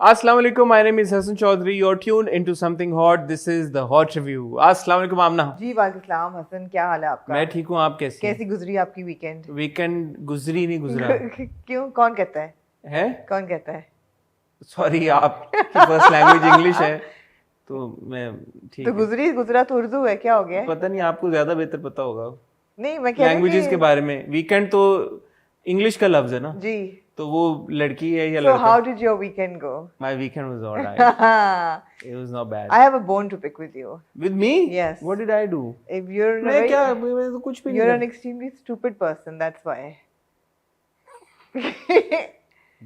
Assalamu alaikum, my name is Hassan Chaudhary. You're tuned into something hot. This is the Hot Review. Assalamu alaikum आमना. जी वालेकुम हसन, क्या हाल है आपका? मैं ठीक हूँ, आप कैसी हैं? कैसी गुजरी आपकी वीकेंड? वीकेंड गुजरी नहीं गुजरा क्यों, कौन कहता है? है? कौन कहता है? सॉरी, आपकी फर्स्ट लैंग्वेज इंग्लिश है तो मैं ठीक तो है। गुजरी गुजरा तो उर्दू है, क्या हो गया? पता नहीं, आपको ज्यादा बेहतर पता होगा नहीं, मैं कह रही हूँ लैंग्वेजेस कि- के बारे में। वीकेंड तो इंग्लिश का लफ्ज है ना, जी। तो वो लड़की है या So लड़का? how did your weekend go? My weekend was alright. It was not bad. I have a bone to pick with you. With me? Yes. What did I do? If you're a मैं very- क्या, मैं तो कुछ भी you're नहीं an extremely stupid person, that's why.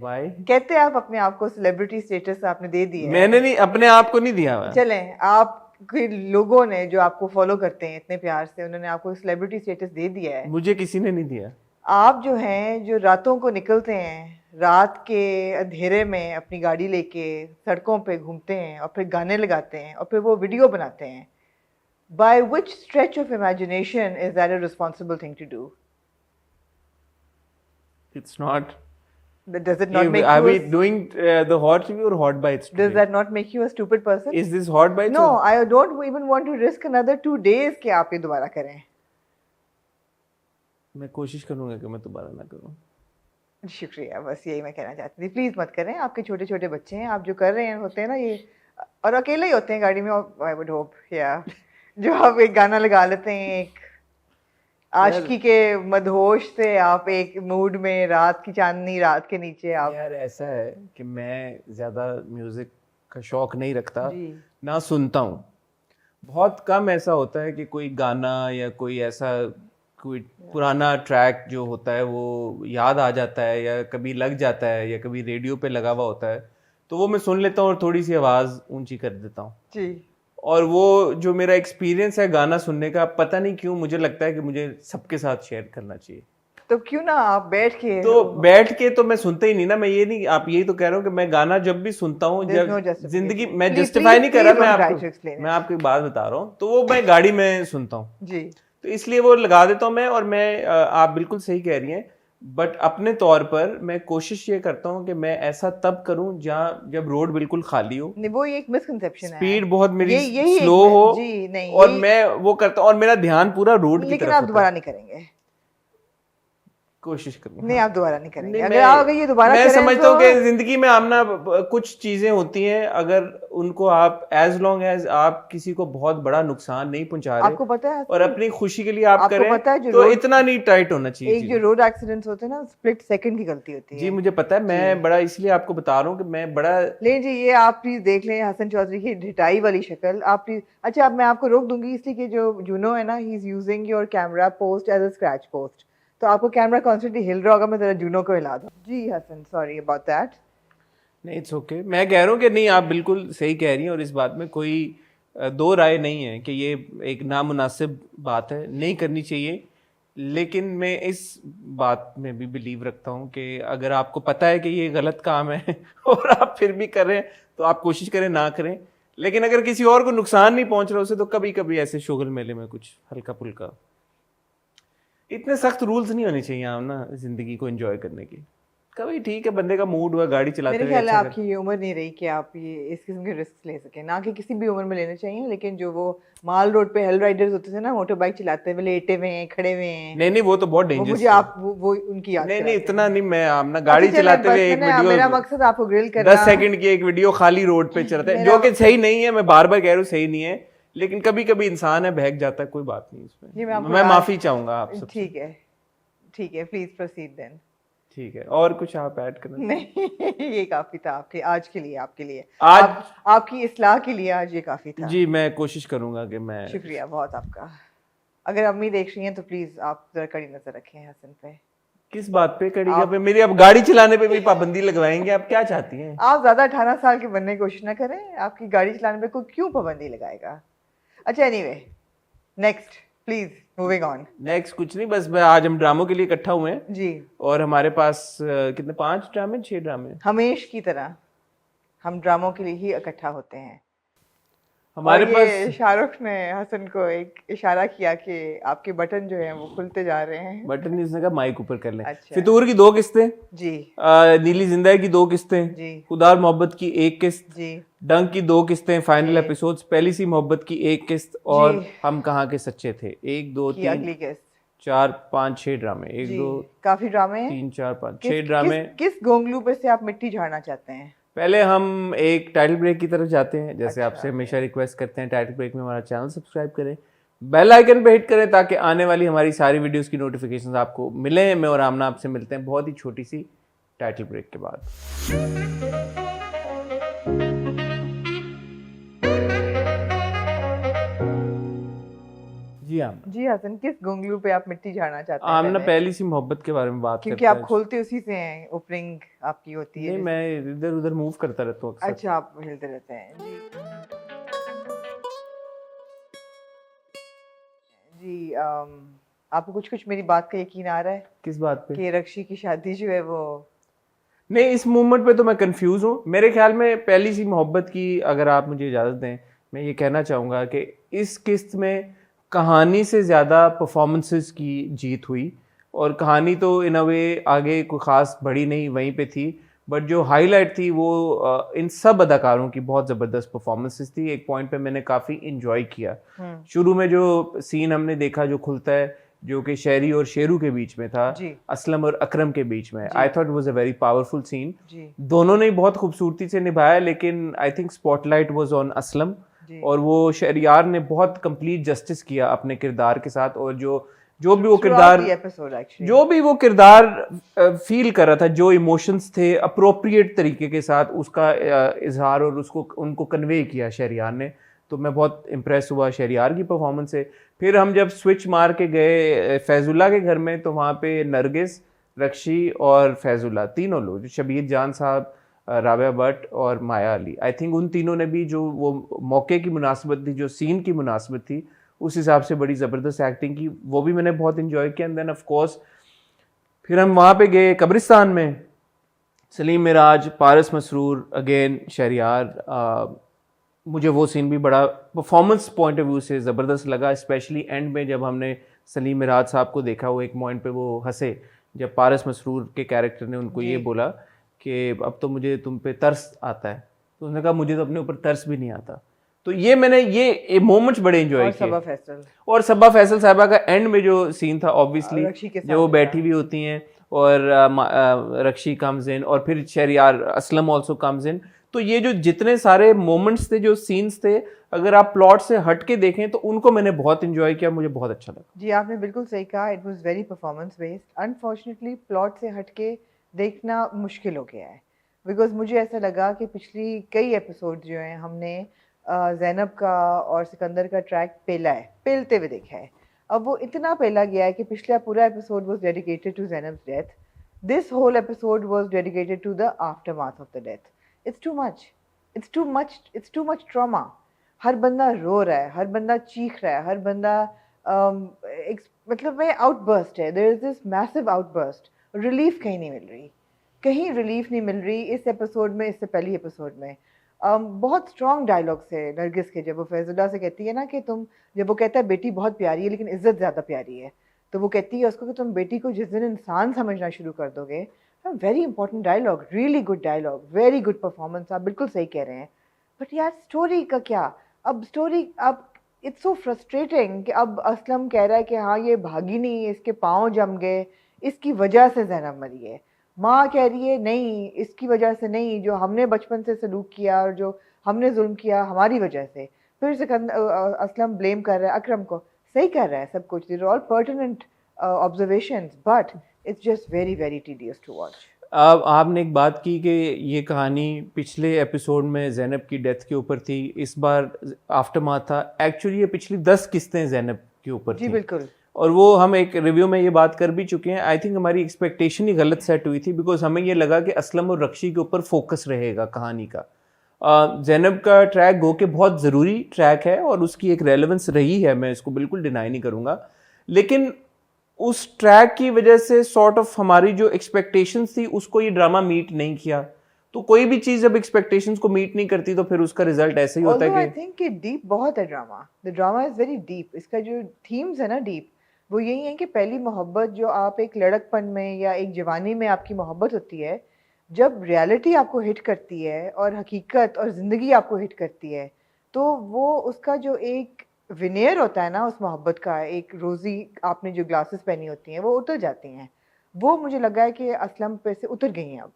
Why? कहते हैं आप अपने आप को सेलिब्रिटी स्टेटस आपने दे दिया है। मैंने नहीं, अपने आप को नहीं दिया हुआ। चलें, आपके लोगों ने जो आपको फॉलो करते हैं इतने प्यार से, उन्होंने आपको सेलिब्रिटी स्टेटस दे दिया है। मुझे किसी ने नहीं दिया। आप जो हैं, जो रातों को निकलते हैं, रात के अंधेरे में अपनी गाड़ी लेके सड़कों पे घूमते हैं और फिर गाने लगाते हैं और फिर वो वीडियो बनाते हैं, by which stretch of imagination is that a responsible thing to do? It's not. Does it not make Are you we doing the hot review or hot bites today? does that not make you a stupid person? Is this hot bites? No, or- I don't even want to risk another 2 days कि आप ये दोबारा करें। मैं कोशिश करूंगा कि मैं दोबारा ना करूं। शुक्रिया, बस यही मैं कहना चाहती थी। प्लीज मत करें, आपके छोटे छोटे बच्चे हैं, आप जो कर रहे हैं होते हैं ना ये, और अकेले ही होते हैं गाड़ी में, आई वुड होप या जो आप एक गाना लगा लेते हैं, एक आशिकी के मदहोश से आप एक मूड में, रात की चांदनी रात के नीचे आप। यार ऐसा है कि मैं ज्यादा म्यूजिक का शौक नहीं रखता, जी। ना सुनता हूँ। बहुत कम ऐसा होता है कि कोई गाना या कोई ऐसा कोई पुराना ट्रैक जो होता है वो याद आ जाता है या कभी लग जाता है या कभी रेडियो पे लगा हुआ होता है, तो वो मैं सुन लेता हूँ और थोड़ी सी आवाज़ ऊंची कर देता हूँ। जी। और वो जो मेरा एक्सपीरियंस है गाना सुनने का, पता नहीं क्यों मुझे लगता है कि मुझे सबके साथ शेयर करना चाहिए। तो क्यों ना आप बैठ के, तो बैठ के तो मैं सुनता ही नहीं ना। मैं ये नहीं, आप यही तो कह रहे हो कि मैं गाना जब भी सुनता हूँ, There's no जब justification. जिंदगी, मैं Please, जस्टिफाई नहीं कर रहा, please मैं don't try to explain आपको it. मैं आपको एक बात बता रहा हूँ, तो वो मैं गाड़ी में सुनता हूँ, जी। तो इसलिए वो लगा देता हूँ मैं। और मैं आप बिल्कुल सही कह रही हैं, बट अपने तौर पर मैं कोशिश ये करता हूँ कि मैं ऐसा तब करूँ जब रोड बिल्कुल खाली हो, नहीं, वो एक मिसकंसेप्शन है। स्पीड बहुत मेरी यही स्लो एक- हो, जी, नहीं, और यही- मैं वो करता हूँ और मेरा ध्यान पूरा रोड की लेकिन तरफ आप होता दोबारा है। नहीं करेंगे। कोशिश करूँगा। नहीं, आप दोबारा नहीं करेंगे। नहीं, अगर ये दोबारा मैं करें समझता हूँ तो कि जिंदगी में आमना कुछ चीजें होती हैं, अगर उनको आप एज लॉन्ग एज आप किसी को बहुत बड़ा नुकसान नहीं पहुंचा रहे, आपको पता है, और अपनी खुशी के लिए आप आपको करें, पता है जो तो रोड- इतना नहीं टाइट होना चाहिए एक जो चीजें। रोड एक्सीडेंट्स होते हैं ना, स्प्लिट सेकंड की गलती होती है। जी मुझे पता है, मैं बड़ा इसलिए आपको बता रहा हूँ कि मैं बड़ा। ले जी, ये आप प्लीज देख लें हसन चौधरी की ढिठाई वाली शक्ल। आप प्लीज, अच्छा अब मैं आपको रोक दूंगी इसलिए कि जो जूनो है ना, he is using your camera post as a scratch post, तो आपको कैमरा कॉन्स्टेंटली हिल रहा होगा। मैं जरा जूनो को हिला दूं। जी हसन, सॉरी अबाउट दैट। नहीं, इट्स ओके। मैं कह रहा हूँ कि नहीं, आप बिल्कुल सही कह रही हैं, और इस बात में कोई दो राय नहीं है कि ये एक नामुनासिब बात है, नहीं करनी चाहिए। लेकिन मैं इस बात में भी बिलीव रखता हूँ कि अगर आपको पता है कि ये गलत काम है और आप फिर भी कर रहे हैं, तो आप कोशिश करें ना करें। लेकिन अगर किसी और को नुकसान नहीं पहुंच रहा उसे, तो कभी कभी ऐसे शोगल मेले में कुछ हल्का फुल्का, इतने सख्त रूल्स नहीं होने चाहिए आप ना जिंदगी को एंजॉय करने की। कभी ठीक है, बंदे का मूड हुआ गाड़ी चलाते मेरे हुए, ख्याल है अच्छा आपकी ये उम्र नहीं रही कि आप ये इस किस्म के रिस्क ले सकें। ना कि किसी भी उम्र में लेने चाहिए, लेकिन जो वो माल रोड पे हेल राइडर्स होते थे ना, मोटर बाइक चलाते हुए, लेटे हुए हैं, खड़े हुए हैं, नहीं नहीं, वो तो बहुत वो डेंजरस मुझे आप वो उनकी याद नहीं नहीं, कराते हैं। इतना नहीं। मैं आप ना गाड़ी अच्छा, चलें, चलाते बस हुए एक मैंने- मेरा वीडियो मकसद आपको ग्रिल करना। 10 सेकंड की एक वीडियो खाली रोड पे चलता है, मेरा- जो कि सही नहीं है। मैं बार बार कह रहा हूँ सही नहीं है, लेकिन कभी कभी इंसान है, बहक जाता है, कोई बात नहीं जी, इसमें। मैं आपको मैं आज- माफी चाहूंगा आप सबसे। ठीक है, प्लीज प्रोसीड देन। ठीक है, और कुछ आप ऐड करना? नहीं, ये काफी था आपके आज के लिए, आपके लिए, आज आपकी इस्लाह के लिए आज ये काफी था। जी, मैं कोशिश करूंगा कि मैं। शुक्रिया बहुत आपका। अगर अम्मी देख रही हैं तो प्लीज आप जरा कड़ी नजर रखें हसन पे। किस बात पे कड़ी पे? मेरी अब गाड़ी चलाने पे भी पाबंदी लगवाएंगे? आप क्या चाहती हैं? आप ज्यादा 18 साल के बनने की कोशिश ना करें। आपकी गाड़ी चलाने पे कोई क्यों पाबंदी लगाएगा? अच्छा, anyway, next please, moving on. Next कुछ नहीं, बस मैं आज हम ड्रामों के लिए इकट्ठा हुए हैं जी, और हमारे पास कितने, 5 ड्रामे, 6 ड्रामे। हमेश की तरह हम ड्रामों के लिए ही इकट्ठा होते हैं। हमारे और ये पास शाहरुख ने हसन को एक इशारा किया कि आपके बटन जो हैं वो खुलते जा रहे हैं। बटन इसने कहा माइक ऊपर कर ले। अच्छा। फितूर की 2 किस्तें, जी नीली जिंदा की 2 किस्तें, जी खुदार मोहब्बत की 1 किस्त, जी डंक की 2 किस्तें, फाइनल जी एपिसोड्स, पहली सी मोहब्बत की 1 किस्त, और जी हम कहाँ के सच्चे थे 1 2 की 3 अगली किस्त। 4 5 6 ड्रामे, 1 जी 2 काफी ड्रामे हैं। 3 4 5 किस 6 ड्रामे। किस गोंगलू पे से आप मिट्टी झाड़ना चाहते हैं? पहले हम एक टाइटल ब्रेक की तरफ जाते हैं, जैसे अच्छा, आपसे हमेशा रिक्वेस्ट करते हैं टाइटल ब्रेक में हमारा चैनल सब्सक्राइब करें, बेल आइकन पे हिट करें ताकि आने वाली हमारी सारी वीडियोस की नोटिफिकेशंस आपको मिलें। मैं और आमना आपसे मिलते हैं बहुत ही छोटी सी टाइटल ब्रेक के बाद। जी आमना। जी हसन, किस गोंगलू पे आप मिट्टी झाड़ना चाहते हैं? आमना पहले? पहली सी मोहब्बत के बारे में बात क्योंकि करते आप हैं। खोलते उसी से हैं, ओपनिंग आपकी होती है नहीं, मैं इधर उधर मूव करता रहता हूँ अक्सर। अच्छा, आप हिलते रहते हैं। जी जी आपको कुछ कुछ मेरी बात का यकीन आ रहा है किस बात पे? कि रक्षी की शादी जो है वो नहीं, इस मूवमेंट पे तो मैं कंफ्यूज हूँ। मेरे ख्याल में पहली सी मोहब्बत की, अगर आप मुझे इजाज़त दें, मैं ये कहना चाहूँगा कि इस किस्त में कहानी से ज़्यादा परफॉर्मेंसेस की जीत हुई, और कहानी तो इन अ वे आगे कोई ख़ास बढ़ी नहीं, वहीं पे थी, बट जो हाईलाइट थी वो इन सब अदाकारों की बहुत ज़बरदस्त परफॉर्मेंसेस थी। एक पॉइंट पे मैंने काफ़ी इंजॉय किया। शुरू में जो सीन हमने देखा जो खुलता है, जो कि शेरी और शेरू के बीच में था, जी असलम और अकरम के बीच में, I thought was a very powerful scene. जी दोनों ने बहुत खूबसूरती से निभाया, लेकिन I think spotlight was on Aslam, जी और वो शहरियार ने बहुत कंप्लीट जस्टिस किया अपने किरदार के साथ, और जो भी वो किरदार एपिसोड एक्चुअली जो भी वो किरदार फील कर रहा था, जो इमोशंस थे, अप्रोप्रिएट तरीके के साथ उसका इजहार और उसको उनको कन्वे किया शहरियार ने। तो मैं बहुत इम्प्रेस हुआ शहरियार की परफॉर्मेंस से। फिर हम जब स्विच मार के गए फैजुल्ला के घर में, तो वहाँ पे नरगिस, रक्षी और फैजुल्ला तीनों लोग, शबीर जान साहब, राबिया भट्ट और माया अली, आई थिंक उन तीनों ने भी जो वो मौके की मुनासिबत थी, जो सीन की मुनासिबत थी, उस हिसाब से बड़ी ज़बरदस्त एक्टिंग की, वो भी मैंने बहुत इन्जॉय किया। एंड देन ऑफ कोर्स फिर हम वहाँ पे गए कब्रिस्तान में, सलीम मिराज, पारस मसरूर, अगेन शहरियार। मुझे वो सीन भी बड़ा परफॉर्मेंस पॉइंट ऑफ व्यू से ज़बरदस्त लगा, स्पेशली एंड में जब हमने सलीम मिराज साहब को देखा, वो एक पॉइंट पे वो हंसे जब पारस मसरूर के कैरेक्टर ने उनको ये बोला कि अब तो मुझे तुम पे तरस आता है, तो उसने कहा मुझे तो अपने ऊपर तरस भी नहीं आता। तो ये मैंने ये मोमेंट्स बड़े एंजॉय किए। और सबा फैसल साहबा का एंड में जो सीन था, ऑब्वियसली जब वो बैठी हुई होती हैं और रक्षी कम्स इन, और फिर Shahryar Aslam also comes in, तो ये जो जितने सारे मोमेंट्स थे, जो सीन्स थे, अगर आप प्लॉट से हट के देखें तो उनको मैंने बहुत एंजॉय किया, मुझे बहुत अच्छा लगा। जी आपने बिल्कुल सही कहा, it was very performance based. Unfortunately plot से हट के देखना मुश्किल हो गया है, बिकॉज मुझे ऐसा लगा कि पिछली कई एपिसोड जो हैं हमने ज़ैनब का और सिकंदर का ट्रैक पेलते हुए देखा है। अब वो इतना पेला गया है कि पिछला पूरा episode was dedicated to Zainab's death, this whole episode was dedicated to the aftermath of the death. It's too much trauma. हर बंदा रो रहा है, हर बंदा चीख रहा है, हर बंदा मतलब में आउटबर्स्ट है, there is this massive outburst. Relief कहीं नहीं मिल रही, कहीं रिलीफ नहीं मिल रही इस एपिसोड में, इससे पहली एपिसोड में। बहुत स्ट्रॉन्ग डायलॉग्स है नरगिस के, जब वो फैजुल्ला से कहती है ना कि तुम, जब वो कहता है बेटी बहुत प्यारी है लेकिन इज्जत ज़्यादा प्यारी है, तो वो कहती है उसको कि तुम बेटी को जिस दिन इंसान समझना शुरू कर दोगे। Very important dialogue, really good dialogue, very good performance, आप बिल्कुल सही कह रहे हैं। बट यार स्टोरी का क्या? अब स्टोरी, अब इट्स सो फ्रस्ट्रेटिंग कि अब असलम कह रहा है कि हाँ ये भागी नहीं, इसके पाँव जम गए, इसकी वजह से ज़ैनब मरी है। माँ कह रही है नहीं, इसकी वजह से नहीं, जो हमने बचपन से सलूक किया और जो हमने जुल्म किया हमारी वजह से। फिर से असलम ब्लेम कर रहा है अकरम को, सही कर रहा है सब कुछ, these are all pertinent observations, but it's just very very tedious to watch. आपने एक बात की कि ये कहानी पिछले एपिसोड में ज़ैनब की डेथ के ऊपर थी, इस बार आफ्टरमाथ था। एक्चुअली ये पिछली 10 किस्तें ज़ैनब के ऊपर थी। जी बिल्कुल। और वो हम एक रिव्यू में ये बात कर भी चुके हैं। आई थिंक हमारी एक्सपेक्टेशन ही गलत सेट हुई थी, बिकॉज हमें ये लगा कि असलम और रक्षी के ऊपर फोकस रहेगा कहानी का। ज़ैनब का ट्रैक गो के बहुत ज़रूरी ट्रैक है और उसकी एक रेलेवेंस रही है, मैं इसको बिल्कुल डिनाई नहीं करूँगा, लेकिन उस ट्रैक की वजह से सॉर्ट ऑफ हमारी जो एक्सपेक्टेशंस थी उसको ये ड्रामा मीट नहीं किया। तो कोई भी चीज जब एक्सपेक्टेशंस को मीट नहीं करती तो फिर उसका रिजल्ट ऐसे ही होता है आई थिंक कि डीप बहुत है drama, the drama is very deep. इसका जो थीम्स है ना डीप, वो यही है कि पहली मोहब्बत जो आप एक लड़कपन में या एक जवानी में आपकी मोहब्बत होती है, जब रियलिटी आपको हिट करती है और हकीकत और ज़िंदगी आपको हिट करती है, तो वो उसका जो एक विनेयर होता है ना उस मोहब्बत का, एक रोज़ी आपने जो ग्लासेस पहनी होती हैं वो उतर जाती हैं। वो मुझे लगा है कि असलम पे से उतर गई हैं अब,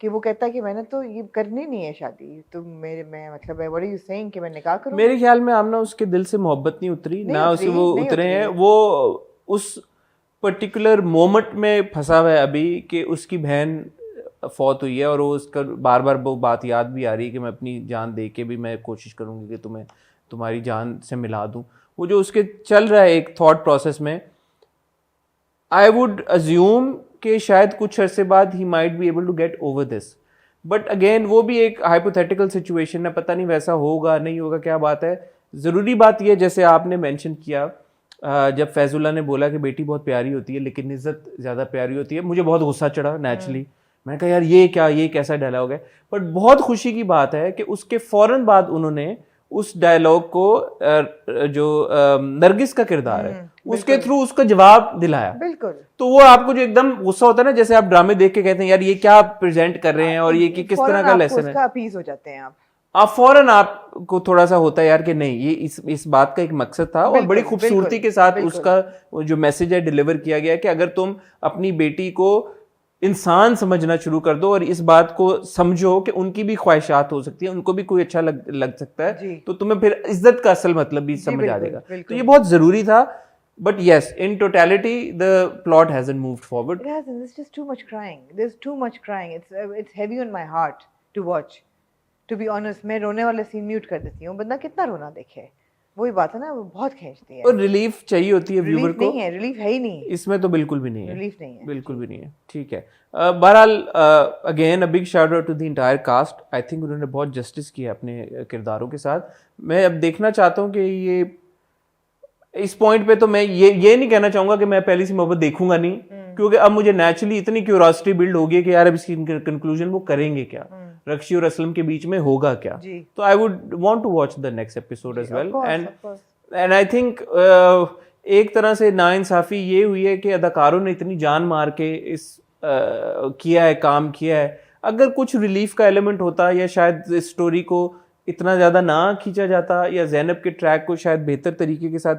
कि वो कहता है कि मैंने तो ये करनी नहीं है शादी, तो मैं मतलब व्हाट आर यू सेइंग कि मैं निकाह करूं? मेरे ख्याल में आमना उसके दिल से मोहब्बत नहीं उतरी, ना उसे वो उतरे हैं, वो उस पर्टिकुलर मोमेंट में फंसा हुआ है अभी कि उसकी बहन फौत हुई है और वो उसका बार बार वो बात याद भी आ रही है कि मैं अपनी जान दे के भी मैं कोशिश करूंगी कि तुम्हें तुम्हारी जान से मिला दूं। वो जो उसके चल रहा है एक थॉट प्रोसेस में, आई वुड अज्यूम कि शायद कुछ अरसे बाद ही might be able to get over this, but again वो भी एक हाइपोथेटिकल सिचुएशन है, पता नहीं वैसा होगा नहीं होगा क्या बात है। ज़रूरी बात यह जैसे आपने मेंशन किया जब फैजुल्ला ने बोला कि बेटी बहुत प्यारी होती है लेकिन इज्जत ज़्यादा प्यारी होती है, मुझे बहुत गुस्सा चढ़ा नेचुरली। मैंने कहा यार ये कैसा डायलॉग है, बट बहुत खुशी की बात है कि उसके फौरन बाद उन्होंने उस डायलॉग को जो नरगिस का किरदार है उसके थ्रू उसका जवाब दिलाया। बिल्कुल। तो वो आपको जो एकदम गुस्सा होता है ना, जैसे आप ड्रामे देख के कहते हैं यार ये क्या प्रेजेंट कर रहे हैं और ये किस तरह का लेसन है, अपीस हो जाते हैं आप फौरन आपको थोड़ा सा होता है यार कि नहीं ये इस बात का एक मकसद था और बड़ी खूबसूरती के साथ उसका जो मैसेज है डिलीवर किया गया कि अगर तुम अपनी बेटी को इंसान समझना शुरू कर दो और इस बात को समझो कि उनकी भी ख्वाहिशात हो सकती है, उनको भी कोई अच्छा लग सकता है, तो तुम्हें फिर इज्जत का असल मतलब भी समझ आ जाएगा। तो ये बहुत जरूरी था, but yes, in totality the plot hasn't moved forward. It hasn't. There's just too much crying. There's too much crying. It's heavy on my heart to watch. To be honest, मैं रोने वाले सीन म्यूट कर देती हूँ, बंदा कितना रोना देखे, वही बात है ना, वो बहुत खींचती है। और रिलीफ चाहिए होती है व्यूअर को, नहीं है, रिलीफ है ही नहीं इसमें, तो बिल्कुल भी नहीं है, रिलीफ नहीं है, बिल्कुल भी नहीं है। ठीक है, बहरहाल again a big shout out to the entire cast. I think उन्होंने बहुत जस्टिस किया अपने किरदारों के साथ। मैं अब देखना चाहता हूँ कि ये इस पॉइंट पे तो मैं ये नहीं कहना चाहूंगा कि मैं पहली सी मोहब्बत देखूंगा नहीं, क्योंकि अब मुझे नेचुरली इतनी क्यूरियोसिटी बिल्ड होगी कि यार अब इसकी कंक्लूजन वो करेंगे क्या, रक्षी और असलम के बीच में होगा क्या। तो I would want to watch the next episode as well. And I think एक तरह से नाइंसाफी ये हुई है कि अदाकारों ने इतनी जान मार के इस किया है, काम किया है। अगर कुछ रिलीफ का एलिमेंट होता या शायद इस स्टोरी को इतना ज़्यादा ना खींचा जाता या ज़ैनब के ट्रैक को शायद बेहतर तरीके के साथ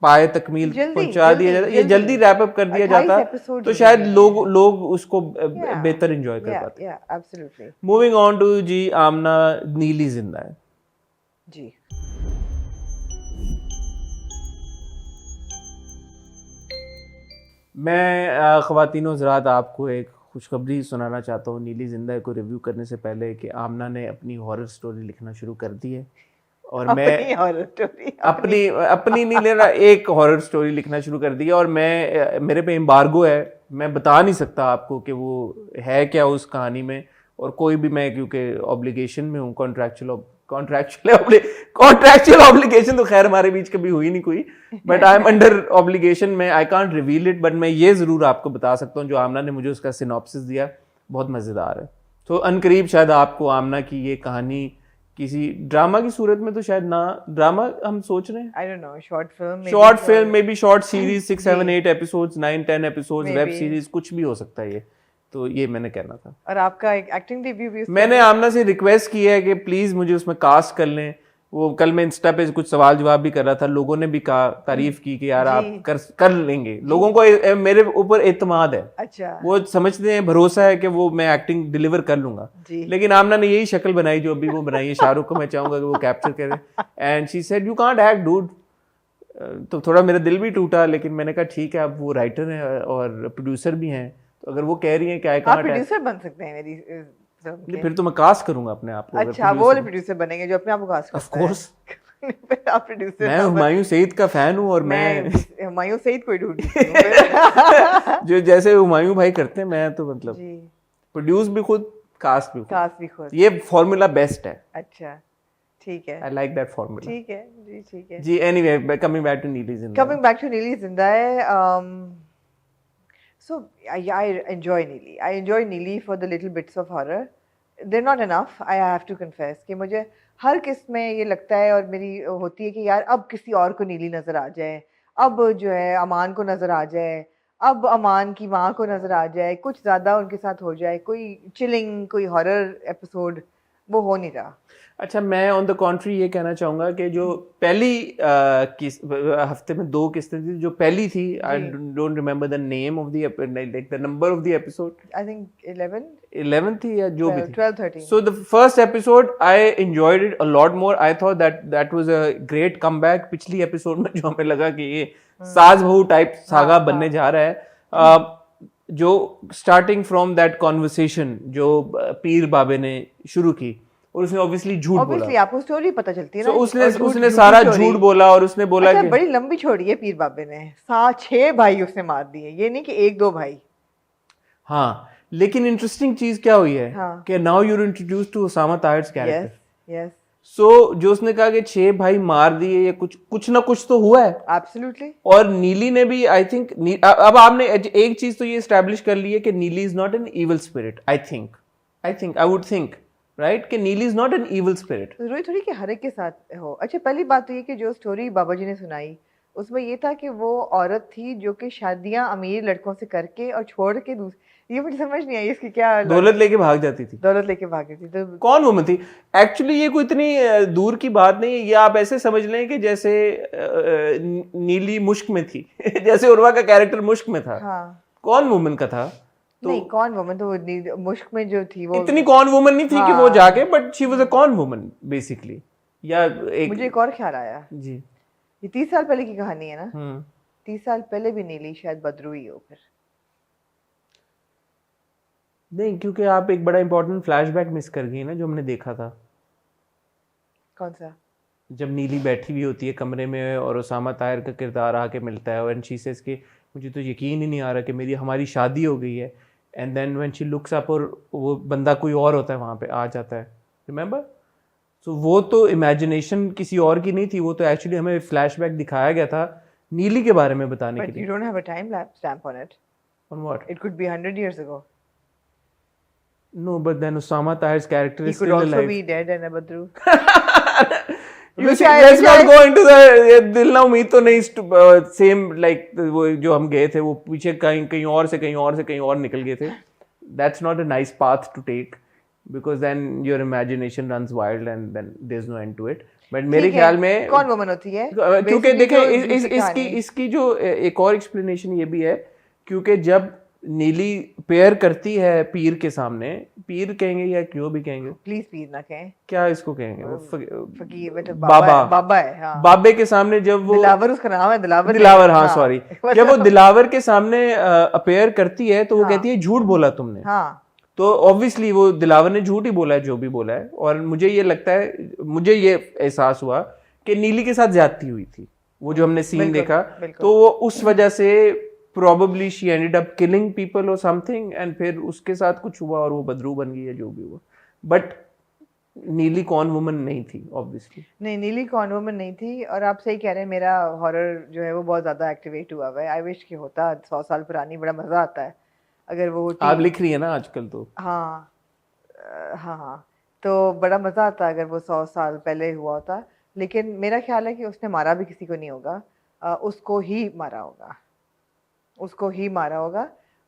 पाए तकमील पहुंचा दिया जाता, ये जल्दी रैप अप कर दिया जाता, तो शायद लोग उसको बेहतर एंजॉय कर पाते। मूविंग ऑन टू जी आमना, नीली जिंदा है जी। मैं ख़वातीनो हज़रात आपको एक खुशखबरी सुनाना चाहता हूँ नीली जिंदा को रिव्यू करने से पहले कि आमना ने अपनी हॉरर स्टोरी लिखना शुरू कर दी है और मैं अपनी नहीं ले रहा, एक हॉरर स्टोरी लिखना शुरू कर दी है और मैं मेरे पे एम्बार्गो है, मैं बता नहीं सकता आपको कि वो है क्या उस कहानी में, और कोई भी मैं क्योंकि ऑब्लिगेशन में हूँ, कॉन्ट्रैक्चुअल ऑब्लिगेशन तो खैर हमारे बीच कभी हुई नहीं कोई, but I am under obligation में, I can't reveal it. But मैं ये जरूर आपको बता सकता हूँ जो आमना ने मुझे उसका सिनॉप्सिस दिया बहुत मजेदार है। तो अनकरीब शायद आपको आमना की ये कहानी किसी ड्रामा की सूरत में, तो शायद ना ड्रामा हम सोच रहे हैं, I don't know, short film may be short series 6, 7, 8 episodes, 9, 10 episodes, web series, कुछ भी हो सकता है ये। तो ये मैंने कहना था। और आपका एक एक्टिंग डेब्यू भी मैंने आमना से रिक्वेस्ट की है कि प्लीज मुझे उसमें कास्ट कर लें। वो कल मैं इंस्टा पे कुछ सवाल जवाब भी कर रहा था, लोगों ने भी कहा, तारीफ की कि यार आप कर लेंगे। लोगों को मेरे ऊपर एतमाद है, अच्छा, वो समझते हैं, भरोसा है कि वो मैं एक्टिंग डिलीवर कर लूंगा। लेकिन आमना ने यही शक्ल बनाई जो अभी वो बनाई है शाहरुख को, मैं चाहूंगा कि वो कैप्चर करे। And she said you can't act dude. तो थोड़ा मेरा दिल भी टूटा, लेकिन मैंने कहा ठीक है, अब वो राइटर हैं और प्रोड्यूसर भी हैं, तो अगर वो कह रही हैं कि आई कांट, प्रोड्यूसर बन सकते हैं मेरी नहीं, फिर तो मैं कास्ट करूंगा अपने आप को। अच्छा, वो वाले प्रोड्यूसर बनेंगे जो अपने आप को कास्ट करता है। ऑफ कोर्स आप प्रोड्यूसर। मैं हुमायूं सईद का फैन हूं और मैं हुमायूं सईद को ढूंढ हूं जो जैसे हुमायूं भाई करते हैं, मैं तो मतलब प्रोड्यूस भी खुद, कास्ट भी खुद। ये फॉर्मूला बेस्ट है। अच्छा, ठीक है, आई लाइक दैट फॉर्मूला। ठीक है जी, ठीक है जी। एनीवे, कमिंग बैक टू नीली जिंदा है, So I enjoy Neeli. I enjoy Neeli for the little bits of horror. They're not enough. I have to confess कि मुझे हर किस्त में ये लगता है और मेरी होती है कि यार अब किसी और को नीली नजर आ जाए, अब जो है अमान को नजर आ जाए, अब अमान की माँ को नजर आ जाए, कुछ ज्यादा उनके साथ हो जाए, कोई चिलिंग कोई हॉरर एपिसोड वो हो नहीं रहा। अच्छा, मैं ऑन द कॉन्ट्री ये कहना चाहूँगा कि जो पहली हफ्ते में 2 किस्तें थी, जो पहली थी, I don't remember the name of the like the number of the episode, I think 11 थी या जो भी थी, 12 13। So the first episode I enjoyed it a lot more. I thought that was a great comeback. पिछली episode में जो हमें लगा कि ये सास बहू टाइप सागा बनने जा रहा है, जो स्टार्टिंग फ्रॉम दैट कॉन्वर्सेशन जो पीर बाबे ने शुरू की, और उसने ऑब्वियसली झूठ बोला। आपको स्टोरी पता चलती है ना, उसने सारा झूठ बोला और उसने बोला अच्छा, कि बड़ी लंबी छोड़ी है पीर बाबे ने, 6 भाई उसने मार दिए, ये नहीं कि 1-2 भाई। हाँ, लेकिन इंटरेस्टिंग चीज क्या हुई है कि now you are introduced to Osama Tahir's character. Yes so जो उसने कहा कि 6 भाई मार दिए, ये कुछ ना कुछ तो हुआ है। एब्सोल्युटली। और नीली ने भी, आई थिंक, अब आपने एक चीज तो ये एस्टैब्लिश कर ली है कि नीली is not an evil spirit. I would think right कि नीली is not an evil spirit. जरूरी थोड़ी कि हर एक के साथ हो। अच्छा, पहली बात तो ये कि जो स्टोरी बाबा जी ने सुनाई उसमें ये था कि वो औरत थी जो कि शादियां अमीर लड़कों से करके और छोड़ के ये मुझे समझ नहीं आई इसकी क्या दौलत लेके भाग जाती थी। दौलत लेके भाग गई थी। तो कौन वुमन थी? एक्चुअली ये कोई इतनी दूर की बात नहीं है। ये आप ऐसे समझ लें कि जैसे नीली मुश्क में थी जैसे उर्वा का कैरेक्टर मुश्क में था। हाँ। कौन वुमन का था? तो नहीं, कौन वुमन तो वो मुश्क में जो थी वो इतनी कौन वुमन नहीं थी कि वो जाके, बट शी वाज अ कौन वुमन बेसिकली। या मुझे एक और ख्याल आया जी, ये 30 साल पहले की कहानी है ना। 30 साल पहले भी नीली शायद बदरू ही हो फिर। नहीं, क्योंकि आप एक बड़ा इंपॉर्टेंट फ्लैशबैक मिस कर गई ना जो हमने देखा था। कौन सा? जब नीली बैठी हुई होती है कमरे में और ओसामा ताहिर का किरदार आके मिलता है एंड शी सेज कि मुझे तो यकीन ही नहीं आ रहा कि हमारी शादी हो गई है। And then when she looks up और वो बंदा कोई और होता है वहाँ पे आ जाता है, रिमेंबर? सो वो तो इमेजिनेशन किसी और की नहीं थी, वो तो एक्चुअली हमें फ्लैशबैक दिखाया गया था नीली के बारे में बताने के लिए। But you don't have a time stamp on it. On what? It could be 100 years ago. No, but then Osama Tahir's character is still alive. He could also be dead and a badru. You see, let's not go into the दिल ना उम्मीद तो नहीं same like वो जो हम गए थे वो पीछे कहीं और से कहीं और निकल गए थे. That's not a nice path to take because then your imagination runs wild and then there's no end to it. But मेरे ख्याल में कौन वुमन होती है? क्योंकि देखें इसकी जो एक और एक्सप्लेनेशन ये भी है क्योंकि जब नीली पेयर करती है पीर के सामने, पीर कहेंगे या क्यों भी कहेंगे, प्लीज पीर ना कहें, क्या इसको कहेंगे, वो फकीर मतलब बाबा है। हाँ। बाबे के सामने जब वो दिलावर, उसका नाम है दिलावर, हाँ सॉरी, जब वो दिलावर के सामने अपेयर करती है तो वो कहती है झूठ बोला तुमने। हाँ। तो ऑब्वियसली वो दिलावर ने झूठ ही बोला है जो भी बोला है। और मुझे ये लगता है, मुझे ये एहसास हुआ कि नीली के साथ ज्यादती हुई थी, वो जो हमने सीन देखा, तो वो उस वजह से probably she ended up killing people or something and फिर उसके साथ कुछ हुआ और वो बदरू बन गई है जो भी हुआ। बट नीली कौन वुमन नहीं थी ऑब्वियसली। नहीं, नीली कौन वुमन नहीं थी। और आप सही कह रहे हैं, मेरा हॉरर जो है वो बहुत ज़्यादा एक्टिवेट हुआ है। आई विश कि होता 100 साल पुरानी, बड़ा मज़ा आता है अगर वो होती। आप लिख रही है ना आजकल तो। हाँ हाँ, तो बड़ा मज़ा आता अगर वो 100 साल पहले हुआ होता। लेकिन मेरा ख्याल है कि उसने मारा भी किसी को नहीं होगा, उसको ही मारा होगा।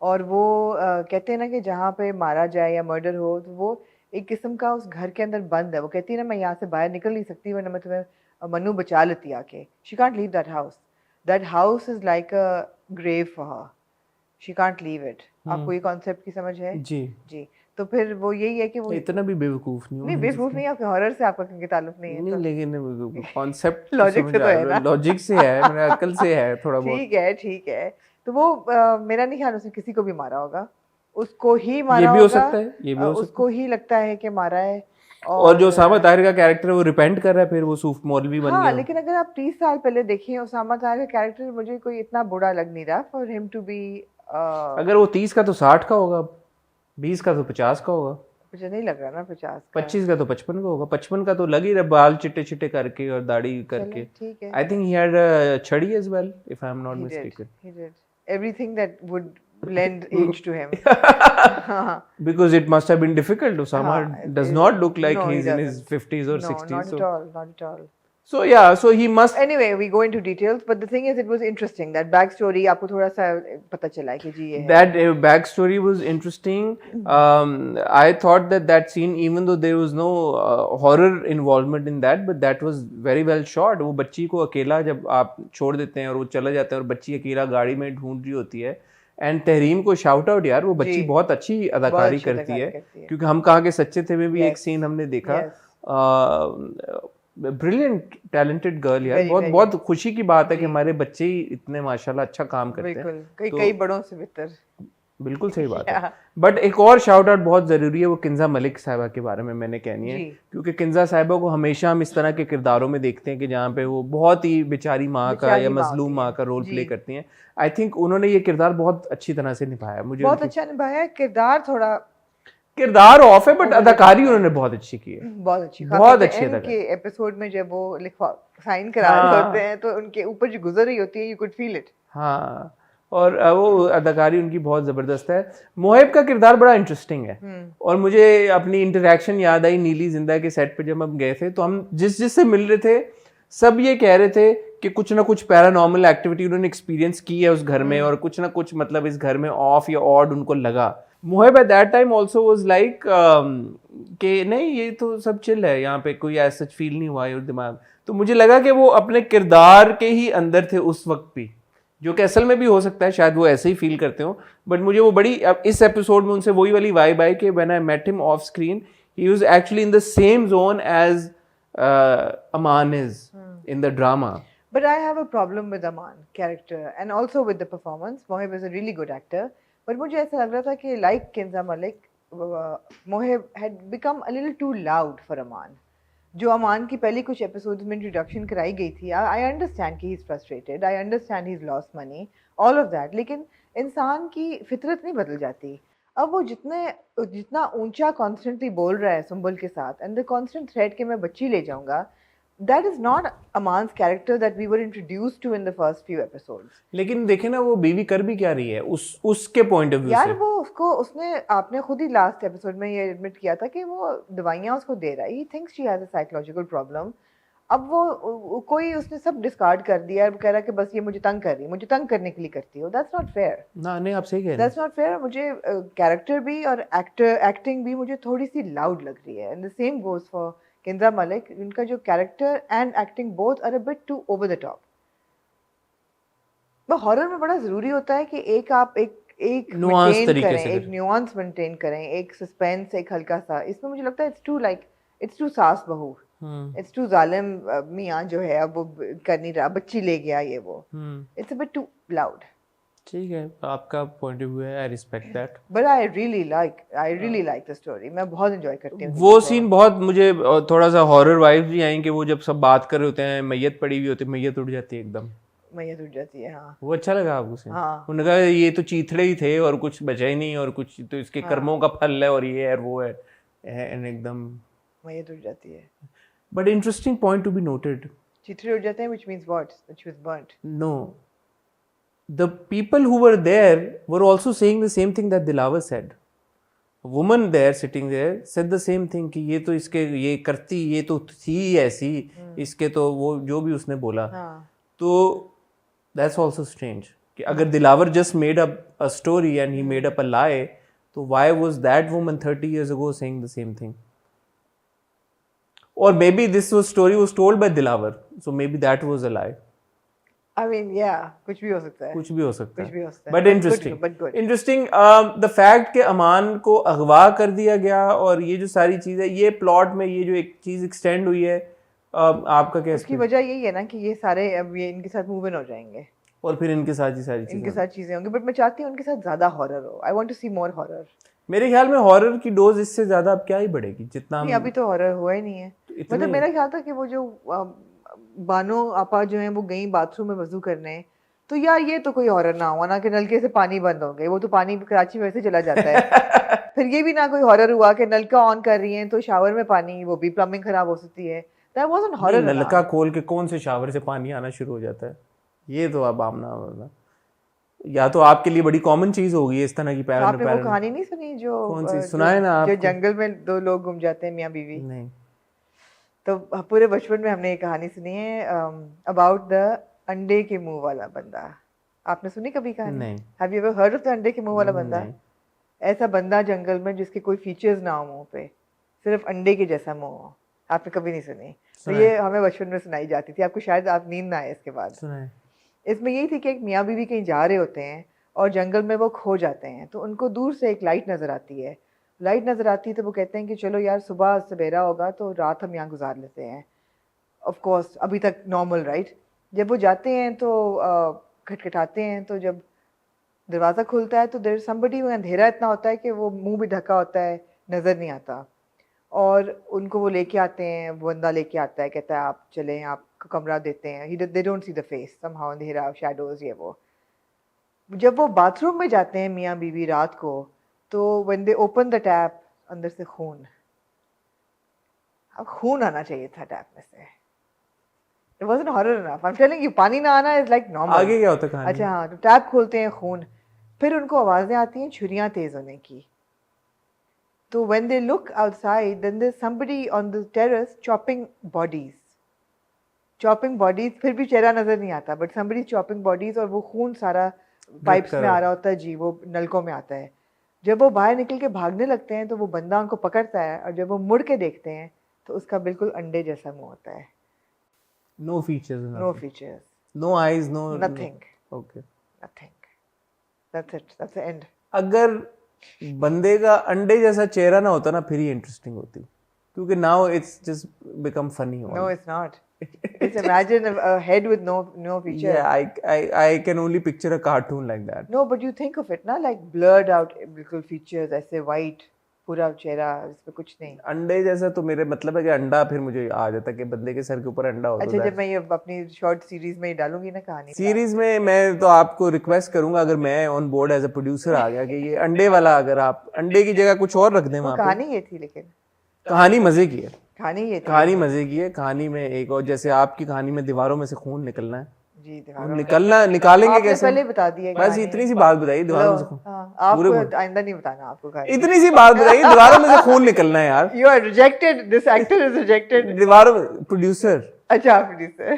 और वो कहते हैं ना कि जहाँ पे मारा जाए या मर्डर हो तो वो एक किस्म का उस घर के अंदर बंद है। वो कहती है ना, मैं यहाँ से बाहर निकल नहीं सकती वरना मैं तुम्हें मनु बचा लेती आके। She can't leave that house is like a grave for her, she can't leave it. आपको ये कॉन्सेप्ट की समझ है? जी। तो फिर वो यही है कि वो इतना भी बेवकूफ नहीं बेवकूफ नहीं, आपके हॉरर से आपका क्योंकि ताल्लुक नहीं है। नहीं, लेकिन कॉन्सेप्ट लॉजिक से तो है ना, लॉजिक से है, मेरे अकल से है थोड़ा बहुत। ठीक है। तो वो मेरा नहीं ख्याल उसने किसी को भी मारा होगा, उसको ही मारा होगा। ये भी हो सकता है, ये भी हो सकता है, उसको ही लगता है कि मारा है। और जो ओसामा ताहिर का कैरेक्टर है वो रिपेंट कर रहा है, फिर वो सूफ मौलवी बन गया। लेकिन अगर आप 30 साल पहले देखें ओसामा ताहिर का कैरेक्टर, मुझे कोई इतना बुरा लग नहीं रहा फॉर हिम टू बी। अगर वो 30 का तो 60 का होगा, 20 का तो 50 का होगा। मुझे नहीं लग रहा ना 50 का। 25 का तो 55 का होगा। 55 का तो लग ही रहा, बाल चिट्टे चिट्टे करके और दाढ़ी करके। ठीक है। आई थिंक ही हैड छड़ी as well if I am not mistaken. He did everything that would lend age to him. Because it must have been difficult. Usama does not look like No, he he's in his doesn't. 50s or No, 60s. not at all, not at all. So yeah, so he must. Anyway, we go into details, but the thing is, it was interesting. That backstory आपको थोड़ा सा पता चला कि जी ये है. That backstory was interesting. I thought that scene, even though there was no horror involvement in that, but that was very well shot. वो बच्ची को अकेला जब आप छोड़ देते हैं और वो चला जाता है और बच्ची अकेला गाड़ी में ढूंढ रही होती है, एंड तहरीम को शाउट आउट यार, वो बच्ची बहुत अच्छी अदाकारी करती है, क्योंकि हम कहाँ के सच्चे थे में भी एक सीन हमने देखा. ब्रिलियंट टैलेंटेड गर्ल यार. बहुत बहुत खुशी की बात है कि हमारे बच्चे ही इतने माशाल्लाह अच्छा काम करते हैं. बिल्कुल, कई बड़ों से बेहतर. बिल्कुल सही बात है. बट एक और शाउट आउट बहुत जरूरी है, वो किंजा मलिक साहिबा के बारे में मैंने कहनी है, क्योंकि किंजा साहिबा को हमेशा हम इस तरह के किरदारों में देखते हैं कि जहाँ पे वो बहुत ही बेचारी माँ का या मजलूम माँ का रोल प्ले करती हैं. आई थिंक उन्होंने ये किरदार बहुत अच्छी तरह से निभाया. मुझे बहुत अच्छा निभाया. किरदार ऑफ है, बट अदाकारी उन्होंने बहुत अच्छी की है. बहुत अच्छी के एपिसोड में जब वो साइन करा रहे होते हैं तो उनके ऊपर जो गुजर रही होती है, यू कुड फील इट. हाँ, और वो अदाकारी उनकी बहुत जबरदस्त है. मोहिब का किरदार बड़ा इंटरेस्टिंग है. और मुझे अपनी इंटरेक्शन याद आई नीली जिंदा के सेट पे जब हम गए थे, तो हम जिससे मिल रहे थे सब ये कह रहे थे कि कुछ ना कुछ पैरानॉर्मल एक्टिविटी उन्होंने एक्सपीरियंस की है उस घर में, और कुछ ना कुछ मतलब इस घर में ऑफ या ऑड उनको लगा. Mohib at that time also was like कि नहीं ये तो सब चिल है, यहाँ पे कोई ऐसा फील नहीं हुआ है दिमाग. तो मुझे लगा कि वो अपने किरदार के ही अंदर थे उस वक्त भी, जो कि असल में भी हो सकता है शायद वो ऐसे ही फील करते हो. बट मुझे वो बड़ी इस एपिसोड में उनसे वही वाली वाइब आई कि when I met him off screen he was actually in the same zone as Aman is in the drama. But I have a problem with Aman character and also with the performance. Mohib is a really good actor, but मुझे ऐसा लग रहा था कि like Kinza Malik, Mohib had become a little too loud for Aman. जो अमान की पहली कुछ एपिसोड्स में इंट्रोडक्शन कराई गई थी, I understand कि he's frustrated, I understand he's lost money, all of that, लेकिन इंसान की फितरत नहीं बदल जाती. अब वो जितना ऊंचा कॉन्स्टेंटली बोल रहा है सुंबुल के साथ, एंड द कॉन्स्टेंट थ्रेट कि मैं बच्ची ले जाऊंगा, that is not Aman's character that we were introduced to in the first few episodes. लेकिन देखे ना वो बीवी कर भी क्या रही है उसके पॉइंट ऑफ व्यू से. यार वो उसने आपने खुद ही लास्ट एपिसोड में ये एडमिट किया था कि वो दवाइयाँ उसको दे रहा है. He thinks she has a psychological problem. अब वो कोई उसने सब डिस्कार्ड कर दिया है, कह रहा है कि बस ये मुझे तंग कर रही है, मुझे तंग करने के लिए करती हो. That's not fair. ना नहीं, आप सही कह रहे हैं. That's not fair. मुझे कैरेक्टर भी और एक्टिंग भी मुझे थोड़ी सी लाउड लग रही है. And the same goes for Kinza Malik. उनका जो character and acting both are a bit too over the top. वो हॉरर में बड़ा जरूरी होता है कि आप एक नुआंस तरीके से एक न्यूआंस मेंटेन करें, एक सस्पेंस, एक हल्का सा. इसमें मुझे लगता है इट्स टू सास बहू, इट्स टू जालिम मियां जो है अब वो कर नहीं रहा, बच्ची ले गया ये वो. It's a bit too loud. ठीक है, आपका पॉइंट ऑफ व्यू है, I respect that. But I really like the story. मैं बहुत एंजॉय करती हूँ वो सीन. बहुत मुझे थोड़ा सा हॉरर वाइब्स भी आई कि वो जब सब बात कर रहे होते हैं, मैयत पड़ी हुई होती है, मैयत उड़ जाती है एकदम. मैयत उड़ जाती है. हाँ, वो अच्छा लगा आपको सीन? हाँ. उन्होंने कहा ये तो चीथड़े ही थे और कुछ बचा ही नहीं, और कुछ तो इसके कर्मों का फल है, और ये है और वो है, एंड एकदम मैयत उड़ जाती है. But interesting point to be noted. चीथड़े उड़ जाते हैं, which means what? That she was burnt. No. The people who were there were also saying the same thing that Dilawar said. A woman there sitting there said the same thing कि ये तो इसके ये करती, ये तो थी ऐसी, इसके तो वो जो भी उसने बोला. तो that's also strange कि अगर Dilawar just made up a story and he made up a lie, तो why was that woman 30 years ago saying the same thing? Or maybe this story was told by Dilawar, so maybe that was a lie. I mean, yeah, कुछ भी हो सकता है. कुछ भी हो सकता है. But interesting. The fact कि अमान को अगवा कर दिया गया और ये जो सारी चीज़ है, ये प्लॉट में ये जो एक चीज़ एक्सटेंड हुई है, आपका क्या? उसकी वजह यही है ना कि ये सारे अब ये इनके साथ मूव इन हो जाएंगे और फिर इनके साथ ही सारी चीज़ें होंगी. बट मैं चाहती हूँ उनके साथ ज़्यादा हॉरर हो. I want to see more horror. मेरे ख्याल में हॉरर की डोज इससे ज़्यादा अब क्या ही बढ़ेगी जितना. अभी तो हॉरर हुआ ही नहीं है. मतलब मेरा ख्याल था कि वो जो बानो आपा जो है वो गई बाथरूम में वजू करने, तो यार ये तो कोई हॉरर ना हुआ ना कि नलके से पानी बंद हो गए. वो तो पानी कराची में वैसे चला जाता है. फिर ये भी ना कोई हॉरर हुआ कि नलका ऑन कर रही हैं तो शावर में पानी, वो भी प्लम्बिंग खराब हो सकती है. That wasn't horror. नलका खोल के कौन से शावर से पानी आना शुरू हो जाता है? ये तो अब आमना होगा. या तो आपके लिए बड़ी कॉमन चीज होगी इस तरह की पैरंट आपने वो कहानी नहीं सुनी जो कौन सी सुनाए ना जो आपको? जंगल में दो लोग गुम जाते हैं मियाँ बीवी? नहीं तो पूरे बचपन में हमने ये कहानी सुनी है अबाउट द अंडे के मुंह वाला बंदा। आपने सुनी कभी कहानी? नहीं। Have you ever heard of the अंडे के मुंह वाला बंदा? नहीं। ऐसा बंदा जंगल में जिसके कोई फीचर्स ना हो मुंह पे, सिर्फ अंडे के जैसा मुंह हो। आपने कभी नहीं सुनी? तो ये हमें बचपन में सुनाई जाती थी, आपको शायद आप नींद ना आए इसके बाद। सुनाए। इसमें यही थी कि एक मियाँ बीवी कहीं जा रहे होते हैं और जंगल में वो खो जाते हैं, तो उनको दूर से एक लाइट नज़र आती है। लाइट नज़र आती है तो वो कहते हैं कि चलो यार सुबह सवेरा होगा तो रात हम यहाँ गुजार लेते हैं। ऑफ कोर्स अभी तक नॉर्मल, राइट? जब वो जाते हैं तो खटखटाते हैं, तो जब दरवाज़ा खुलता है तो देयर समबडी, अंधेरा इतना होता है कि वो मुंह भी ढका होता है, नज़र नहीं आता। और उनको वो लेके आते हैं, वो बंदा लेके आता है, कहता है आप चलें, आपको कमरा देते हैं। They don't see the face, somehow अंधेरा, शैडोज, ये वो। जब वो बाथरूम में जाते हैं मियाँ बीवी रात को, तो when they open the tap, अंदर से खून। अब खून आना चाहिए था टैप में से। It wasn't horror enough. I'm telling you, पानी ना आना is like normal. आगे क्या होता है कहानी? अच्छा हाँ, तो टैप खोलते हैं, खून। फिर उनको आवाजें आती हैं छुरियां तेज होने की। तो when they look outside, then there's somebody on the terrace chopping bodies. Chopping bodies, फिर भी चेहरा नजर नहीं आता, but somebody chopping bodies, और वो खून सारा पाइप्स में आ रहा होता है जी, वो नलकों में आता है। जब वो बाहर निकल के भागने लगते हैं तो वो बंदा उनको पकड़ता है, और जब वो मुड़ के देखते हैं तो उसका बिल्कुल अंडे जैसा मुंह होता है। No features. No features. No eyes. No. Nothing. Okay. Nothing. That's it. That's the end. अगर बंदे का अंडे जैसा चेहरा ना होता ना, फिर ही इंटरेस्टिंग होती, क्योंकि now it's just become funny. No, it's not. Just imagine a head with no feature. Yeah, I can only picture a cartoon like that. No, but you think of it ना, like blurred out बिल्कुल features, ऐसे white पूरा चेहरा, इसमें कुछ नहीं। अंडे जैसा तो मेरे मतलब है कि अंडा, फिर मुझे आ जाता कि बंदे के सर के ऊपर अंडा होता है। अच्छा, जब मैं ये अपनी शॉर्ट सीरीज में डालूंगी ना कहानी, सीरीज में मैं तो आपको रिक्वेस्ट करूंगा, अगर मैं on board as a producer आ गया, कि ये अंडे वाला, अगर आप अंडे की जगह कुछ और रख दें वहां पे। कहानी ये थी, लेकिन कहानी मजे की है। कहानी ये थी, कहानी मजे की है। कहानी में एक और, जैसे आपकी कहानी में दीवारों में से खून निकलना है जी, निकालेंगे आपने कैसे? पहले बता दिया। बस इतनी सी बात बताइए, दीवारों में से खून। आपको आइंदा नहीं बताना आपको कहानी। इतनी सी बात बताइए, दीवारों में से खून निकलना है यार। You are rejected. This actor is rejected. दीवारों में प्रोड्यूसर, अच्छा प्रोड्यूसर,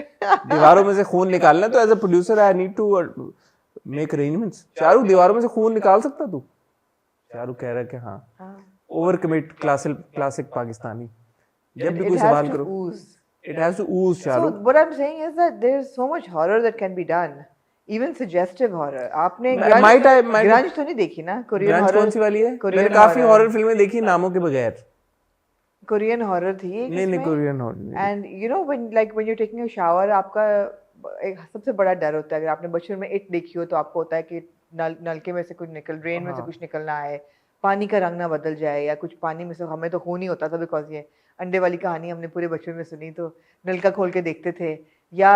दीवारों में से खून निकालना, तो as a producer I need to make arrangements. Shahrukh, दीवारों में से खून निकाल सकता तू? शाहरुख कह रहा है कि हाँ। Over commit, classic Pakistani. जब भी कोई सवाल करो, it has to ooze, Shahrukh. So what I'm saying is that there's so much horror that can be done, even suggestive horror. आपने ग्रंज तो नहीं देखी ना? कोरियन हॉरर कौन सी वाली है? मैंने काफी हॉरर फिल्में देखी नामों के बगैर। कोरियन हॉरर थी नहीं Korean horror. And you know when you're taking a shower, आपका एक सबसे बड़ा डर होता है, अगर आपने बचपन में इट देखी हो तो आपको होता है कि नलके में से कुछ ड्रेन में से कुछ निकलना है, पानी का रंग ना बदल जाए, या कुछ पानी में से, हमें तो खून ही होता था, बिकॉज ये अंडे वाली कहानी हमने पूरे बचपन में सुनी, तो नलका खोल के देखते थे। या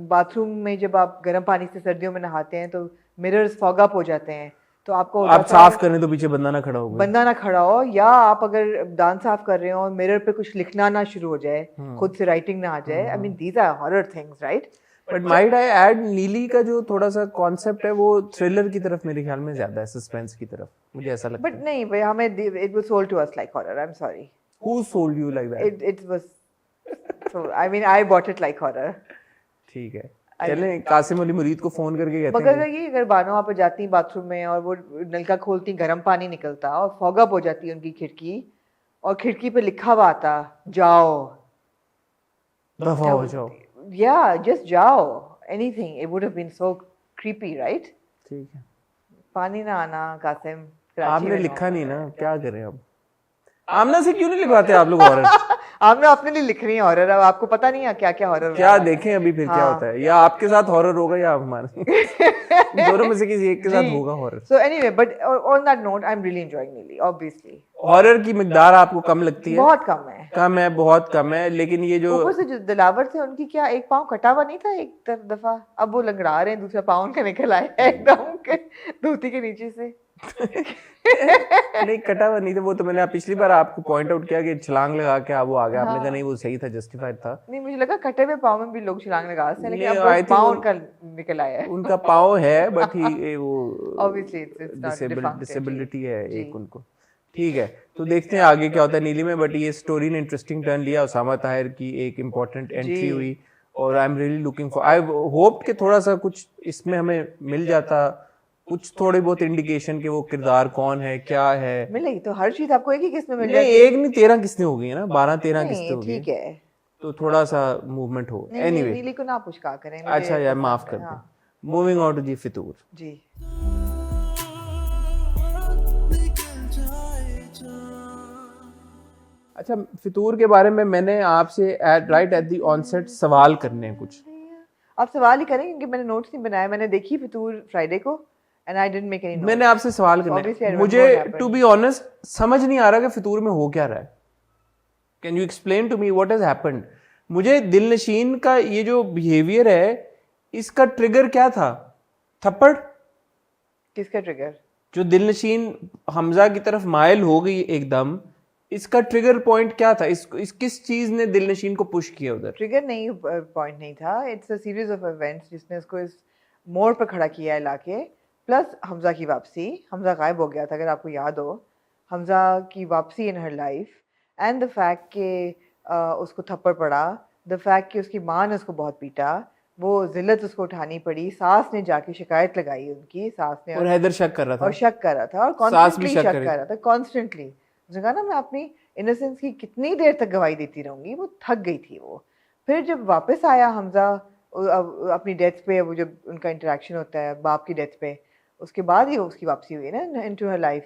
बाथरूम में जब आप गर्म पानी से सर्दियों में नहाते हैं तो मिरर्स फॉग अप हो जाते हैं, तो आपको आप साफ करने तो पीछे बंदा ना खड़ा हो, या आप अगर दांत साफ कर रहे हो और मिरर पे कुछ लिखना ना शुरू हो जाए, खुद से राइटिंग ना आ जाए। I mean these are horror things, right? But might I add, Neeli का जो थोड़ा सा कॉन्सेप्ट है वो थ्रिलर की तरफ मेरे ख्याल में ज्यादा है, सस्पेंस की तरफ, मुझे ऐसा लगता है। बट नहीं भाई, हमें it was sold to us like horror. I am sorry, Who sold you like that? It was, so I mean I bought it like horror. ठीक है, चलें कासिम अली मुरीद को फोन करके कहते हैं। मगर ये अगर बानो आप जाती बाथरूम में और वो नलका खोलती, गर्म पानी निकलता और फॉग अप हो जाती उनकी खिड़की, और खिड़की पे लिखा हुआ आता जाओ, दफा हो जाओ, या जस्ट जाओ, anything, it would have been so creepy, right? ठीक है, पानी ना आना कासिम, आपने लिखा नहीं ना, क्या करें अब? आमना से क्यों नहीं लिखवाते आप लोग हॉरर? आमना अपने लिए लिख रही है हॉरर, अब आपको पता नहीं है क्या क्या हॉरर, क्या देखें अभी फिर क्या होता है, या आपके साथ हॉरर होगा या हमारे दोनों में से किसी एक के साथ होगा horror. So anyway, but on that note I am really enjoying नीली। ऑब्वियसली हॉरर की मिकदार आपको कम लगती है? बहुत कम है, बहुत कम है। लेकिन ये जो ऊपर से जो दिलावर थे उनकी क्या एक पाँव कटा हुआ नहीं था एक दफा, अब वो लंगड़ा रहे हैं, दूसरा पाँव उनका निकल आया एकदम धोती के नीचे से। नहीं कटा हुआ नहीं था वो, तो मैंने पिछली बार आपको पॉइंट आउट किया कि छलांग लगा के आप वो आ गया, आपने कहा नहीं वो सही था, जस्टिफाइड था। नहीं मुझे लगा कटे हुए पाँव में भी लोग छलांग लगा सकते हैं, लेकिन नहीं, अब I बस think पाँव उन- उनका निकल आया है। उनका पाँव है बट ही वो Obviously it's not defunct, disability है जी। एक उनको। ठीक है, तो देखते हैं आगे क्या होता है नीली में। बट ये स्टोरी ने इंटरेस्टिंग टर्न लिया, उसामा ताहिर की एक इम्पोर्टेंट एंट्री हुई, और आई am really looking for, I hope कि थोड़ा सा कुछ इसमें हमें मिल जाता, कुछ थोड़ी बहुत इंडिकेशन कि वो किरदार कौन है क्या है। मिलेगी तो हर चीज आपको एक ही किस्त में मिल नहीं जाती है। एक नहीं 13 किस्तें हो गई है ना, 12-13 किस्तें नहीं हो गई ठीक है, तो थोड़ा सा मूवमेंट हो। नहीं एनीवे नीली को ना पुचका करें, मुझे अच्छा यार पसंद माफ है, कर दे। हाँ। मूविंग ऑन टू जी फितूर। जी अच्छा फितूर के बारे में मैंने आपसे राइट एट द ऑनसेट सवाल करने हैं कुछ। आप सवाल ही करें क्योंकि मैंने नोट्स नहीं बनाया, मैंने देखी फितूर फ्राइडे को and I didn't make any notes. मैंने आपसे सवाल करने Obviously, I हैं। remember मुझे what happened. To be honest समझ नहीं आ रहा कि फितूर में हो क्या रहा है। Can you explain to me what has happened? मुझे दिलनशीन का ये जो बिहेवियर है इसका ट्रिगर क्या था? थप्पड़? किसका ट्रिगर? जो दिलनशीन हमजा की तरफ माइल हो गई एकदम, इसका ट्रिगर पॉइंट क्या था? इस किस चीज ने दिलनशीन को पुश किया उधर? ट्रिगर नहीं, पॉइंट नहीं था, it's a series of events जिसने उसको इस मोड़ पर खड़ा किया है लाके, प्लस हमजा की वापसी। हमजा गायब हो गया था अगर आपको याद हो, हमजा की वापसी in her life, and the fact कि उसको थप्पड़ पड़ा, द फैक्ट कि उसकी माँ ने उसको बहुत पीटा, वो जिल्लत उसको उठानी पड़ी, सास ने जाके शिकायत लगाई उनकी, सास ने, और हैदर शक कर रहा था, और शक कर रहा था, और सास भी कॉन्स्टेंटली शक शक करे। कर रहा था, कॉन्स्टेंटली। उसने कहा ना मैं अपनी इनोसेंस की कितनी देर तक गवाही देती रहूंगी, वो थक गई थी वो। फिर जब वापस आया हमजा अपनी डेथ पे, वो जब उनका इंटरेक्शन होता है बाप की डेथ पे, उसके बाद ही उसकी वापसी हुई ना इनटू हर लाइफ,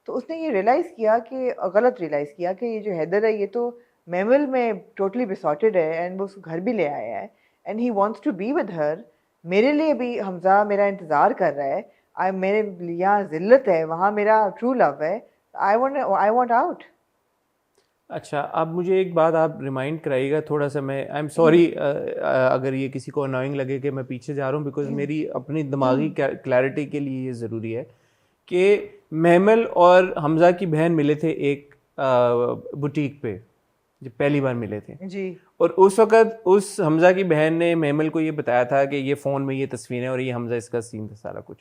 तो उसने ये रियलाइज़ किया कि, गलत रियलाइज़ किया कि ये जो हैदर है ये तो मेमल में टोटली बिसॉर्टेड है, एंड वो उसको घर भी ले आया है, and he wants to be with her. मेरे लिए भी हमजा मेरा इंतज़ार कर रहा है, मेरे यहाँ जिल्लत है, वहाँ मेरा ट्रू लव है, आई वांट आउट। अच्छा अब मुझे एक बात आप रिमाइंड कराइएगा थोड़ा सा। मैं आई एम सॉरी अगर ये किसी को अनोइंग लगे कि मैं पीछे जा रहा हूँ, बिकॉज मेरी अपनी दिमागी क्लैरिटी के लिए ये ज़रूरी है कि महमल और हमजा की बहन मिले थे एक बुटीक पे जब पहली बार मिले थे जी, और उस वक़्त उस हमजा की बहन ने महमल को ये बताया था कि ये फ़ोन में ये तस्वीरें और ये हमजा इसका सीन था सारा कुछ।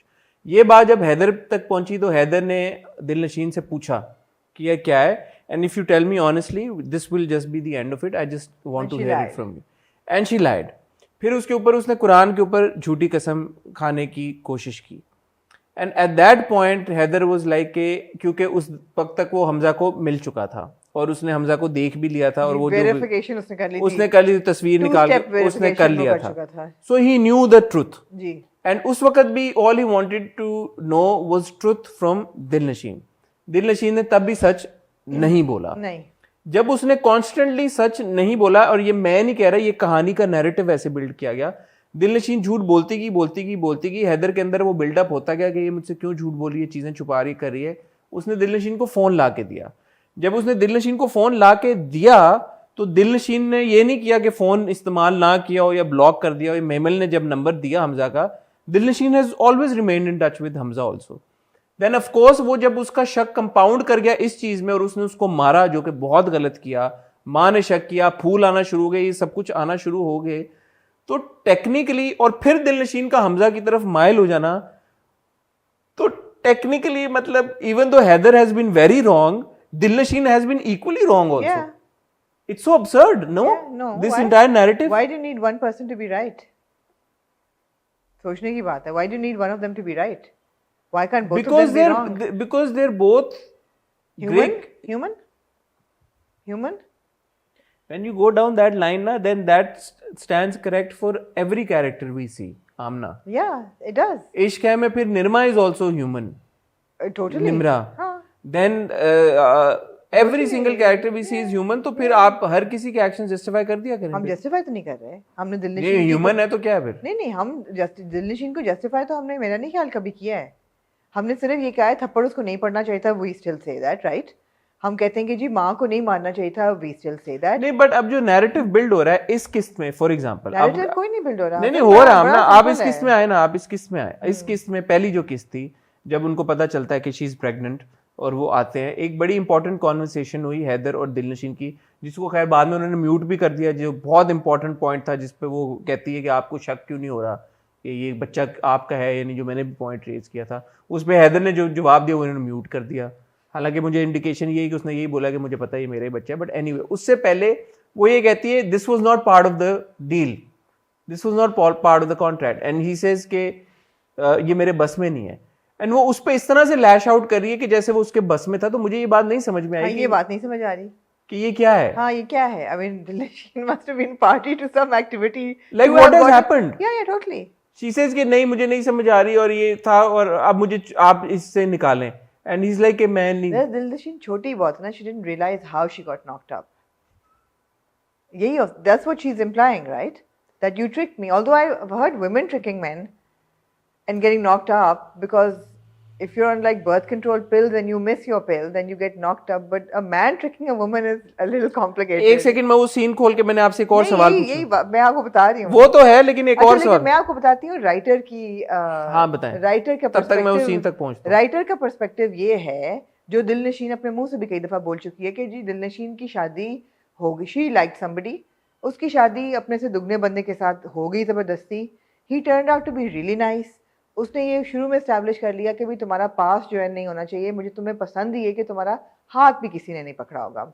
ये बात जब हैदर तक पहुंची तो हैदर ने दिलनशीन से पूछा कि यह क्या है, and if you tell me honestly this will just be the end of it, I just want to hear it from you, and she lied. फिर उसके ऊपर उसने कुरान के ऊपर झूठी कसम खाने की कोशिश की, and at that point Haider was like के, क्योंकि उस वक्त तक वो हमजा को मिल चुका था और उसने हमजा को देख भी लिया था, और वो वेरिफिकेशन उसने कर ली थी, उसने कर ली तस्वीर निकाल के उसने कर लिया था, so he knew the truth. जी, एंड उस वक्त भी all he wanted to know was truth from Dilnasheen. Dilnasheen ने तब भी सच नहीं बोला। नहीं, जब उसने कॉन्स्टेंटली सच नहीं बोला, और ये मैं नहीं कह रहा, ये कहानी का नैरेटिव ऐसे बिल्ड किया गया, दिलनशीन झूठ बोलती गई, हैदर के अंदर वो बिल्डअप होता गया कि ये मुझसे क्यों झूठ बोल रही है, चीजें छुपा रही कर रही है। उसने दिलनशीन को फोन ला के दिया। जब उसने दिलनशीन को फोन ला के दिया तो दिलनशीन ने ये नहीं किया कि फोन इस्तेमाल ना किया हो या ब्लॉक कर दिया हो। मेमल ने जब नंबर दिया हमजा का, Dilnasheen has always remained in touch with Hamza also. Then of course वो जब उसका शक कंपाउंड कर गया इस चीज में और उसने उसको मारा, जो कि बहुत गलत किया, माँ ने शक किया, फूल आना शुरू हो गए, ये सब कुछ आना शुरू हो गए, तो टेक्निकली, और फिर दिलनशीन का हमजा की तरफ माइल हो जाना, तो टेक्निकली मतलब even though Haider has been very wrong, Dilnasheen has been equally wrong also. Yeah. It's so absurd, no? Yeah, no. This Why? entire narrative. Why do you need one person to be right? सोचने की बात है. Why do you need one of them to be right? Why can't both of them be wrong? Because they're both great. Human? When you go down that line, na, then that stands correct for every character we see. Amna. Yeah, it does. इश्क है में फिर Nirma is also human. Totally. Nimra. हाँ. Then every single character we see is human. तो फिर आप हर किसी के एक्शन जस्टिफाई कर दिया करें? हम जस्टिफाई तो नहीं कर रहे. हमने ये दिलनशीन ह्यूमन है तो क्या है फिर? नहीं, हम दिलनशीन को जस्टिफाई तो हमने, मेरा नहीं ख्याल कभी किया है. हमने सिर्फ ये कहा है थप्पड़ उसको नहीं पड़ना चाहिए था, we still say that, right? हम कहते हैं कि जी माँ को नहीं मारना चाहिए था, we still say that. नहीं, बट अब जो नैरेटिव बिल्ड हो रहा है इस किस्त में, फॉर एग्जांपल, नैरेटिव कोई नहीं बिल्ड हो रहा. नहीं हो रहा है ना, आप इस किस्त में आए ना, आप इस किस्त में आए, इस किस्त में पहली जो किस्त थी जब उनको पता चलता है कि शी इज़ प्रेग्नेंट और वो आते हैं, एक बड़ी इंपॉर्टेंट कॉन्वर्सेशन हुई हैदर और दिलनशीन की, जिसको खैर बाद में उन्होंने म्यूट भी कर दिया, जो बहुत इंपॉर्टेंट पॉइंट था, जिस पे वो कहती है कि आपको शक क्यों नहीं हो रहा कि ये बच्चा आपका है, यानी जो मैंने भी पॉइंट रेज किया था, उस पर हैदर ने जो जवाब दिया वो उन्होंने म्यूट कर दिया। हालांकि मुझे इंडिकेशन ये है कि उसने यही बोला कि मुझे पता है ये मेरा ही बच्चा है, बट एनीवे उससे पहले वो ये कहती है this was not part of the deal, this was not part of the contract, and he says के ये मेरे बस में नहीं है, एंड वो उस पर इस तरह से लैश आउट कर रही है कि जैसे वो उसके बस में था। तो मुझे ये बात नहीं समझ में आई ये बात नहीं समझ आ रही कि ये क्या है। हाँ ये क्या है? I mean, she must have been party to some activity. Like what has happened? Yeah, totally. She says कि नहीं मुझे नहीं समझ आ रही और ये था और अब मुझे आप इससे निकालें, and he's like कि मैं नहीं। दिलनशीन छोटी बहुत ना, she didn't realize how she got knocked up. यही that's what she's implying, right? That you tricked me. Although I've heard women tricking men and getting knocked up, because if you're on like birth control pills and you miss your pill, then you get knocked up. But a man tricking a woman is a little complicated. एक second मैं वो scene खोल के मैंने आपसे एक और सवाल पूछा। यही मैं आपको बता रही हूँ। वो तो है लेकिन एक और सवाल मैं आपको बताती हूँ राइटर की। हाँ बताएं। राइटर का तब तक मैं उस सीन तक पहुँचता हूँ। राइटर का पर्सपेक्टिव ये है, जो दिलनशीन अपने मुंह से भी कई दफा बोल चुकी है कि जी दिलनशीन की शादी होगी, शी लाइक समबडी, उसकी शादी अपने से दुगने बंदे के साथ हो गई जबरदस्ती। He turned out to be really nice. उसने ये शुरू में एस्टैब्लिश कर लिया कि भाई तुम्हारा पास जो है नहीं होना चाहिए, मुझे तुम्हें पसंद ही है कि तुम्हारा हाथ भी किसी ने नहीं पकड़ा होगा।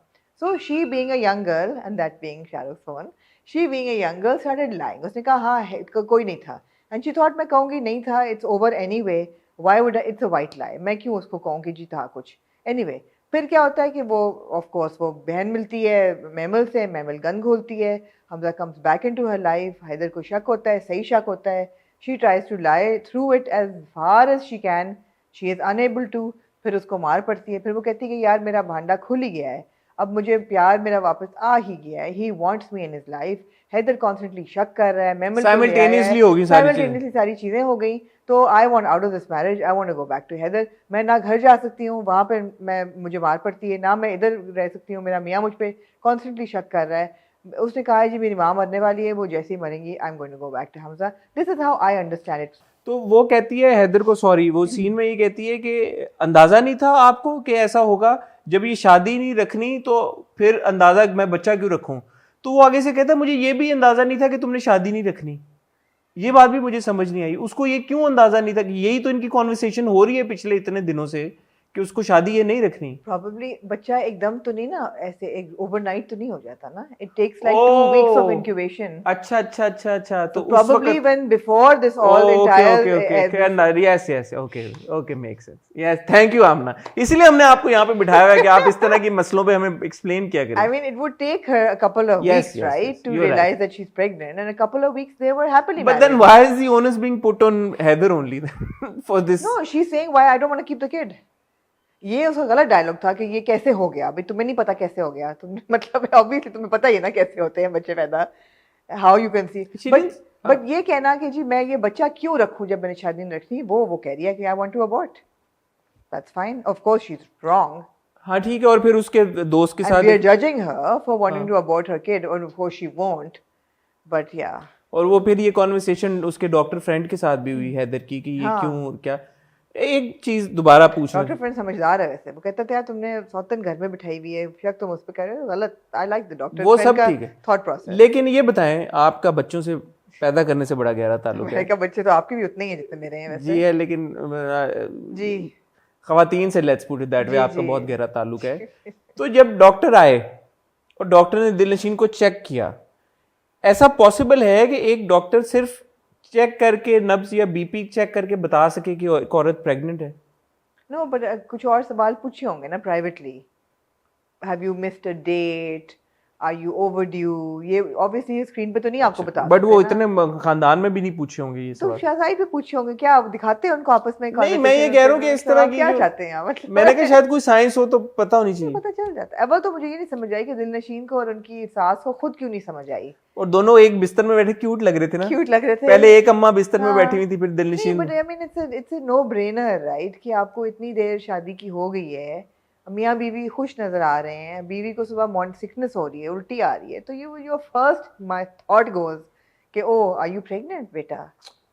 So she being a young girl and that being Shahrukh Khan, she being a young girl started lying. उसने कहा हाँ है, कोई नहीं था, एंड शी थॉट मैं कहूँगी नहीं था, it's over anyway, why would it's a white lie, मैं क्यों उसको कहूँ कि जी था कुछ। एनीवे फिर क्या होता है कि वो ऑफ कोर्स वो बहन मिलती है मैमल से, मैमल गन घोलती है, Hamza comes back into her life, Haider को शक होता है, सही शक होता है, she tries to lie through it as far as she can, she is unable to, फिर उसको मार पड़ती है। फिर वो कहती है कि यार मेरा भांडा खुल ही गया है, अब मुझे प्यार मेरा वापस आ ही गया है, he wants me in his life। Haider constantly शक कर रहा है, मैमल साइमल्टेनियसली होगी सारी चीजें हो गई। तो I want out of this marriage, I want to go back to Haider. मैं ना घर जा सकती हूँ, वहाँ पे मैं मुझे मार पड़ती है, ना मैं इधर रह सकती हूँ, मेरा मियाँ मुझ पर कॉन्स्टेंटली शक कर रहा है। उसने कहा है जी मेरी माँ मरने वाली है, वो जैसे ही मरेंगी I am going to go back to Hamza, this is how I understand it. तो वो कहती है हैदर को, सॉरी वो सीन में ये कहती है कि अंदाजा नहीं था आपको कि ऐसा होगा, जब ये शादी नहीं रखनी तो फिर अंदाजा मैं बच्चा क्यों रखूं। तो वो आगे से कहता है मुझे ये भी अंदाजा नहीं था कि तुमने शादी नहीं रखनी। ये बात भी मुझे समझ नहीं आई, उसको ये क्यों अंदाजा नहीं था कि यही तो इनकी कॉन्वर्सेशन हो रही है पिछले इतने दिनों से कि उसको शादी ये नहीं रखनी। Probably बच्चा एकदम तो नहीं ना, ऐसे एक ओवरनाइट तो नहीं हो जाता ना, it takes like 2 weeks of incubation। अच्छा तो probably when before this all entire yes okay makes sense, yes thank you आमना, इसलिए हमने आपको यहाँ पे बिठाया है कि आप इस तरह की मसलों पे हमें एक्सप्लेन किया करें। I mean it would take her a couple of weeks right to realize that she's pregnant, and a couple of weeks they were happily married. But then why is the onus being put on Heather only for this? No, she's saying why I don't want to keep the kid। ये उसका गलत dialogue था कि ये कैसे हो गया, अभी तुम्हें नहीं पता कैसे हो गया, तुम मतलब ऑब्वियसली तुम्हें पता ही है ना कैसे होते हैं बच्चे पैदा, how you can see. But ये कहना कि जी मैं ये बच्चा क्यों रखूं जब मैंने शादी नहीं रखनी, वो कह रही है कि I want to abort, that's fine, of course she is wrong. हाँ ठीक है, और फिर उसके दोस्त के साथ we are judging her for wanting to abort her kid, और of course she won't, but yeah. और वो फिर ये कॉन्वर्सेशन उसके डॉक्टर फ्रेंड के साथ भी हुई हैदर की कि ये क्यों क्या। एक चीज दोबारा पूछना, डॉक्टर फ्रेंड समझदार है वैसे, वो कहता था यार तुमने सौतन घर में बिठाई हुई है, शक तुम उस पे कर रहे हो, गलत। आई लाइक द डॉक्टर, वो सब ठीक है, थॉट प्रोसेस। लेकिन ये बताएं आपका बच्चों से पैदा करने से बड़ा गहरा ताल्लुक है। मेरे का बच्चे तो आपके भी उतने ही हैं जितने मेरे हैं वैसे। जी है, लेकिन जी खवातीन से let's put it that way आपका बहुत गहरा ताल्लुक है। तो जब डॉक्टर आए और डॉक्टर ने दिलनशीन को चेक किया, ऐसा पॉसिबल है कि एक डॉक्टर सिर्फ चेक करके नब्ज या बीपी चेक करके बता सके कि एक औरत प्रेग्नेंट है? नो बट कुछ और सवाल पूछे होंगे ना privately, have you missed a date, are you overdue, ये ऑब्वियसली स्क्रीन पे तो नहीं आपको बता, बट वो इतने खानदान में भी नहीं पूछे होंगे ये सवाल। तो शायद पे पूछे होंगे, क्या दिखाते हैं उनको आपस में? नहीं मैं ये कह रहा हूँ कि इस तरह की क्या चाहते हैं मतलब मैंने कहा शायद कोई साइंस हो तो पता होनी चाहिए। पता चल जाता है। अब तो मुझे ये नहीं समझ आई कि दिलनशीन को और उनकी सास को खुद क्यों नहीं समझ आई, और दोनों एक बिस्तर में बैठे क्यूट लग रहे थे ना, क्यूट लग रहे थे। पहले एक अम्मा बिस्तर में बैठी हुई थी, फिर Dilnasheen. But I mean it's a no brainer right, कि आपको इतनी देर शादी की हो गई है, मियाँ बीवी खुश नजर आ रहे हैं, बीवी को सुबह मॉर्निंग सिकनेस हो रही है, उल्टी आ रही है, तो ये your first my thought goes कि ओ आर यू प्रेग्नेंट बेटा।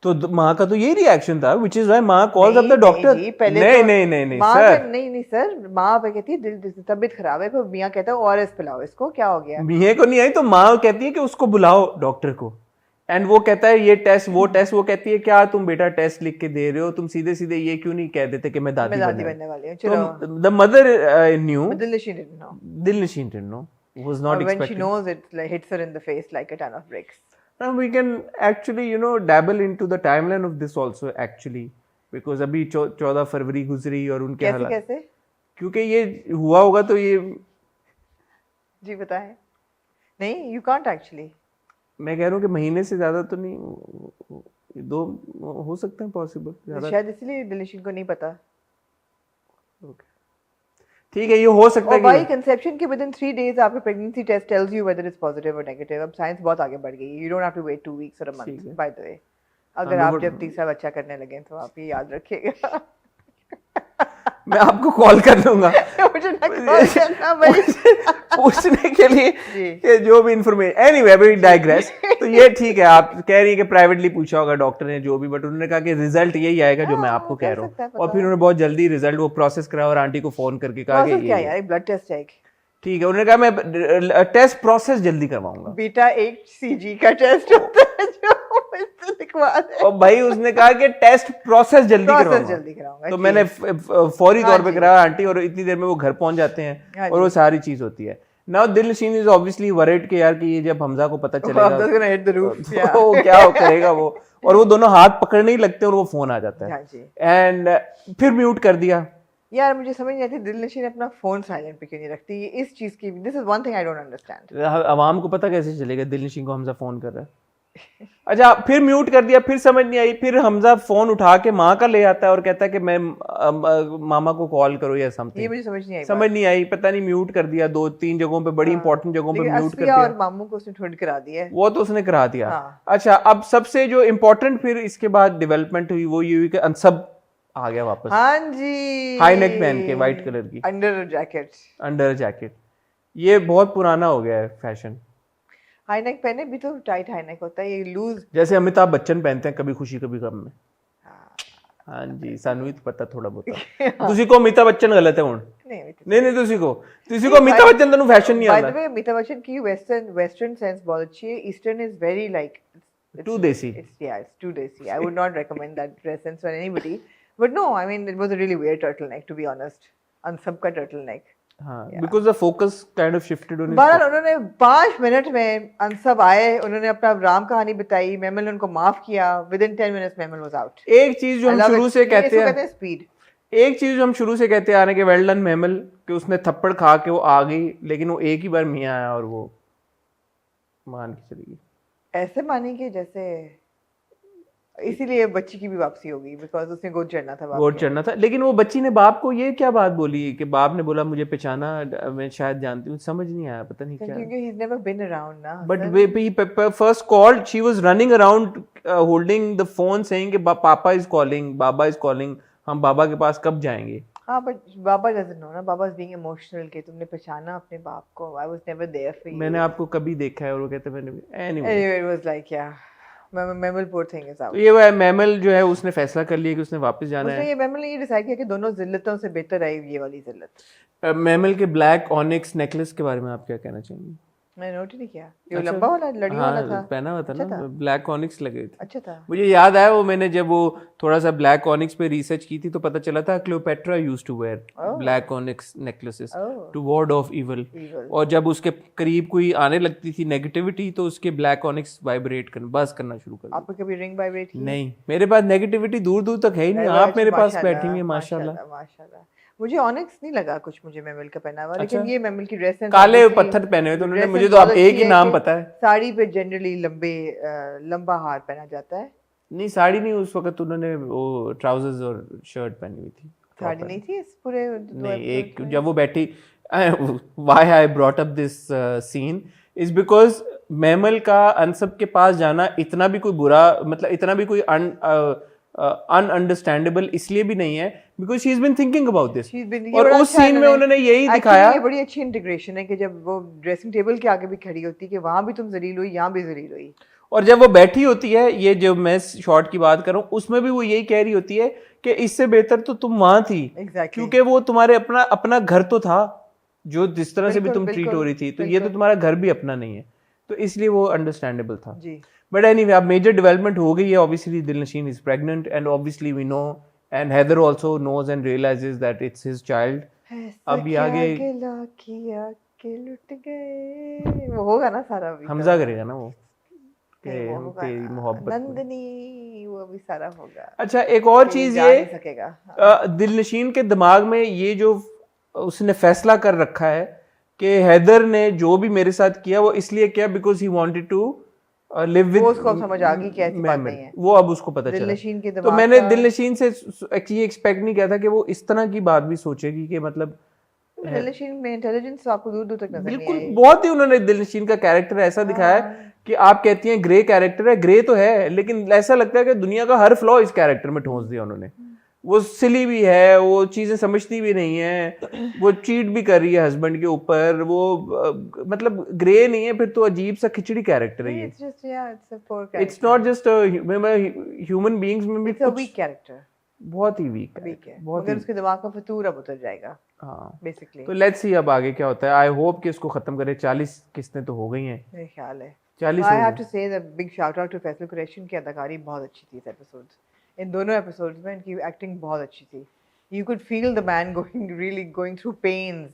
तो माँ का तो यही रिएक्शन था, which is why माँ calls up the doctor. नहीं माँ सर, नहीं सर, माँ पे कहती है दिल तबीयत खराब है, फिर मियाँ कहता है ORS पिलाओ इसको, क्या हो गया? मियाँ को नहीं आई तो माँ कहती है कि उसको बुलाओ डॉक्टर को, एंड वो कहता है ये टेस्ट वो टेस्ट, वो कहती है क्या तुम बेटा टेस्ट लिख के दे रहे हो, तुम सीधे सीधे ये क्यों नहीं कह देते कि मैं दादी बनने वाली हूँ, चलो। तो the mother new, Dilnasheen didn't know. Dilnasheen didn't know, was Or not when she expecting. knows, it like hits her in the face like a ton of bricks. Now we can actually dabble into the timeline of this also actually, because अभी 14 फरवरी गुजरी और उनके हालात कैसे? क्योंकि ये हुआ होगा तो ये जी बताएं। नहीं, you can't actually. मैं कह रहा हूँ कि महीने से ज्यादा तो नहीं, 2 हो सकते हैं पॉसिबल ज्यादा, शायद इसलिए दिलनशीन को नहीं पता। ठीक है, ये हो सकता है बाई कंसेप्शन के within 3 days आपका pregnancy test tells you whether it's positive or negative। अब साइंस बहुत आगे बढ़ गई है, you don't have to wait 2 weeks or a month by the way। अगर आप जब तीसरा बच्चा करने लगे तो आप ये याद रखिएगा। मैं आपको कॉल कर दूंगा मुझे ना कॉल करना भाई, पूछने के लिए कि जो भी इंफॉर्मेशन, एनीवे वी डाइग्रेस। तो ये ठीक है, आप कह रही है कि प्राइवेटली पूछा होगा डॉक्टर ने जो भी, बट उन्होंने कहा कि रिजल्ट यही आएगा जो मैं आपको कह रहा हूँ, और फिर उन्होंने बहुत जल्दी रिजल्ट वो प्रोसेस करा और आंटी को फोन करके कहा कि क्या यार ब्लड टेस्ट है, ठीक है, उन्होंने कहा मैं टेस्ट प्रोसेस जल्दी करवाऊंगा, बीटा HCG का टेस्ट होता है जो लिखवा दे। और भाई उसने कहा कि टेस्ट प्रोसेस जल्दी करवाऊंगा, तो मैंने फौरी तौर पे कराया आंटी, और इतनी देर में वो घर पहुंच जाते हैं और वो सारी चीज होती है। नाउ दिलनशीन इज ऑब्वियसली वरीड कि यार कि ये जब हमजा को पता चलेगा तो क्या करेगा वो, और वो दोनों हाथ पकड़ने ही लगते हैं और वो फोन आ जाता है, एंड फिर म्यूट कर दिया। यार मुझे समझ नहीं आती दिलनशीन अपना फोन साइलेंट पे क्यों नहीं रखती, ये इस चीज की, this is one thing I don't understand. आवाम को पता कैसे चलेगा दिलनशीन को हमजा फोन कर रहा है? अच्छा, फिर म्यूट कर दिया, फिर समझ नहीं आई, फिर हमजा फोन उठा के माँ का ले आता है और कहता है कि मैं मामा को कॉल करो या समथिंग। ये मुझे समझ नहीं आई, पता नहीं म्यूट कर दिया 2-3 जगहों पे, बड़ी इंपॉर्टेंट जगहों पे म्यूट कर दिया, और मामू को उसने थोड़ी करा दिया है, वो तो उसने करा दिया। अच्छा, अब सबसे जो इम्पोर्टेंट फिर इसके बाद डेवलपमेंट हुई वो ये हुई कि अनसब आ गया वापस। हाँ जी, हाई नेक पहन के व्हाइट कलर की अंडर जैकेट, ये बहुत पुराना हो गया है फैशन। हाई नेक पहने भी तो टाइट हाई नेक होता है, ये लूज जैसे अमिताभ बच्चन पहनते हैं कभी खुशी कभी गम में। हाँ जी, सानू तो पता थोड़ा बहुत। तुसी को अमिताभ बच्चन गलत है हुन? नहीं तुसी को अमिताभ बच्चन तनु फैशन नहीं आता। By the way Amitabh Bachchan की वेस्टर्न सेंस बहुत अच्छी है, eastern is very like too desi. It's too desi. I would not recommend that dress sense for anybody. But no, I mean it was a really weird turtleneck to be honest. Ansab ka turtleneck. हाँ, because the focus kind of shifted on his. बहरहाल उन्होंने 5 minute में अंसब आए, उन्होंने अपना राम कहानी बताई, mammal ने उनको माफ किया, within 10 minutes mammal was out. एक चीज जो हम शुरू से कहते हैं स्पीड, एक चीज जो हम शुरू से कहते आ रहे कि वेल डन मेमल, कि उसने थप्पड़ खा के वो आ गई, लेकिन वो एक ही बार मियाँ आया और वो मान के चली गई। ऐसे मानी कि जैसे इसीलिए बच्ची की भी वापसी होगी, बिकॉज उसने गोद चढ़ना था, लेकिन वो बच्ची ने बाप को ये क्या बात बोली कि बाप ने बोला मुझे पहचाना, मैं शायद जानती हूँ, समझ नहीं आया, पता नहीं क्या, क्योंकि he's never been around ना, but first called, she was running around holding the phone saying कि पापा is calling, Baba is calling, हम बाबा के पास कब जाएंगे। हाँ, but बाबा doesn't know ना, बाबा is being emotional कि तुमने पहचाना अपने बाप को, I was never there for you, मैंने आपको कभी देखा है, और वो कहते मैंने anyway it was like yeah, mammal poor thing is out। ये वो मेमल जो है उसने फैसला कर लिया कि उसने वापस जाना है। ये मेमल ने ये डिसाइड किया कि दोनों जिल्लतों से बेहतर आई ये वाली जिल्लत। मेमल के ब्लैक ऑनिक्स नेकलेस के बारे में आप क्या कहना चाहेंगे? मैंने नोट ही नहीं किया, ये लंबा वाला लड़ी वाला था, पहना हुआ था ना, ब्लैक ऑनिक्स लगे थे, अच्छा था। मुझे याद आया वो, मैंने जब वो थोड़ा सा ब्लैक ऑनिक्स पे रिसर्च की थी तो पता चला था Cleopatra used to wear black onyx necklaces to ward off evil, और जब उसके करीब कोई आने लगती थी नेगेटिविटी तो उसके ब्लैक ऑनिक्स वाइब्रेट करना शुरू कर दिया। आपको कभी रिंग वाइब्रेट की? नहीं, मेरे पास नेगेटिविटी दूर दूर तक है ही नहीं, आप मेरे पास बैठी हुई है माशाल्लाह। मुझे ऑनिक्स नहीं लगा कुछ, मुझे मेमल का पहना हुआ, लेकिन ये मेमल की ड्रेस काले पत्थर पहने हुए, तो उन्होंने, मुझे तो अब एक ही नाम पता है, साड़ी पे जनरली लंबा हार पहना जाता है। नहीं साड़ी नहीं, उस वक्त उन्होंने वो ट्राउजर्स और शर्ट पहनी हुई थी, साड़ी नहीं थी इस पूरे नहीं, एक जब वो बैठी, why I brought up this scene is because मेमल का अनसब के पास जाना इतना भी कोई बुरा, मतलब इतना भी कोई अनअंडरस्टैंडेबल इसलिए भी नहीं है, because she is been thinking about this, और उस सीन में उन्होंने यही दिखाया। ये बड़ी अच्छी इंटीग्रेशन है कि जब वो ड्रेसिंग टेबल के आगे भी खड़ी होती है कि वहां भी तुम जलील हुई, यहाँ भी जलील हुई, और जब वो बैठी होती है, ये जो मैं शॉर्ट की बात कर रहा हूँ, उसमें भी वो यही कह रही होती है कि इससे बेहतर तो तुम वहां थी। Exactly. क्योंकि वो तुम्हारे अपना अपना घर तो था, जो जिस तरह से भी बिल्कुल, तुम ट्रीट बिल्कुल, हो रही थी, तो ये तो बिल्कुल। तुम्हारा घर भी अपना नहीं है, तो इसलिए वो अंडरस्टैंडेबल था। जी बट एनीवे, अब मेजर डेवलपमेंट हो गई है, obviously Dilnasheen is pregnant and obviously we know and Haider also knows and realises that it's his child. ऐसा अब ये क्या आगे गिला किया कि लुट गए, वो होगा ना सारा अभी हमजा तो। करेगा ना वो, नहीं कि वो हम होगा तेरी ना, मोहब्बत में। नंदनी, वो अभी सारा होगा। अच्छा, एक और ये चीज जा ये, नहीं सकेगा। हाँ। दिलनशीन के दिमाग में ये जो उसने फैसला कर रखा है कि हैदर ने जो भी मेरे साथ किया वो इसलिए किया because he wanted to live with वो उसको अब समझ आ गई कि ऐसी बात मेमल, नहीं है। वो अब उसको पता चला। दिलनशीन के तो दिमाग मैंने का, दिलनशीन से ये एक्सपेक्ट नहीं किया था कि वो इस तरह की बात भी सोचेगी कि मतलब दिलनशीन में इंटेलिजेंस आपको दूर दूर तक नजर नहीं बिल्कुल, आई। बहुत ही उन्होंने दिलनशीन का कैरेक्टर ऐसा दिखाया है हाँ। कि आप कहती हैं ग्रे कैरेक्टर है, ग्रे तो है, लेकिन ऐसा लगता है कि दुनिया का हर फ्लॉ इस कैरेक्टर में ठोंस दिया उन्होंने। वो सिली भी है, वो चीजें समझती भी नहीं है, वो चीट भी कर रही है हस्बैंड के ऊपर, वो मतलब ग्रे नहीं है, फिर तो अजीब सा खिचड़ी कैरेक्टर है ये। इट्स जस्ट या it's a poor it's not just human beings में भी इट्स अ कुछ वीक कैरेक्टर, बहुत ही वीक वीक है, बहुत मगर ही। उसके दिमाग का फितूर अब उतर जाएगा हाँ, बेसिकली। तो लेट्स सी अब आगे क्या होता है। आई होप कि इसको खत्म करे। 40 किस्तें तो हो गई हैं, मेरे ख्याल है। 40 आई हो हैव गई। To say the big shout out to Faisal Qureshi की अदाकारी बहुत अच्छी थी इस एपिसोड्स, इन दोनों एपिसोड्स में इनकी एक्टिंग बहुत अच्छी थी। You could feel the man going really going through pains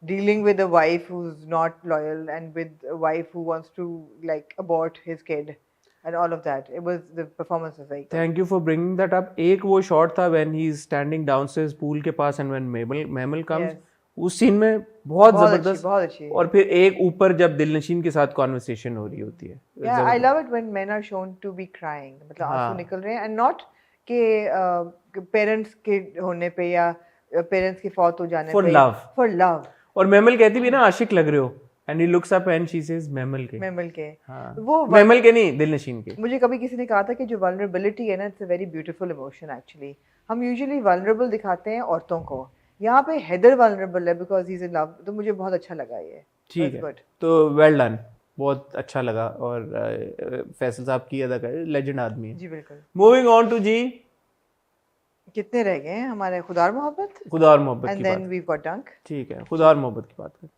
dealing with a wife who's not loyal and with a wife who wants to like abort his kid and all of that. It was, the performance was very good. Thank you for bringing that up. एक वो shot था when he is standing downstairs pool के पास and when Mehmal comes, Yes. उस scene में बहुत बहुत जबरदस्त। अच्छी, बहुत अच्छी। और फिर एक ऊपर जब दिलनशीन के साथ कॉन्वर्सेशन हो रही होती है। Yeah, I love it when men are shown to be crying. मतलब हाँ। आंसू निकल रहे हैं and not के पेरेंट्स के होने पे या पेरेंट्स की फौत हो जाने For पे, love. for love, और मेमल कहती भी ना आशिक लग रहे हो, and he looks up and she says mammal के। मेमल के। हाँ, वो मेमल के नहीं, दिलनशीन के। मुझे कभी किसी ने कहा था कि जो वल्नरेबिलिटी है ना, it's a very beautiful emotion actually. हम यूजुअली वल्नरेबल दिखाते हैं औरतों को, यहाँ पे हैदर वल्नरेबल है because he is in love, तो मुझे बहुत अच्छा लगा ये। ठीक है, गुड। तो वेल डन, बहुत अच्छा लगा। और फैसल साहब की अदाकारी, लेजेंड आदमी है। जी बिल्कुल। मूविंग ऑन टू जी, कितने रह गए हैं हमारे खुदा और मोहब्बत, खुदा और मोहब्बत एंड की देन बात। वी गॉट डंक। ठीक है, खुदा और मोहब्बत की बात कर।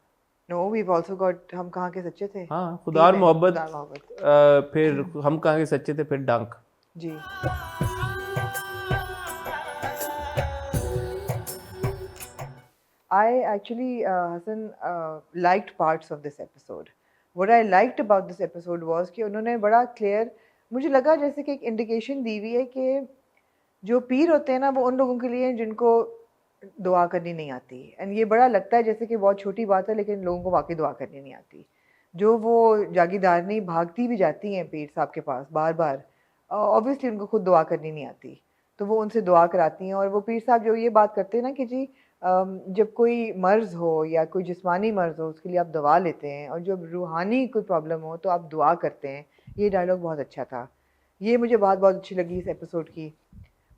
नो वी आल्सो गॉट, हम कहाँ के सच्चे थे? हाँ, खुदा और तीन है, मोहब्बत, खुदा और मोहब्बत। फिर हम कहाँ के सच्चे थे, फिर डंक। जी। I actually, Hassan, liked parts of this episode. What I liked about this episode was कि उन्होंने बड़ा clear, मुझे लगा जैसे कि एक इंडिकेशन दी हुई है कि जो पीर होते हैं ना, वो उन लोगों के लिए हैं जिनको दुआ करनी नहीं आती। एंड ये बड़ा लगता है जैसे कि बहुत छोटी बात है, लेकिन लोगों को वाकई दुआ करनी नहीं आती। जो वो जागीरदारनी भागती भी जाती हैं पीर साहब के पास बार बार, ऑब्वियसली उनको खुद दुआ करनी नहीं आती, तो वो उनसे दुआ कराती हैं। और वो पीर साहब जो ये बात करते हैं ना कि जी जब कोई मर्ज़ हो या कोई जिस्मानी मर्ज़ हो उसके लिए आप दवा लेते हैं, और जब रूहानी कोई प्रॉब्लम हो तो आप दुआ करते हैं। ये डायलॉग बहुत अच्छा था, ये मुझे बात बहुत अच्छी लगी इस एपिसोड की।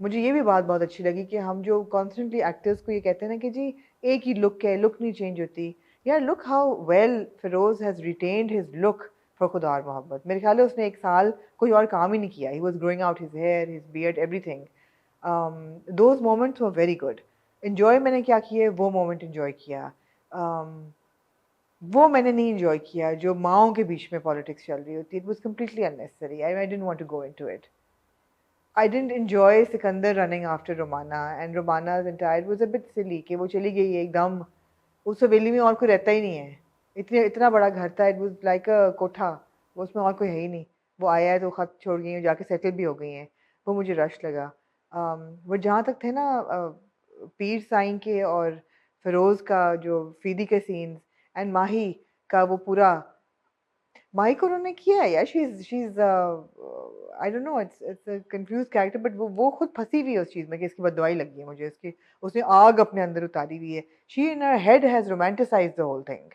मुझे ये भी बात बहुत अच्छी लगी कि हम जो कॉन्स्टेंटली एक्टर्स को ये कहते हैं ना कि जी एक ही लुक है, लुक नहीं चेंज होती। यार look how well Feroze has retained his look for Khuda और मोहब्बत। मेरे ख्याल है उसने एक साल कोई और काम ही नहीं किया। He was growing out his hair, his beard, everything. Those moments were very good. Enjoy मैंने क्या किया, वो मोमेंट इन्जॉय किया। वो मैंने नहीं इन्जॉय किया जो माओं के बीच में पॉलिटिक्स चल रही होती है। It was completely unnecessary. I didn't want to go into it. I didn't enjoy Sikandar running after Romana, and Romana's entire was a bit silly कि वो चली गई एकदम, उस हवेली में और कोई रहता ही नहीं है। इतना बड़ा घर था, it was like a कोठा, वो उसमें और कोई है ही नहीं। वो आया है तो ख़त छोड़ गई है, जाके सेटल भी हो गई हैं। वो मुझे रश लगा। वो जहाँ तक थे ना पीर साईं के और फिरोज़ का जो फीदी के सीन्स, एंड माही का वो पूरा, माही को उन्होंने किया है यार। She is I don't know, it's a confuse character, but वो खुद फंसी हुई है उस चीज़ में कि इसकी बददुआई लगी है मुझे इसकी। उसने आग अपने अंदर उतारी हुई है। She in her head has romanticized the whole thing,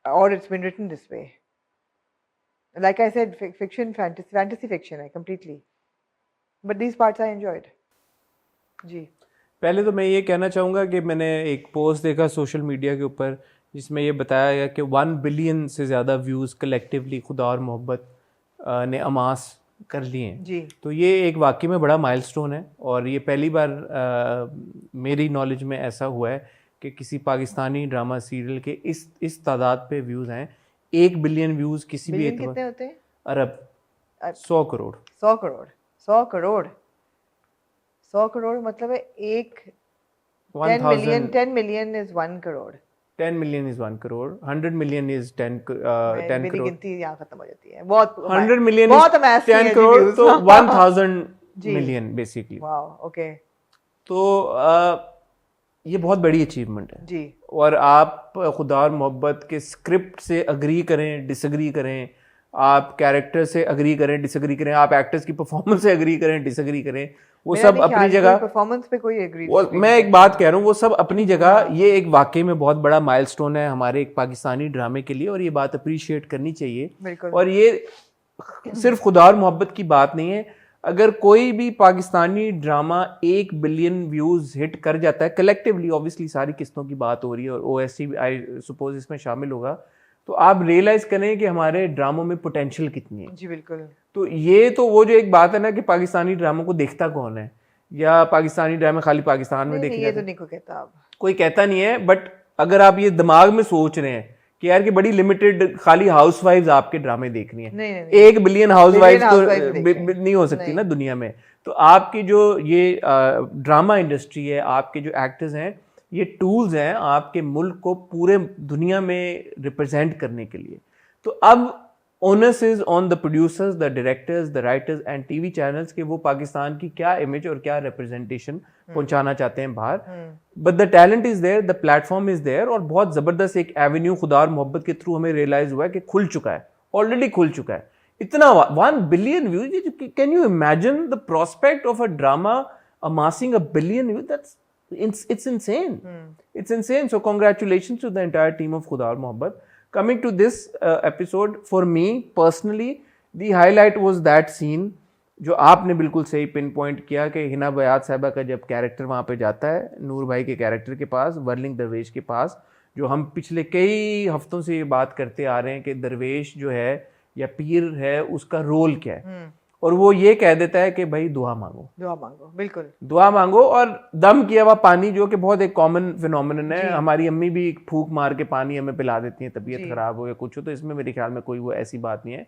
और it's been written this way. Like I said, fiction, fantasy fiction है completely, but these parts I enjoyed. जी। पहले तो मैं ये कहना चाहूँगा कि मैंने एक पोस्ट देखा सोशल मीडिया के ऊपर जिसमें ये बताया गया कि 1 बिलियन से ज़्यादा व्यूज़ कलेक्टिवली खुदा और मोहब्बत ने अमास कर लिए हैं। जी तो ये एक वाकई में बड़ा माइलस्टोन है, और ये पहली बार मेरी नॉलेज में ऐसा हुआ है कि किसी पाकिस्तानी ड्रामा सीरियल के इस तादाद पे व्यूज़ हैं। 1 बिलियन व्यूज़ किसी भी बिलियन एतबार, कितने होते हैं? अरब 100 करोड़ 100 करोड़ 100 करोड़ 100 करोड़ मतलब है एक 10 million is 1 crore 10 million is 1 crore, 100 million is 10 मेरी crore, गिनती यहाँ खत्म हो जाती है। बहुत 100 million बहुत is amassing 10 है जी crore, views। तो 1000 जी। million basically। वाओ ओके तो ये बहुत बड़ी अचीवमेंट है। जी और आप खुदा और मोहब्बत के स्क्रिप्ट से अग्री करें, डिसएग्री करें, आप कैरेक्टर से अग्री करें, डिसएग्री करें, आप एक्टर्स की परफॉर्मेंस से अग्री करें, डिसएग्री करें, वो सब अपनी जगह, परफॉर्मेंस पे कोई एग्री मैं एक बात कह रहा हूँ, वो सब अपनी जगह। ये एक वाकई में बहुत बड़ा माइलस्टोन है हमारे एक पाकिस्तानी ड्रामे के लिए, और ये बात अप्रिशिएट करनी चाहिए। बिल्कुल। और ये सिर्फ खुदा और मोहब्बत की बात नहीं है। अगर कोई भी Pakistani drama 1 billion views hit कर जाता है कलेक्टिवली, ऑब्वियसली सारी किस्तों की बात हो रही है और ओएससी आई सपोज इसमें शामिल होगा, तो आप रियलाइज करें कि हमारे ड्रामों में पोटेंशियल कितनी है। जी बिल्कुल। तो ये तो वो जो एक बात है ना कि पाकिस्तानी ड्रामों को देखता कौन है, या पाकिस्तानी ड्रामे खाली पाकिस्तान में देखे ये जाते तो नहीं को कहता अब, कोई कहता नहीं है। बट अगर आप ये दिमाग में सोच रहे हैं कि यार कि बड़ी लिमिटेड खाली हाउसवाइफ्स आपके ड्रामे देखनी है, नहीं 1 बिलियन हाउसवाइफ्स तो housewives नहीं हो सकती ना दुनिया में। तो आपकी जो ये ड्रामा इंडस्ट्री है, आपके जो एक्टर्स हैं, ये टूल्स हैं आपके मुल्क को पूरे दुनिया में रिप्रेजेंट करने के लिए। तो अब onus is on the producers, the directors, the writers and TV channels के वो पाकिस्तान की क्या इमेज और क्या रिप्रेजेंटेशन पहुंचाना चाहते हैं बाहर। But the talent is there, the platform is there, और बहुत जबरदस्त एक एवेन्यू खुदा और मोहब्बत के थ्रू हमें रियलाइज हुआ है कि खुल चुका है, ऑलरेडी खुल चुका है। इतना 1 billion views, can you imagine the prospect of a drama amassing 1 billion views? It's insane. It's insane. So congratulations to the entire team of Khuda aur Mohabbat. Coming to this episode, for me personally, the highlight was that scene जो आपने बिल्कुल सही pin point किया कि हिना बयात साहबा का जब character वहाँ पे जाता है नूर भाई के कैरेक्टर के पास, वर्लिंग दरवेश के पास, जो हम पिछले कई हफ्तों से ये बात करते आ रहे हैं कि दरवेश जो है या पीर है उसका रोल क्या है, और वो ये कह देता है कि भाई दुआ मांगो, दुआ मांगो, बिल्कुल दुआ मांगो, और दम किया हुआ पानी, जो कि बहुत एक कॉमन फिनोमिनन है। हमारी अम्मी भी फूंक मार के पानी हमें पिला देती हैं तबीयत खराब हो या कुछ हो, तो इसमें मेरे ख्याल में कोई वो ऐसी बात नहीं है।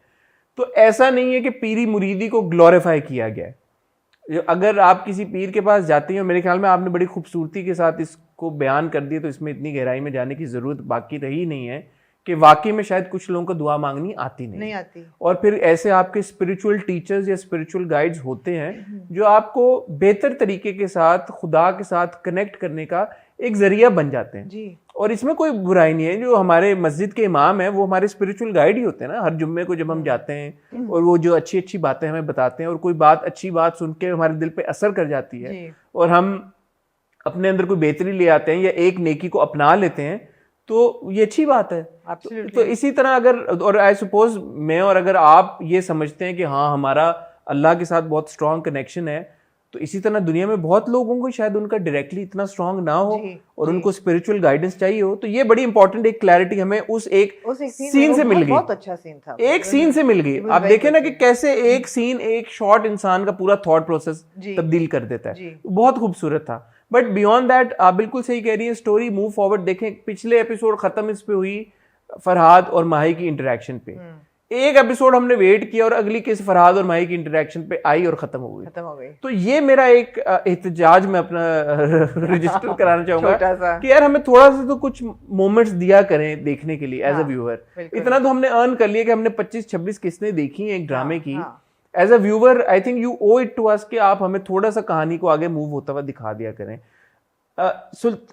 तो ऐसा नहीं है कि पीरी मुरीदी को ग्लोरीफाई किया गया है। अगर आप किसी पीर के पास जाते हैं, और मेरे ख्याल में आपने बड़ी खूबसूरती के साथ इसको बयान कर दिया, तो इसमें इतनी गहराई में जाने की जरूरत बाकी रही नहीं है कि वाकई में शायद कुछ लोगों को दुआ मांगनी आती नहीं आती। और फिर ऐसे आपके स्पिरिचुअल टीचर्स या स्पिरिचुअल गाइड्स होते हैं जो आपको बेहतर तरीके के साथ खुदा के साथ कनेक्ट करने का एक जरिया बन जाते हैं जी। और इसमें कोई बुराई नहीं है। जो हमारे मस्जिद के इमाम हैं वो हमारे स्पिरिचुअल गाइड ही होते हैं ना। हर जुम्मे को जब हम जाते हैं और वो जो अच्छी अच्छी बातें हमें बताते हैं, और कोई बात अच्छी बात सुन के हमारे दिल पे असर कर जाती है और हम अपने अंदर कोई बेहतरी ले आते हैं या एक नेकी को अपना लेते हैं, तो ये अच्छी बात है। तो इसी तरह अगर, और आई सपोज मैं और अगर आप ये समझते हैं कि हाँ हमारा अल्लाह के साथ बहुत स्ट्रॉन्ग कनेक्शन है, तो इसी तरह दुनिया में बहुत लोगों को शायद उनका डायरेक्टली इतना स्ट्रॉन्ग ना हो और उनको स्पिरिचुअल गाइडेंस चाहिए हो। तो ये बड़ी इंपॉर्टेंट एक क्लैरिटी हमें उस एक सीन से मिल गई। बहुत अच्छा सीन था, एक सीन से मिल गई। आप देखें ना कि कैसे एक सीन, एक शॉट इंसान का पूरा थॉट प्रोसेस तब्दील कर देता है। बहुत खूबसूरत था। बट बियॉन्ड दैट आप बिल्कुल सही कह रही है, स्टोरी मूव फॉरवर्ड। देखें पिछले एपिसोड खत्म इस पे हुई फरहाद और माही की इंटरेक्शन पे। एक एपिसोड हमने वेट किया और अगली किस फरहाद और माही की इंटरेक्शन पे आई और खत्म हो गई। तो ये मेरा एक एहतजाज मैं अपना रजिस्टर कराना चाहूंगा कि यार हमें थोड़ा सा तो कुछ मोमेंट्स दिया करें देखने के लिए एज अ व्यूअर। इतना तो हमने अर्न कर लिया कि हमने 25-26 किस्तें देखी हैं एक ड्रामे की। As a viewer I think you owe it to us कि आप हमें थोड़ा सा कहानी को आगे मूव होता हुआ दिखा दिया करें।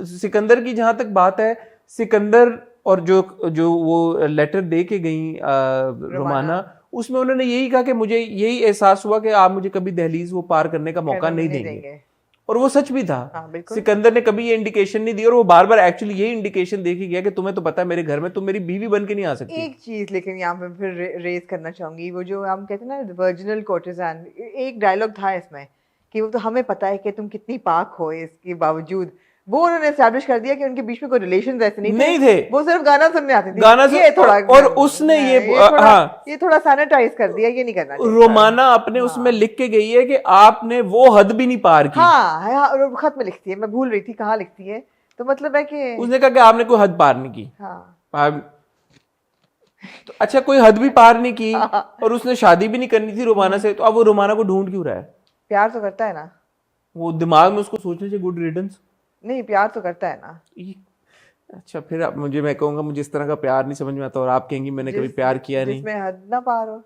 सिकंदर की जहां तक बात है, सिकंदर और जो वो लेटर दे के गई रोमाना, उसमें उन्होंने यही कहा कि मुझे यही एहसास हुआ कि आप मुझे कभी दहलीज वो पार करने का मौका नहीं देंगे। और वो सच भी था। सिकंदर ने कभी ये इंडिकेशन नहीं दी और वो बार बार एक्चुअली ये इंडिकेशन दे के गया कि तुम्हें तो पता है मेरे घर में तुम मेरी बीवी बन के नहीं आ सकती। एक चीज लेकिन यहाँ पे फिर रेज करना चाहूंगी, वो जो हम कहते हैं ना वर्जिनल कोर्टिजान, एक डायलॉग था इसमें कि वो तो हमें पता है कि तुम कितनी पाक हो इसके बावजूद, वो उन्होंने एस्टैब्लिश कर दिया कि उनके बीच में कोई रिलेशंस ऐसे नहीं थे। वो सिर्फ गाना सुनने आते थे। गाना ये थोड़ा और उसने ये ये थोड़ा सैनिटाइज कर दिया, ये नहीं करना चाहिए। रोमाना अपने उसमें लिख के गई है कि आपने वो हद भी नहीं पार की। हाँ, खत में लिखती है, मैं भूल रही थी कहाँ लिखती है, तो मतलब है कि उसने कहा कि आपने कोई हद पार नहीं की। हाँ तो अच्छा, कोई हद भी पार नहीं की और उसने शादी भी नहीं करनी थी रोमाना से, तो अब वो रोमाना को ढूंढ क्यों रहा है? प्यार तो करता है ना वो दिमाग में उसको सोचने से गुड रिडंस। नहीं, प्यार तो करता है ना। अच्छा, फिर आप मुझे, मैं कहूंगा मुझे इस तरह का प्यार नहीं समझ में आता, और आप कहेंगी मैंने कभी प्यार किया नहीं। जिसमें हद ना पार हो।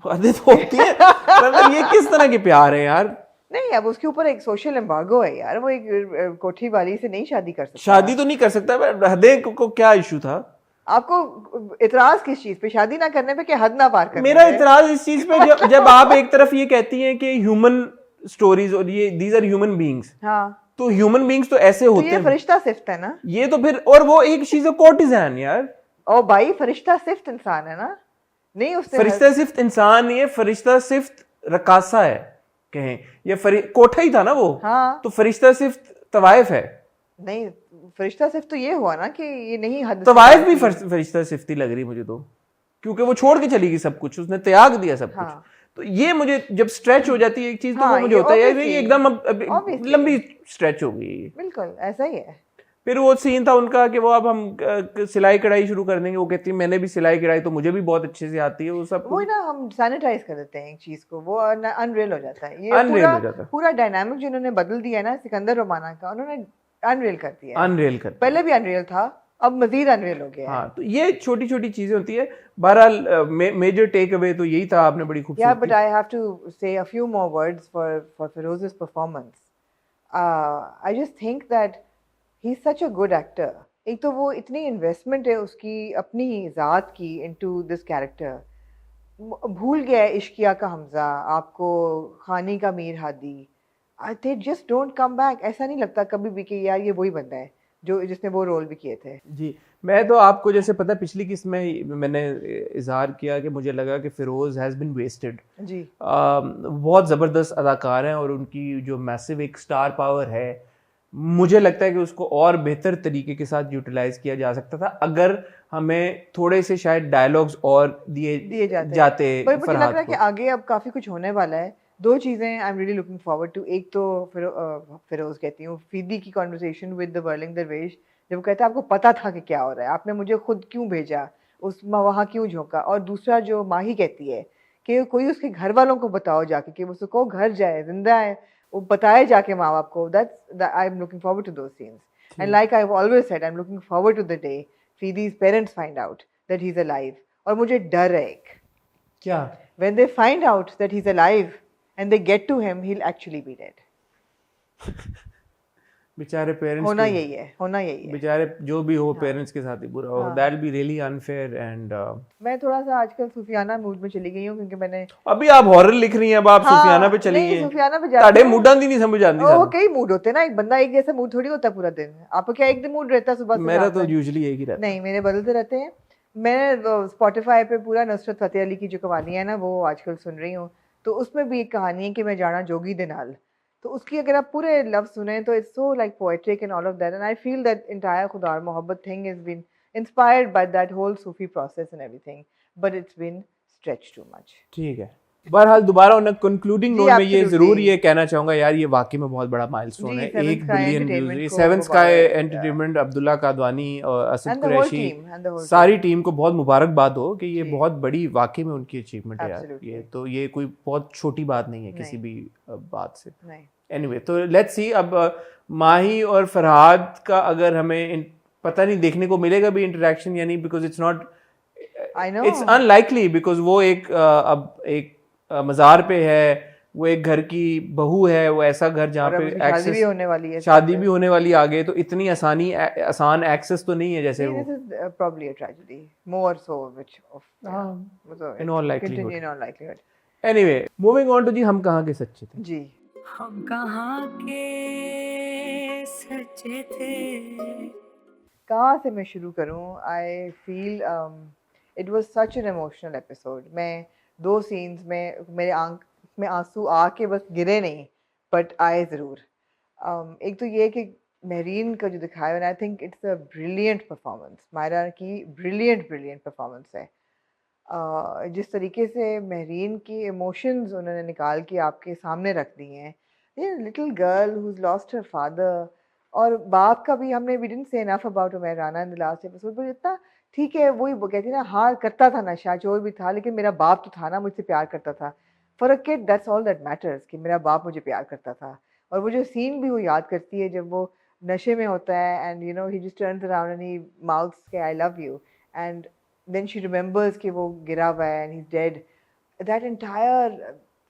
हदें तो होती है, मतलब ये किस तरह के प्यार है यार? नहीं, अब उसके ऊपर एक सोशल एम्बार्गो है यार, वो एक कोठी वाली से नहीं शादी कर सकता। शादी तो नहीं कर सकता, हदें को क्या इशू था? आपको इतराज किस चीज पे? शादी ना करने पे कि हद ना पार करने मेरा इतराज इस चीज पे, जब आप एक तरफ ये कहती हैं कि ह्यूमन स्टोरीज और ये दीज आर ह्यूमन बीइंग्स, हाँ, तो ह्यूमन बीइंग्स तो ऐसे तो होते ये हैं। फरिश्ता सिफ्त है ना ये तो फिर, और वो एक चीज कोर्टिजान यार। ओ भाई, फरिश्ता सिफ्त इंसान है ना, नहीं उससे फरिश्ता सिर्फ इंसान नहीं है, फरिश्ता सिर्फ रकासा है कहें, ये कोठा ही था ना वो। हाँ, तो फरिश्ता सिर्फ तवाइफ है। नहीं, फरिश्ता सिर्फ तो ये हुआ ना कि ये नहीं हद से तवाइफ पार भी की। फरिश्ता सिफ्ती लग रही मुझे तो, क्योंकि वो छोड़ के चली गई सब कुछ, उसने त्याग दिया सब कुछ। हाँ, तो ये मुझे जब स्ट्रेच हो जाती है एक चीज, तो हाँ, वो मुझे ये होता है यार, ये obviously- एकदम obviously। लंबी स्ट्रेच हो गई। बिल्कुल ऐसा ही है। फिर वो सीन था उनका कि वो अब हम सिलाई कढ़ाई शुरू कर देंगे। वो कहती है मैंने भी सिलाई कढ़ाई तो मुझे भी बहुत अच्छे से आती है, वो सब वो ना हम सैनिटाइज कर देते हैं एक चीज को, वो अनरियल हो जाता है। ये अनरियल हो जाता है, पूरा डायनामिक जो इन्होंने बदल दिया है ना सिकंदर रोमाना का, उन्होंने अनरियल कर दिया है। अनरियल कर। पहले भी अनरियल था, अब मजीद अनरियल हो गया है। हाँ, तो ये छोटी छोटी चीजें होती है। बहरहाल मेजर टेक अवे तो यही था, आपने बड़ी Yeah, खूबसूरती। but I have to say a few more words for Feroz's performance. I just think that he's such a good actor. एक तो वो इतनी इन्वेस्टमेंट है उसकी अपनी ज़ात की into this character. भूल गया है इश्किया का हमजा, आपको खानी का Mir Hadi. They just don't come back. ऐसा नहीं लगता कभी भी कि यार ये वही बंदा है जो जिसने वो रोल भी किए थे। जी, मैं तो आपको जैसे पता पिछली किस्त में मैंने इजहार किया कि मुझे लगा कि फिरोज हैज़ बिन वेस्टेड जी। बहुत ज़बरदस्त अदाकार हैं और उनकी जो मैसिव एक स्टार पावर है, मुझे लगता है कि उसको और बेहतर तरीके के साथ यूटिलाइज किया जा सकता था अगर हमें थोड़े से शायद डायलॉग्स और दिए जाते। पर मुझे लग रहा है कि आगे अब काफ़ी कुछ होने वाला है। दो चीज़ें I am really looking forward to. एक तो फिरोज कहती हूँ फीदी की कॉन्वर्सेशन विद द बर्लिंग दरवेश, जब वो कहता है आपको पता था कि क्या हो रहा है, आपने मुझे खुद क्यों भेजा, उस वहाँ क्यों झोंका। और दूसरा जो माही कहती है कि कोई उसके घर वालों को बताओ जाके कि उसको घर जाए, जिंदा है, वो बताए जाके माँ बाप को। That's I am looking forward to those scenes. And like I have always said, I am looking forward to the day Fida's parents find out that he is alive. और मुझे डर है एक, क्या when they find out that he's alive and they get to him, he'll actually be dead. बेचारे parents होना यही है बेचारे जो भी हो पेरेंट्स के साथ ही बुरा हो। That be really unfair. And मैं थोड़ा सा आजकल सूफियाना मूड में चली गई हूँ क्योंकि मैंने अभी आप हॉरर लिख रही हैं, अब आप सूफियाना पे चली गई। सूफियाना पे ताड़े मूडां दी नहीं समझ आती। वो कई मूड होते हैं ना, एक बंदा एक जैसा मूड थोड़ी होता पूरा दिन। आपका क्या एक दिन मूड रहता है सुबह से? मेरा तो यूजुअली एक ही रहता है। नहीं, मेरे बदलते रहते हैं। मैं स्पॉटिफाई पे पूरा नुसरत फतेह अली की जो कहानी है ना वो आजकल सुन रही हूँ, तो उसमें भी एक कहानी है कि मैं जाना जोगी दे नाल, तो उसकी अगर आप पूरे लफ्ज सुने तो it's so like poetic and all of that, and I feel that entire खुदा और मोहब्बत thing is been inspired by that whole Sufi process and everything, but it's been stretched too much. ठीक है, बहरहाल दोबारा उन कंक्लूडिंग नोट में ये जरूर ये कहना चाहूंगा यार, ये वाकई में बहुत बड़ा माइलस्टोन है। 1 billion views, seven sky entertainment, Abdullah Kadwani और असद कुरैशी, सारी टीम को बहुत मुबारकबाद हो कि ये बहुत बड़ी वाकई में उनकी अचीवमेंट है यार। ये तो ये कोई बहुत छोटी बात नहीं है किसी भी बात से। एनीवे, तो लेट्स सी अब माही और फरहाद का अगर हमें पता नहीं देखने को मिलेगा भी इंटरेक्शन, यानी because it's not, it's unlikely, because वो अब एक मज़ार पे है, वो एक घर की बहू है, वो ऐसा घर जहाँ पे शादी भी होने वाली है, शादी भी होने वाली आगे, तो इतनी आसान एक्सेस तो नहीं है जैसे वो। This is probably a tragedy, more so which of in all likelihood. in all likelihood. Anyway, moving on to जी हम कहाँ के सच्चे थे। जी, हम कहाँ के सच्चे थे। कहाँ से मैं शुरू करूँ? I feel it was such an emotional episode. मैं 2 सीन्स में मेरे आंख में आंसू आके बस गिरे नहीं, बट आए ज़रूर। एक तो ये कि मेहरीन का जो दिखाया है, I think it's a brilliant performance, Maira की ब्रिलियंट परफॉर्मेंस है। जिस तरीके से मेहरीन की इमोशंस उन्होंने निकाल के आपके सामने रख दिए हैं, ये little girl who lost her father, और बाप का भी हमने we didn't say enough about Umair Rana in the last episode, पर इतना ठीक है, वही वो कहती है ना, हाँ करता था नशा चोर भी था, लेकिन मेरा बाप तो था ना, मुझसे प्यार करता था। For a kid that's all that matters, कि मेरा बाप मुझे प्यार करता था। और वो जो सीन भी वो याद करती है जब वो नशे में होता है, and you know he just turns around and he mouths के I love you, and then she remembers कि वो गिरा हुआ है and he's dead. That entire,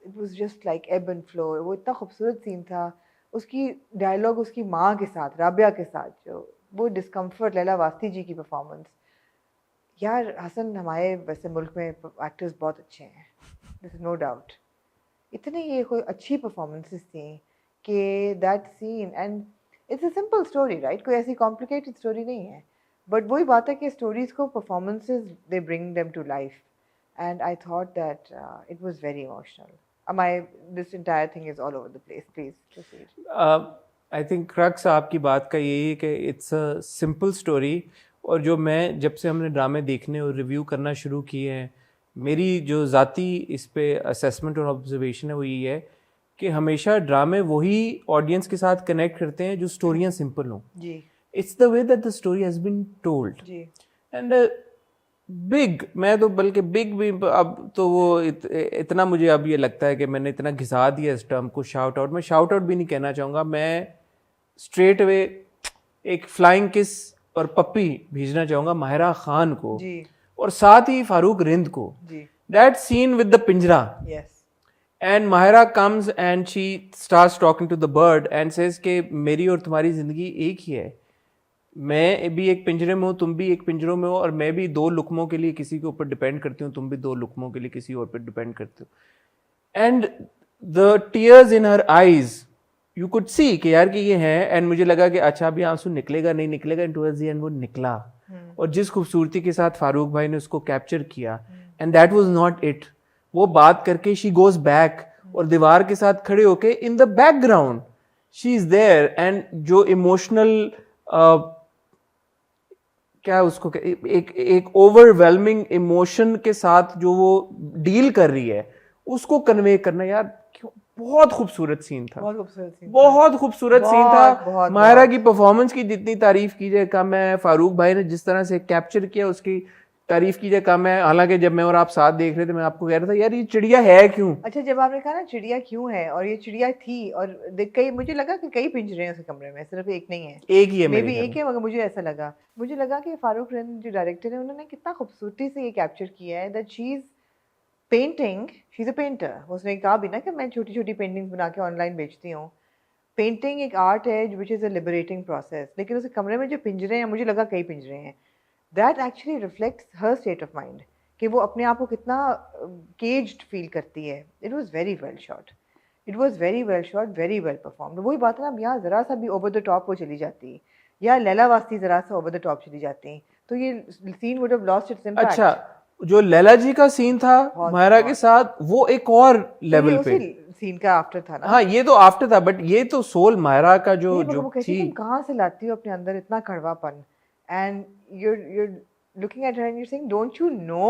it was just like ebb and flow. वो इतना खूबसूरत सीन था। उसकी डायलॉग उसकी माँ के साथ, राबिया के साथ, जो वो डिस्कम्फर्ट, लैला वास्ती जी की परफॉर्मेंस। यार हसन, हमारे वैसे मुल्क में एक्टर्स बहुत अच्छे हैं, दिस नो डाउट। इतने ये कोई अच्छी परफॉर्मेंसेस थी कि that scene, and it's a simple story right, कोई ऐसी कॉम्प्लिकेटेड स्टोरी नहीं है, बट वही बात है कि स्टोरीज को performances they bring them to life, and I thought that it was very emotional. My this entire thing is all over the place, please proceed. I think crux आपकी बात का यही है कि इट्स अ सिंपल स्टोरी, और जो मैं जब से हमने ड्रामे देखने और रिव्यू करना शुरू किए हैं, मेरी जो ज़ाती इस पे असेसमेंट और ऑब्जर्वेशन है वो यही है कि हमेशा ड्रामे वही ऑडियंस के साथ कनेक्ट करते हैं जो स्टोरियाँ सिंपल हों। जी it's the way that the story has been told. जी एंड बिग, मैं तो बल्कि बिग भी अब तो वो इतना मुझे अब ये लगता है कि मैंने इतना घिसा दिया इस टर्म को शाउट आउट, मैं शाउट आउट भी नहीं कहना चाहूँगा, मैं स्ट्रेट अवे एक फ्लाइंग किस और पप्पी भेजना चाहूँगा माहिरा खान को, जी और साथ ही फारूक रिंद को। जी that scene with the pinjra, yes and Mahira comes and she starts talking to the bird and says कि मेरी और तुम्हारी ज़िंदगी एक ही है, मैं भी एक पिंजरे में हूँ, तुम भी एक पिंजरों में हो, और मैं भी दो लुकमों के लिए किसी के ऊपर डिपेंड करती हूँ, तुम भी दो लुकमों के लिए किसी और पर डिपेंड करते हो। And the tears in her eyes, you could see कि यार कि ये है, एंड मुझे लगा कि अच्छा अभी आंसू निकलेगा नहीं निकलेगा, एंड टुवर्ड्स द एंड वो निकला। और जिस खूबसूरती के साथ फारूक भाई ने उसको कैप्चर किया, and that was not it, वो बात करके शी गोज बैक, और दीवार के साथ खड़े होके in the background she is there, and जो इमोशनल क्या उसको एक ओवरवेलमिंग इमोशन के साथ जो वो डील कर रही है उसको कन्वे करना, यार क्यों, बहुत खूबसूरत सीन था, बहुत खूबसूरत सीन, बहुत खूबसूरत सीन था। बहुत मायरा की परफॉर्मेंस की जितनी तारीफ की जाए कम है, फारूक भाई ने जिस तरह से कैप्चर किया उसकी तारीफ की जाए कम है। हालांकि जब मैं और आप साथ देख रहे थे मैं आपको कह रहा था यार ये चिड़िया है क्यों। अच्छा, जब आपने कहा ना चिड़िया क्यों है, और ये चिड़िया थी, और कई, मुझे लगा कि कई पिंजरे हैं उस कमरे में, सिर्फ एक नहीं है, एक ही है, मे बी एक है, मगर मुझे ऐसा लगा, मुझे लगा कि फारूक रिंद जो डायरेक्टर है उन्होंने कितना खूबसूरती से ये कैप्चर किया है that she is painting, she is a painter. उसने कहा भी ना कि मैं छोटी छोटी पेंटिंग्स बना के ऑनलाइन बेचती हूँ। पेंटिंग एक आर्ट है which is a liberating process, लेकिन उस कमरे में जो पिंजरे हैं, मुझे लगा कई पिंजरे हैं, that actually reflects her state of mind, कि वो अपने आप को कितना केज्ड फील करती है। It was very well shot, it was very well shot, very well performed. वही बात है ना, अब यहाँ ज़रा सा भी ओवर द टॉप वो चली जाती, या लैला वास्ती ज़रा सा ओवर द टॉप चली जाती, तो ये scene would have lost its impact. अच्छा, जो लैला जी का सीन था मायरा के साथ, वो एक और लेवल पे, सीन का आफ्टर था ना। हाँ ये तो आफ्टर था, बट ये तो सोल मायरा का जो थी। तुम कहाँ से लाती हो अपने अंदर इतना कड़वापन, and you're looking at her and you're saying, don't you know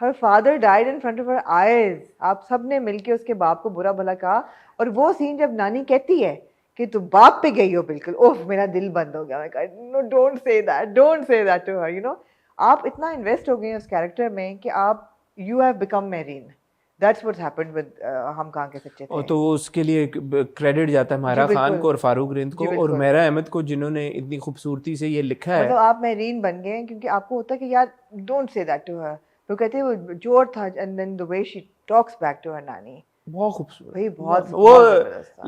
her father died in front of her eyes। आप सब ने मिलके उसके बाप को बुरा भला कहा, और वो सीन जब नानी कहती है कि तू बाप पे गई हो बिल्कुल, ओह मेरा दिल बंद हो गया। मैं कहा no, don't say that to her, you know. आप इतना इन्वेस्ट हो गए उस कैरेक्टर में कि आप, you have become marine, that's what's happened with हम कहाँ के सच्चे थे। और तो उसके लिए क्रेडिट जाता है मायरा खान को और फारूक रिंद को और मेहरा अहमद को, जिन्होंने इतनी खूबसूरती से ये लिखा है। मतलब आप मेरीन बन गए, क्योंकि आपको होता है कि यार डोंट से दैट टू हर, तो कहते हैं वो जोर था, and then the way she talks back to her nani, बहुत खूबसूरत भाई, बहुत वो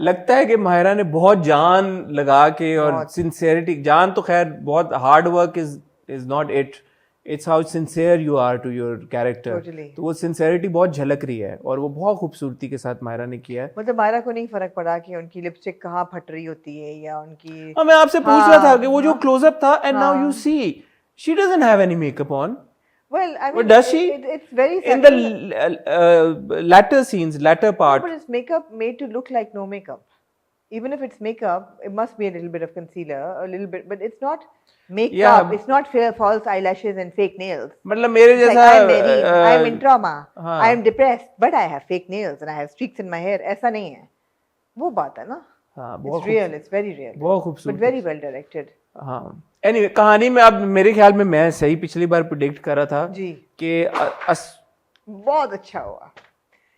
लगता है कि माहिरा ने बहुत जान लगा के, और सिंसियरिटी, जान तो खैर बहुत, hard work is not it's how sincere you are to your character, तो वो सिंसियरिटी बहुत झलक रही है, और वो बहुत खूबसूरती के साथ माहिरा ने किया है। मतलब माहिरा को नहीं फर्क पड़ा कि उनकी लिपस्टिक कहाँ फट रही होती है, या उनकी, मैं आपसे पूछ रहा था कि वो जो क्लोजअप था, and now you see she doesn't have any makeup on. Well, I mean, does she? It's very in the latter scenes, latter part. But it's makeup made to look like no makeup. even if it's makeup, it must be a little bit of concealer, a little bit, but it's not makeup. Yeah. It's not false eyelashes and fake nails. मतलब मेरे It's like, जैसा I'm married, I'm in trauma, हाँ. I'm depressed, but I have fake nails and I have streaks in my hair. ऐसा नहीं है, वो बात है ना. हाँ, It's real, it's very real. बहुत खूबसूरत. But very well directed. हाँ. Anyway, कहानी में अब मेरे ख्याल में मैं सही पिछली बार प्रिडिक्ट कर रहा था जी. कि बहुत अच्छा हुआ.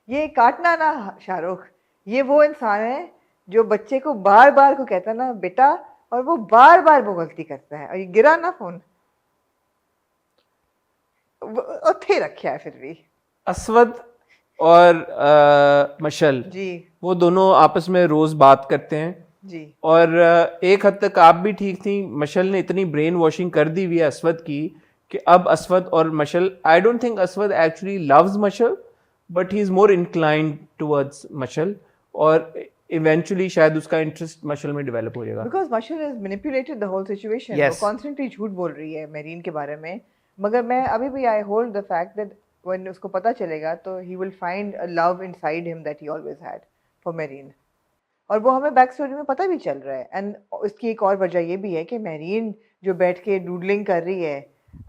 ये काटना ना शाहरुख, ये वो इंसान है जो बच्चे को बार बार को कहता है ना बेटा, और वो बार बार वो गलती करता है, और ये गिरा ना फोन उत्थे रखा है. फिर भी असवद और मशल जी वो दोनों आपस में रोज बात करते हैं जी. और एक हद तक आप भी ठीक थी. मशल ने इतनी ब्रेन वॉशिंग कर दी हुई है असवद की कि अब असवद और Mashal, I don't think Aswad actually loves Mashal, but he is more inclined towards Mashal, और इवेंचुअली शायद उसका इंटरेस्ट मशल में डेवलप हो जाएगा. Because Mashal has manipulated the whole situation. Yes. वो कॉन्स्टेंटली झूठ बोल रही है मेरीन के बारे में, मगर मैं अभी भी I hold the fact that when उसको पता चलेगा तो he will find a love inside him that he always had for marine. और वो हमें बैक स्टोरी में पता भी चल रहा है. एंड इसकी एक और वजह ये भी है कि मेरीन जो बैठ के डूडलिंग कर रही है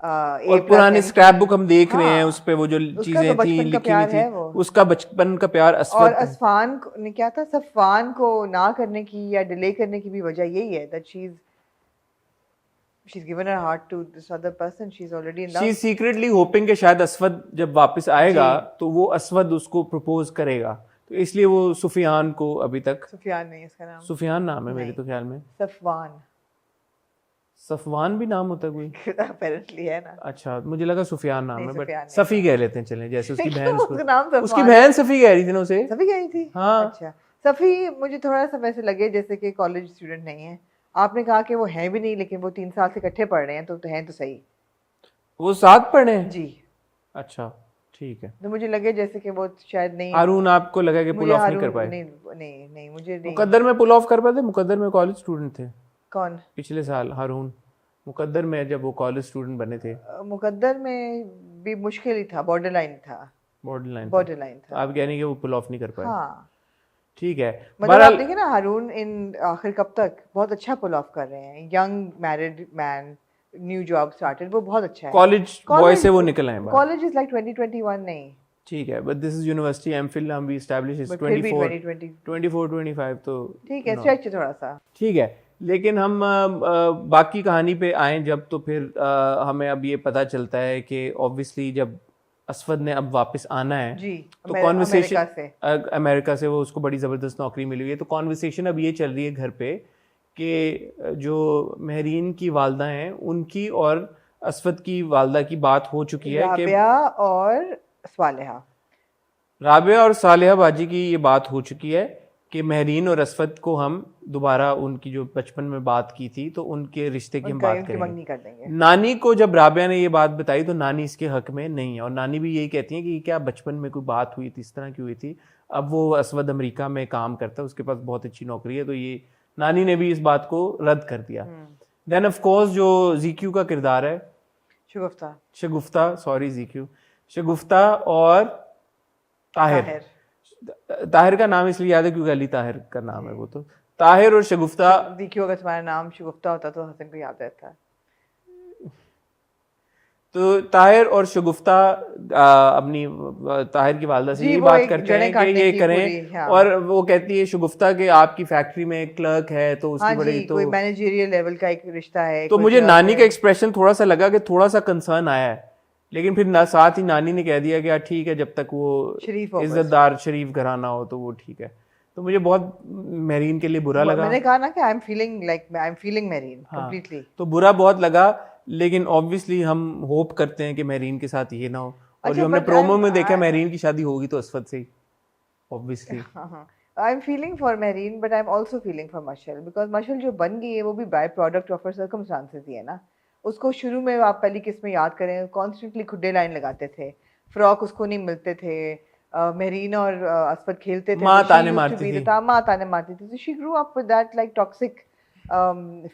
और पुराने स्क्रैप बुक हम देख रहे हैं, उस पे वो जो चीजें तो थी बचपन का लिखी हुई प्यार है थी, वो. उसका बचपन का प्यार और असवद. असफान ने क्या था, सफवान को ना करने की या डिले करने की भी वजह यही है that she's given her heart to this other person. She's already in love. She secretly hopping कि शायद असवद जब वापस आएगा तो वो असवद उसको प्रपोज करेगा, तो इसलिए वो सुफियान को अभी तक, सुफियान नहीं इसका नाम, सुफियान नाम है मेरे तो ख्याल में. सफवान सफवान भी नाम होता है कोई? apparently है ना. अच्छा, मुझे लगा सुफियान नाम नहीं, है, सुफियान बट नहीं. सफी कह लेते हैं चलें, जैसे उसकी बहन उसका नाम सफवान उसकी बहन सफी कह रही थी ना उसे. सफी कह रही थी. हाँ. अच्छा, सफी मुझे थोड़ा सा वैसे लगे जैसे कि कॉलेज स्टूडेंट नहीं है. आपने कहा कि वो हैं भी नहीं, लेकिन वो 3 साल से इकट्ठे पढ़ रहे हैं, तो हैं तो सही. वो साथ पढ़े हैं? जी. अच्छा ठीक है. तो मुझे लगे जैसे कि वो शायद नहीं. हारून आपको लगा कि पुल ऑफ नहीं कर पाए? नहीं नहीं नहीं, मुझे नहीं. मुकद्दर में पुल ऑफ कर पाए थे? मुकद्दर में कॉलेज स्टूडेंट थे कौन? पिछले साल हारून, मुकद्दर में जब वो कॉलेज स्टूडेंट बने थे. मुकद्दर में भी मुश्किल ही था, बॉर्डर था. तो आप कहने कि वो पुल ऑफ नहीं कर पाए. हाँ ठीक है. मतलब आप देखिए ना, हारून इन आखिर कब तक बहुत अच्छा पुल ऑफ कर रहे हैं. Young married man, new job started, वो बहुत अच्छा है. कॉलेज बॉय से वो निकल आए. कॉलेज इज लाइक 2021 नहीं. ठीक है, but this is university. MPhil हम भी एस्टैब्लिश इज 24 25, तो ठीक है, स्ट्रेच थोड़ा सा. ठीक है. लेकिन हम बाकी कहानी पे आए जब, तो फिर हमें अब ये पता चलता है कि ऑब्वियसली जब असवद ने अब वापस आना है जी, तो कॉन्वर्सेशन अमेरिका से वो उसको बड़ी ज़बरदस्त नौकरी मिली हुई है, तो कॉन्वर्सेशन अब ये चल रही है घर पे कि जो मेहरीन की वालदा हैं उनकी और असवद की वालदा की बात हो चुकी है कि राबिया और सालेहा बाजी की ये बात हो चुकी है कि मेहरीन और असवद को हम दोबारा उनकी जो बचपन में बात की थी तो उनके रिश्ते की हम बात करेंगे. नानी को जब राबिया ने ये बात बताई तो नानी इसके हक में नहीं है, और नानी भी यही कहती है कि क्या बचपन में कोई बात हुई थी, इस तरह की हुई थी. अब वो असवद अमेरिका में काम करता है, उसके पास बहुत अच्छी नौकरी है, तो ये नानी ने भी इस बात को रद्द कर दिया. देन ऑफ कोर्स जो जीक्यू का किरदार है, शगुफ्ता शगुफ्ता और ताहिर का नाम इसलिए याद है क्योंकि अली ताहिर का नाम है वो. तो ताहिर और शगुफ्ता. देखियो अगर तुम्हारा नाम शगुफ्ता होता तो हसन को याद रहता. तो ताहिर और शगुफ्ता अपनी ताहिर की वालदा से ये बात करते हैं कि ये करें. हाँ. और वो कहती है शगुफ्ता कि आपकी फैक्ट्री में एक क्लर्क है, तो उसकी बड़ी तो कोई मैनेजरियल लेवल का एक रिश्ता है. तो मुझे नानी का एक्सप्रेशन थोड़ा सा लगा कि थोड़ा सा कंसर्न आया है, लेकिन फिर साथ ही नानी ने कह दिया कि ठीक है, जब तक वो इज्जतदार शरीफ घराना हो तो वो ठीक है. तो मुझे बहुत मेहरीन के लिए बुरा लगा. मैंने कहा ना कि आई एम फीलिंग मेहरीन कंप्लीटली. तो बुरा बहुत लगा, लेकिन ऑब्वियसली हम होप करते हैं कि मेहरीन के साथ ये ना हो. और जो हमने प्रोमो में देखा मेहरीन की शादी होगी तो असफद से ही obviously. I am feeling for Mehreen, but I am also feeling for Mashal, because Mashal जो बन गई है वो भी बाय प्रोडक्ट ऑफ सर्कमस्टांसेस ही है ना. उसको शुरू में आप पहली किस्त में याद करें, कॉन्स्टेंटली खुदे लाइन लगाते थे, फ्रॉक उसको नहीं मिलते थे, मेहरीन और असफद खेलते थे, माँ ताने मारती थी. So she grew up with that like toxic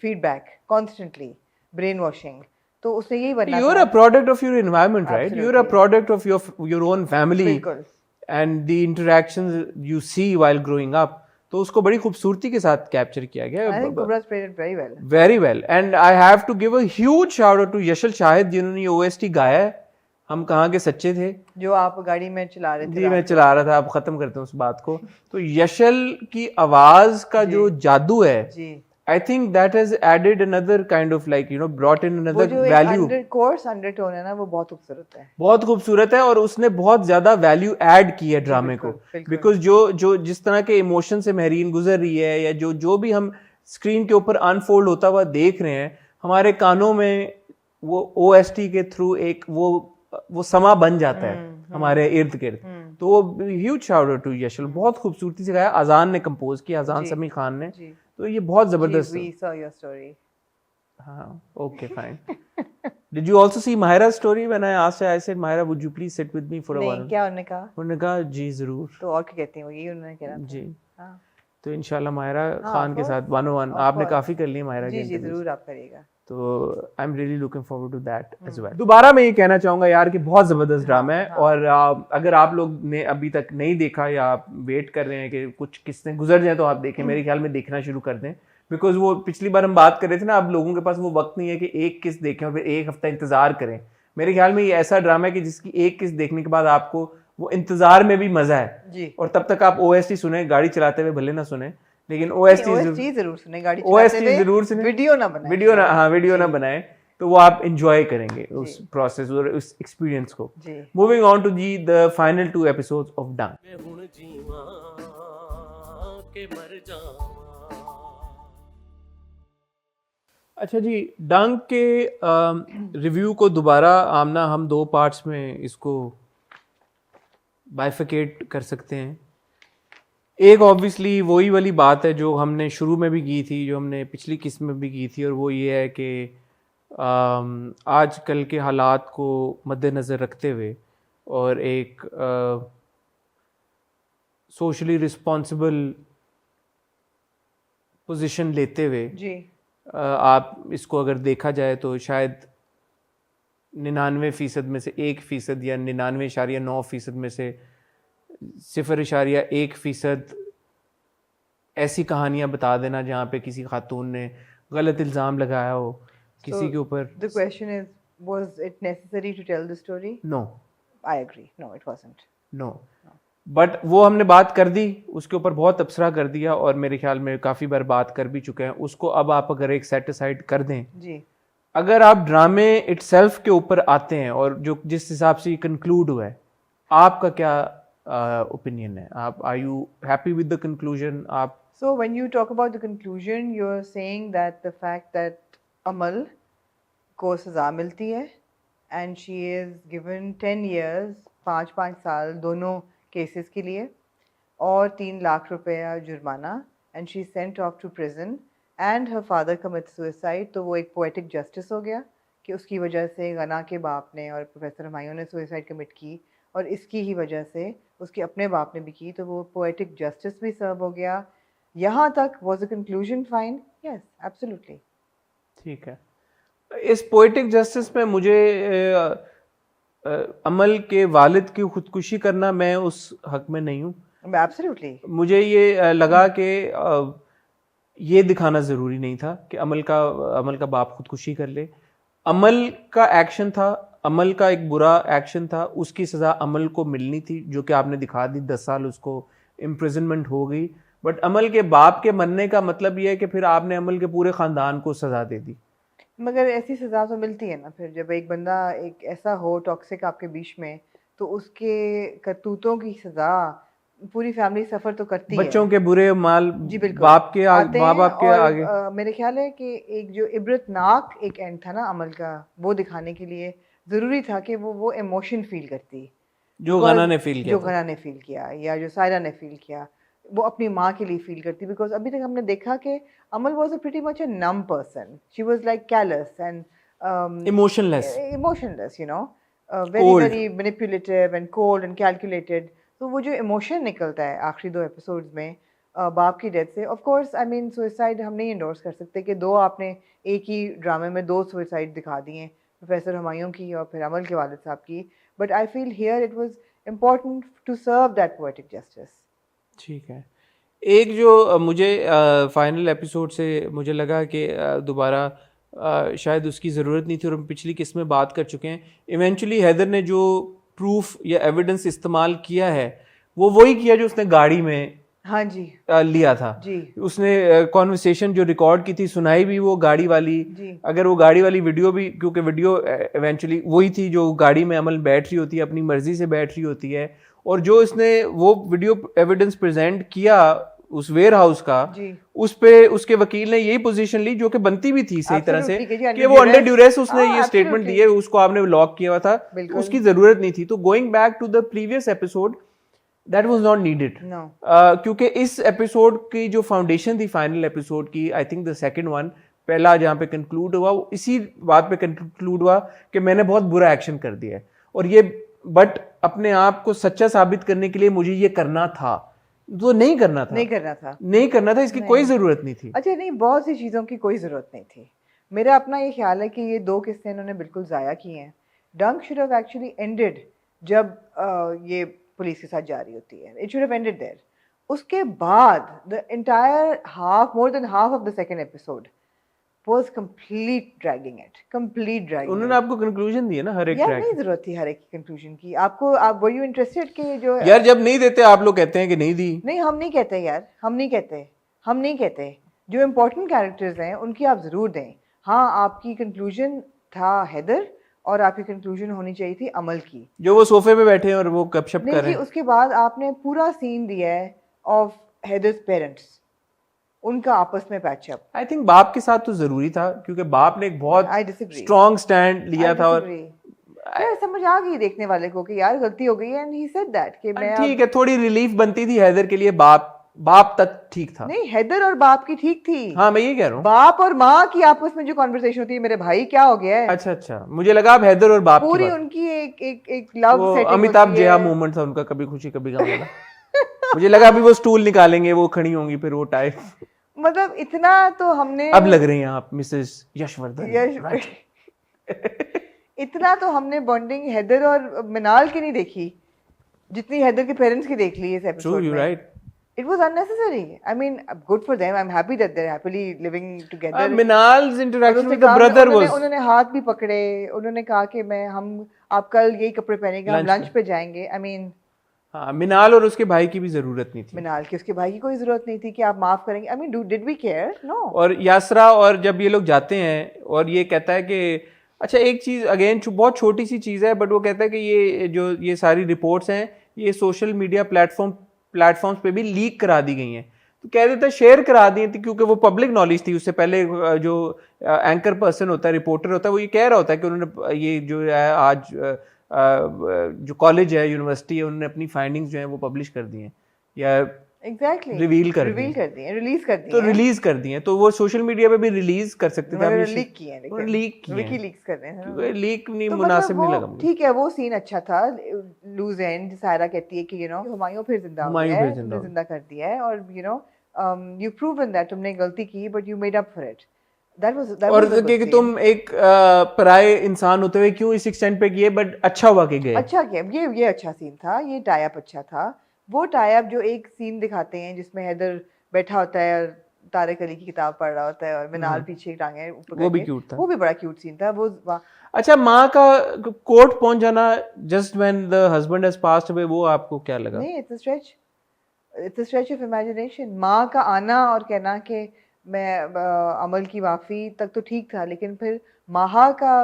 feedback constantly, brainwashing. तो उसने यही बनना. You're a product of your environment, right? You're a product of your own family. बिल्कुल. And the interactions you see while growing up. तो उसको बड़ी खूबसूरती के साथ कैप्चर किया I think गया, Kubra's played it very well. Very well. And I have to give a huge shout out to Yashal Shahid जिन्होंने ओएसटी गाया है. हम कहाँ के सच्चे थे जो आप गाड़ी में चला रहे थे जी, मैं चला रहा था. अब खत्म करते हैं उस बात को. तो यशल की आवाज का जो जादू है, जी, I think that has added another kind of like brought in वो अनदर जो एक वैल्यू. कोर्स अंडरटोन है ना, वो बहुत खूबसूरत है. बहुत खूबसूरत है और उसने बहुत ज्यादा वैल्यू ऐड की है ड्रामे को. बिल्कुल. बिकॉज जो जिस तरह के इमोशन से महरीन गुजर रही है, या जो भी हम स्क्रीन के ऊपर अनफोल्ड होता हुआ देख रहे हैं, हमारे कानों में वो ओएसटी के थ्रू एक वो समा बन जाता है हमारे इर्द गिर्द. तो वो huge shout out to Yashal. बहुत खूबसूरती से गाया. अजान ने कंपोज किया, अजान समी खान ने. जी. तो ये बहुत जबरदस्त. We saw your story. हाँ, okay, fine. Did you also see Mahira's story when I asked her? I said, Mahira, would you please sit with me for a while? नहीं, क्या उन्होंने कहा? उन्होंने कहा जी जरूर. तो और क्या कहती हैं वो, यही उन्होंने कहा था. जी. हाँ. तो इंशाल्लाह माहिरा हाँ, खान of के course. साथ 101 Of आपने course. काफी कर ली माहिरा के जी interviews. जरूर आप करिएगा. तो I am really looking forward to that as well. दोबारा मैं ये कहना चाहूंगा यार कि बहुत जबरदस्त ड्रामा है. और अगर आप लोग ने अभी तक नहीं देखा या आप वेट कर रहे हैं कि कुछ किस्से गुजर जाए तो आप देखें. मेरे ख्याल में देखना शुरू कर दें. बिकॉज वो पिछली बार हम बात कर रहे थे ना, अब लोगों के पास वो वक्त नहीं है कि एक किस्त देखें और फिर एक हफ्ता इंतजार करें. मेरे ख्याल में ये ऐसा ड्रामा है कि जिसकी एक किस्त देखने के बाद आपको वो इंतजार में भी मजा है. जी. और तब तक आप ओएसटी सुने, गाड़ी चलाते हुए भले ना सुने, लेकिन ओएसटी जरूर सुने, गाड़ी OST चलाते हुए जरूर सुने. वीडियो ना बनाए. वीडियो ना बनाए. तो वो आप एंजॉय करेंगे उस प्रोसेस और उस एक्सपीरियंस को. जी. Moving on to the final 2 episodes of Dunk. अच्छा जी, डंक के रिव्यू को दोबारा आमना हम 2 पार्ट्स में इसको बाइफिकेट कर सकते हैं. एक ऑब्वियसली वही वाली बात है जो हमने शुरू में भी की थी, जो हमने पिछली किस्त में भी की थी, और वो ये है कि आजकल के हालात को मद्देनज़र रखते हुए और एक सोशली रिस्पॉन्सिबल पोजीशन लेते हुए जी. आप इसको अगर देखा जाए तो शायद 99% में से 1% या 99.9% में से 0.1% ऐसी कहानियां बता देना जहाँ पे किसी खातून ने गलत इल्ज़ाम लगाया हो किसी के ऊपर. The question is, was it necessary to tell the story? No. I agree. No, it wasn't. No. But वो हमने बात कर दी, उसके ऊपर बहुत तबसरा कर दिया और मेरे ख्याल में काफ़ी बार बात कर भी चुके हैं उसको. अब आप अगर एक सेट असाइड कर दें जी. अगर आप ड्रामे इटसेल्फ के ऊपर आते हैं और जो जिस हिसाब से ये कंक्लूड हुआ है, आपका क्या ओपिनियन है? आप are you happy with the conclusion? आप So when you talk about the conclusion, you're saying that the fact that Amal को सज़ा मिलती है and she is given 10 years, 5 साल दोनों केसेस के लिए और 3 लाख रुपया जुर्माना, and she sent off to prison and her father commits suicide. तो वो एक poetic justice हो गया कि उसकी वजह से गना के बाप ने और प्रोफेसर हुमायूं ने सुसाइड कमिट की और इसकी ही वजह से उसके अपने बाप ने भी की, तो वो poetic justice भी सर्व हो गया. यहाँ तक was the conclusion fine? Yes, absolutely. ठीक है. इस पोएटिक जस्टिस में मुझे अमल के वालिद की खुदकुशी करना, मैं उस हक में नहीं हूँ. Absolutely. मुझे ये लगा कि ये दिखाना ज़रूरी नहीं था कि अमल का बाप खुदकुशी कर ले. अमल का एक्शन था, अमल का एक बुरा एक्शन था, उसकी सज़ा अमल को मिलनी थी जो कि आपने दिखा दी. 10 साल उसको इम्प्रिजनमेंट हो गई. बट अमल के बाप के मरने का मतलब ये है कि फिर आपने अमल के पूरे ख़ानदान को सज़ा दे दी. मगर ऐसी सज़ा तो मिलती है ना फिर, जब एक बंदा एक ऐसा हो टॉक्सिक आपके बीच में, तो उसके करतूतों की सज़ा पूरी फैमिली सफ़र तो करती है. बच्चों के बुरे माल जी बिल्कुल बाप के आते माँ हैं. बाप के और आगे मेरे ख्याल है कि एक जो इबरतनाक एक एंड था ना अमल का, वो दिखाने के लिए ज़रूरी था कि वो इमोशन फील करती जो गना ने फील किया जो गना ने फील किया या जो सायरा ने फील किया, वो अपनी माँ के लिए फील करती. बिकॉज अभी तक हमने देखा कि Amal was a pretty much a numb person. She was like callous and emotionless, you know, very manipulative and cold and calculated. तो वो जो इमोशन निकलता है आखिरी 2 एपिसोड्स में बाप की डेथ से, of course I mean suicide हम नहीं इंडोर्स कर सकते कि 2 आपने एक ही ड्रामे में 2 सुसाइड दिखा दिए, प्रोफेसर हुमायूं की और फिर अमल के वालिद साहब की. But I feel here it was important to serve that poetic justice. ठीक है. एक जो मुझे फाइनल एपिसोड से मुझे लगा कि दोबारा शायद उसकी ज़रूरत नहीं थी, और हम पिछली किस्त में बात कर चुके हैं। इवेंचुअली हैदर ने जो प्रूफ या एविडेंस इस्तेमाल किया है वो वही किया जो उसने गाड़ी में हाँ जी लिया था जी उसने कॉन्वर्सेशन जो रिकॉर्ड की थी सुनाई भी वो गाड़ी वाली। जी अगर वो गाड़ी वाली वीडियो भी, क्योंकि वीडियो इवेंचुअली वही थी जो गाड़ी में अमल बैठ रही होती है, अपनी मर्जी से बैठ रही होती है, और जो इसने वो वीडियो एविडेंस प्रेजेंट किया उस वेयर हाउस का, जी उस पे उसके वकील ने यही पोजीशन ली जो कि बनती भी थी सही तरह से Absolutely, कि कि वो अंडर ड्यूरेस उसने हाँ, ये स्टेटमेंट absolutely. दी है, उसको आपने लॉक किया हुआ था, बिल्कुल। उसकी जरूरत नहीं थी। तो going back to the previous episode, that was not needed, no क्योंकि इस एपिसोड की जो फाउंडेशन थी फाइनल एपिसोड की, I think the second one, पहला जहाँ पे कंक्लूड हुआ वो इसी बात पे कंक्लूड हुआ कि मैंने बहुत बुरा एक्शन कर दिया है, और ये बट अपने आप को सच्चा साबित करने के लिए मुझे ये करना था, तो नहीं करना था, नहीं करना था, इसकी कोई जरूरत नहीं थी। अच्छा नहीं, बहुत सी चीज़ों की कोई ज़रूरत नहीं थी। मेरा अपना ये ख्याल है कि ये 2 किस्सें इन्होंने बिल्कुल ज़ाया की हैं। डंक शुड हैव एक्चुअली एंडेड जब ये पुलिस के साथ जा रही होती है, it should have ended there. उसके बाद the entire half, more than half of the second episode was complete dragging उन्होंने आपको कंक्लूजन दिया ना हर एक यार, ट्रैक। नहीं जरूरत थी हर एक की कंक्लूजन की। आपको आप वर यू इंटरेस्टेड कि जो यार जब नहीं देते आप लोग कहते हैं कि नहीं दी। नहीं, हम नहीं कहते यार, हम नहीं कहते। जो इम्पोर्टेंट कैरेक्टर्स हैं उनकी आप ज़रूर दें। हाँ, आपकी कंक्लूजन था हैदर और आपकी कंक्लूजन होनी चाहिए थी अमल की, जो वो सोफे पे बैठे हैं और वो गपशप नहीं कर रहे जी। हैं। उसके बाद आपने पूरा सीन दिया है ऑफ हैदर्स पेरेंट्स, उनका आपस में पैचअप। आई थिंक बाप के साथ तो जरूरी था, क्योंकि बाप ने एक बहुत आई डिसएग्री, स्ट्रॉन्ग स्टैंड लिया था, और यार समझ आ गई देखने वाले को कि यार गलती हो गई है, एंड ही सेड दैट कि मैं ठीक है, थोड़ी रिलीफ बनती थी हैदर के लिए, बाप तक ठीक था। नहीं, हैदर और बाप की ठीक थी। हाँ मैं ये कह रहा हूँ, बाप और माँ की आपस में जो कॉन्वर्सेशन होती है, मेरे भाई क्या हो गया है, अच्छा, मुझे लगा आप हैदर और बाप की पूरी बात। उनकी एक लव वो सेटिंग अमिताभ जेहा मूवमेंट था उनका, कभी खुशी कभी गम वाला। मुझे लगा अभी वो स्टूल निकालेंगे, वो खड़ी होंगी, फिर वो टाइप। मतलब इतना तो हमने अब लग रही हैं आप मिसेस यशवर्धन, right? इतना तो हमने बॉन्डिंग हैदर और मिनाल की नहीं देखी जितनी हैदर के पेरेंट्स की देख ली इस True, एपिसोड you're में। right. It was unnecessary. I mean, good for them. I'm happy that they're happily living together. Minal's और interaction उसके with the बाद brother उन्होंने was उन्होंने हाथ भी पकड़े, उन्होंने कहा कि आप कल यही कपड़े पहनेंगे, हम Lunch लंच पे जाएंगे। I mean, हाँ, मिनाल और उसके भाई की भी जरूरत नहीं थी, मिनाल की उसके भाई की कोई जरूरत नहीं थी कि आप माफ करेंगे। I mean, did we care? No. और यासरा, और जब ये लोग जाते हैं और ये कहता है कि अच्छा एक चीज अगेन बहुत छोटी सी चीज है, बट वो कहता है कि ये सारी रिपोर्ट्स हैं ये सोशल मीडिया प्लेटफॉर्म्स पे भी लीक करा दी गई हैं। तो कह देता है शेयर करा दी थी क्योंकि वो पब्लिक नॉलेज थी। उससे पहले जो एंकर पर्सन होता है, रिपोर्टर होता है, वो ये कह रहा होता है कि उन्होंने ये जो है आज जो कॉलेज है, यूनिवर्सिटी है, उन्होंने अपनी फाइंडिंग्स जो हैं वो पब्लिश कर दी हैं या Exactly. रिवील कर दी रिवील कर दिए, रिलीज कर दिए। तो रिलीज कर दी हैं, तो वो सोशल मीडिया पे भी रिलीज कर सकते थे। लीक किए हैं, लेकिन लीक किए हैं, विकीलीक्स कर रहे हैं। लीक नहीं तो मुनासिब मतलब नहीं वो लगा मुझे। ठीक है, वो सीन अच्छा था। लूज एंड सायरा कहती है कि हुमायूं फिर जिंदा हो हुमायूं गया फिर है, जिंदा तुमने जिंदा कर दिया है, और यू प्रूवन दैट तुमने गलती की, but you made up for it. और कि तुम एक पराये इंसान होते हुए क्यों इस एक्सटेंट पे किए, बट अच्छा हुआ कि गए। अच्छा किया, ये अच्छा सीन था, ये टाई अप अच्छा था। वो टाई अप जो एक सीन दिखाते हैं जिसमें हैदर बैठा होता है और तारिक अली की किताब पढ़ रहा होता है और मिनाल पीछे टांगे ऊपर वो भी करके, क्यूट था, वो भी बड़ा क्यूट सीन था वो। अच्छा, माँ का कोर्ट पहुंच जाना just when the husband has passed away, वो आपको क्या लगा? नहीं, it's a stretch of imagination. माँ का आना और कहना कि मैं अमल की माफ़ी तक तो ठीक था, लेकिन फिर महा का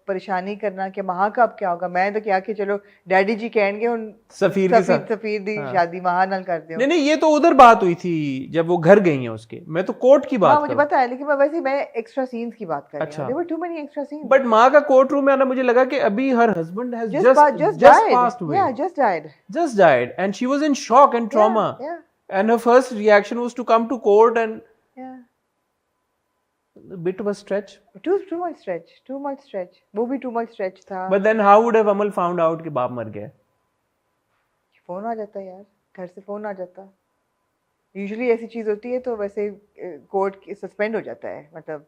परेशानी करना कि महा का अब क्या होगा। मैं तो क्या कि चलो डैडी जी कहेंगे उन सफीर के साथ सफीर दी शादी महा नाल कर दियो। नहीं, ये तो उधर बात हुई थी जब वो घर गई हैं उसके, मैं तो कोर्ट की बात। मुझे पता है, लेकिन मैं एक्स्ट्रा सीन्स की बात कर रही हूं। There were too many extra scenes. But माँ का कोर्ट रूम में आना, मुझे लगा कि अभी her husband has just died and she was in shock and trauma, and her first reaction was to come to court, and a bit of a stretch. too much stretch. वो भी too much stretch था। But then how would have Amal found out कि बाप मर गया? Phone आ जाता यार, घर से फोन आ जाता। यूजुअली ऐसी चीज होती है तो वैसे कोर्ट सस्पेंड हो जाता है, मतलब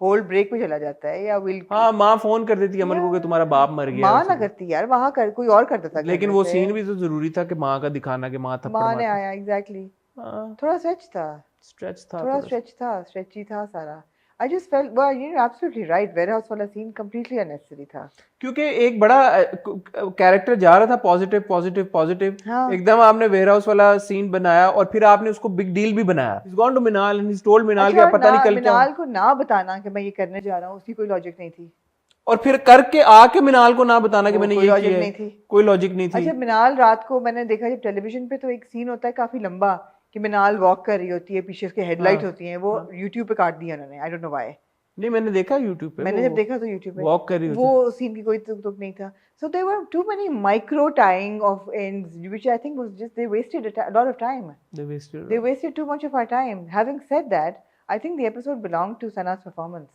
होल्ड ब्रेक पे चला जाता है, या विल। हाँ, माँ फोन कर देती अमल को कि तुम्हारा बाप मर गया। माँ ना करती यार, वहाँ कर कोई और करता था। लेकिन वो सीन भी तो जरूरी था कि माँ का दिखाना कि माँ थप्पड़ माँ ने आया। एग्जैक्टली, थोड़ा स्ट्रेच था, स्ट्रेच था थोड़ा स्ट्रेच था, स्ट्रेची था सारा. I just felt, well, you're absolutely right. Warehouse वाला scene completely unnecessary था. क्योंकि एक बड़ा कैरेक्टर जा रहा था पॉजिटिव पॉजिटिव पॉजिटिव, हाँ. एकदम आपने वेयरहाउस वाला सीन बनाया और फिर आपने उसको बिग डील भी बनाया. He's gone to Minal and he's told Minal कि पता नहीं कल क्या. मिनाल को ना बताना कि मैं ये करने जा रहा हूँ, उसकी कोई लॉजिक नहीं थी. और फिर करके आके मिनाल को ना बताना कि मैंने ये लॉजिक किया नहीं है. थी. कोई लॉजिक नहीं थी. अच्छा, मिनाल रात को मैंने देखा जब टेलीविजन पे, तो एक सीन होता है काफी लंबा कि मिनाल वॉक कर रही होती है, पीछे उसके हेडलाइट होती हैं, वो YouTube पे काट दिया उन्होंने. I don't know why. नहीं, मैंने देखा YouTube पे. मैंने जब देखा तो YouTube पे वॉक कर रही होती. वो सीन की कोई तुक नहीं था. So there were too many micro tying of ends, which I think was just, they wasted a lot of time. They wasted too much of our time. Having said that, I think the episode belonged to Sana's performance.